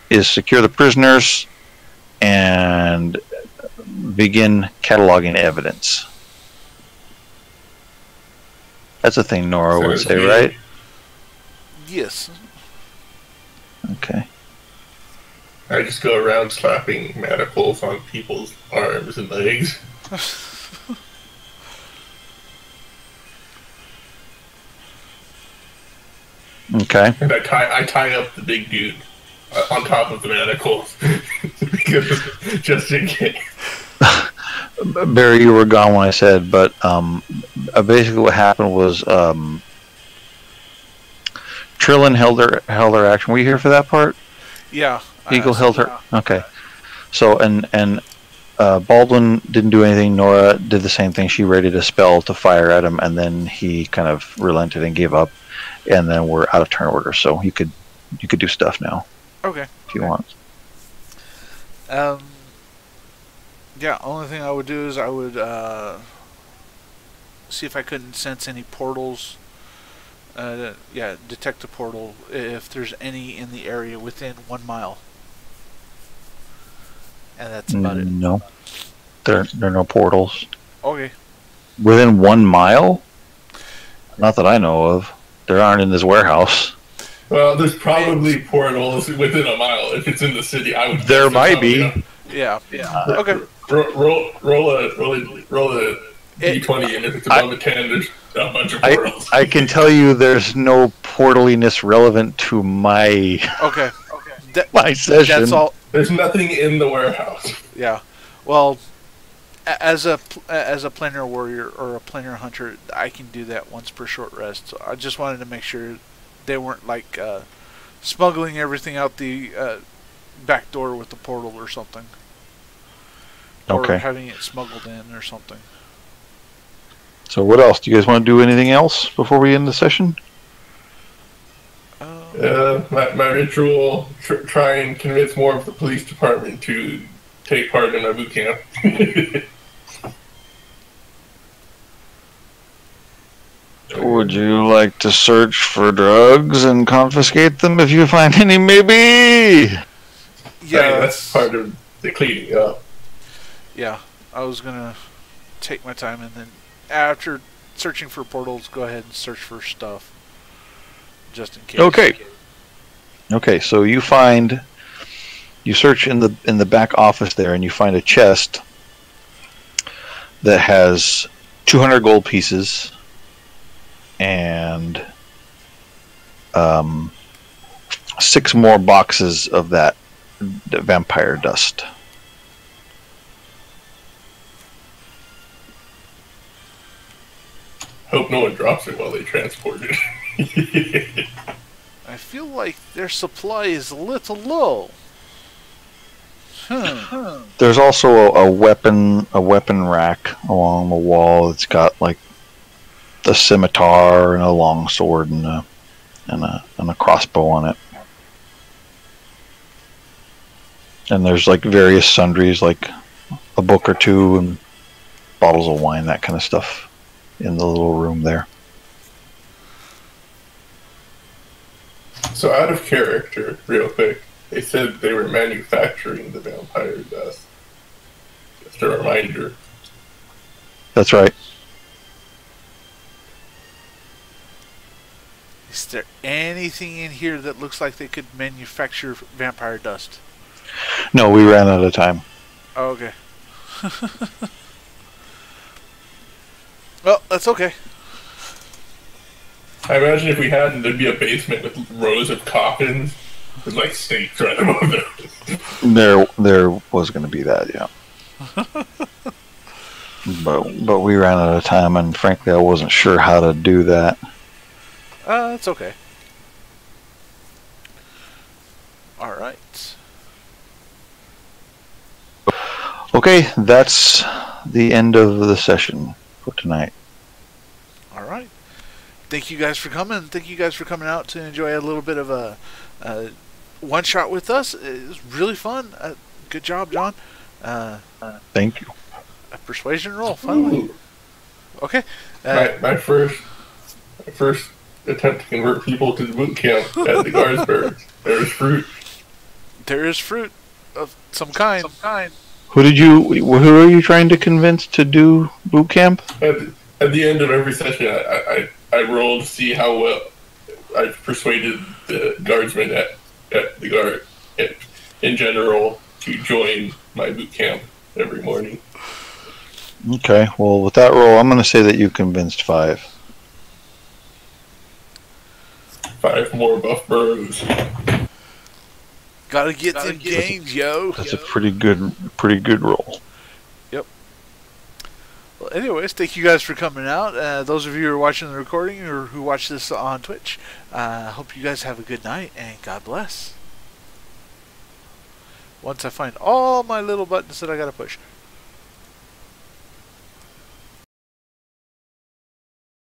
is secure the prisoners and begin cataloging evidence." That's a thing Nora would say, right? Yes. Okay. I just go around slapping manacles on people's arms and legs. Okay. And I tie up the big dude on top of the manacles because just in case. Barry, you were gone when I said, but basically what happened was Trillin held her action. Were you here for that part? Yeah. Eagle held her. Okay. So and Baldwin didn't do anything. Nora did the same thing. She readied a spell to fire at him, and then he kind of relented and gave up. And then we're out of turn order, so you could do stuff now. Okay. If you want. Yeah. Only thing I would do is I would see if I couldn't sense any portals. Detect a portal if there's any in the area within 1 mile. And that's about it. No, there are no portals Okay. within 1 mile. Not that I know of. There aren't in this warehouse. Well, there's probably portals within a mile. If it's in the city, I would. There might be. Yeah. Okay. Roll a d20, and if it's above a 10, there's a bunch of portals. I can tell you, there's no portaliness relevant to my Okay. my session. That's all. There's nothing in the warehouse. Yeah. Well, as a planar warrior or a planar hunter, I can do that once per short rest. So I just wanted to make sure they weren't like smuggling everything out the back door with the portal or something. Okay. Or having it smuggled in or something. So what else? Do you guys want to do anything else before we end the session? My ritual, try and convince more of the police department to take part in my boot camp. Would you like to search for drugs and confiscate them if you find any, maybe? Yeah, that's part of the cleaning up. Yeah, I was gonna take my time and then after searching for portals, go ahead and search for stuff, just in case. Okay. So you search in the back office there, and you find a chest that has 200 gold pieces and 6 more boxes of that vampire dust. Hope no one drops it while they transport it. I feel like their supply is a little low. There's also a weapon rack along the wall. It's got like a scimitar and a long sword and a crossbow on it. And there's like various sundries, like a book or two and bottles of wine, that kind of stuff, in the little room there. So out of character, real quick, they said they were manufacturing the vampire dust. Just a reminder. That's right. Is there anything in here that looks like they could manufacture vampire dust? No, we ran out of time. Oh, okay. Well, that's okay. I imagine if we hadn't, there'd be a basement with rows of coffins with like stakes right above them. There was going to be that, yeah. but we ran out of time, and frankly, I wasn't sure how to do that. That's okay. All right. Okay, that's the end of the session for tonight. All right. Thank you guys for coming. Thank you guys for coming out to enjoy a little bit of a one shot with us. It was really fun. Good job, John. Thank you. A persuasion roll, finally. Okay. My first attempt to convert people to the boot camp at the Garsberg. There's fruit. There is fruit of some kind. Who are you trying to convince to do boot camp? At the end of every session, I roll to see how well I've persuaded the guardsmen at the guard in general to join my boot camp every morning. Okay, well, with that roll, I'm going to say that you convinced 5. 5 more buff bros. Gotta get them gains, yo. That's a pretty good roll. Yep. Well, anyways, thank you guys for coming out. Those of you who are watching the recording or who watch this on Twitch, hope you guys have a good night and God bless. once I find all my little buttons that I gotta push.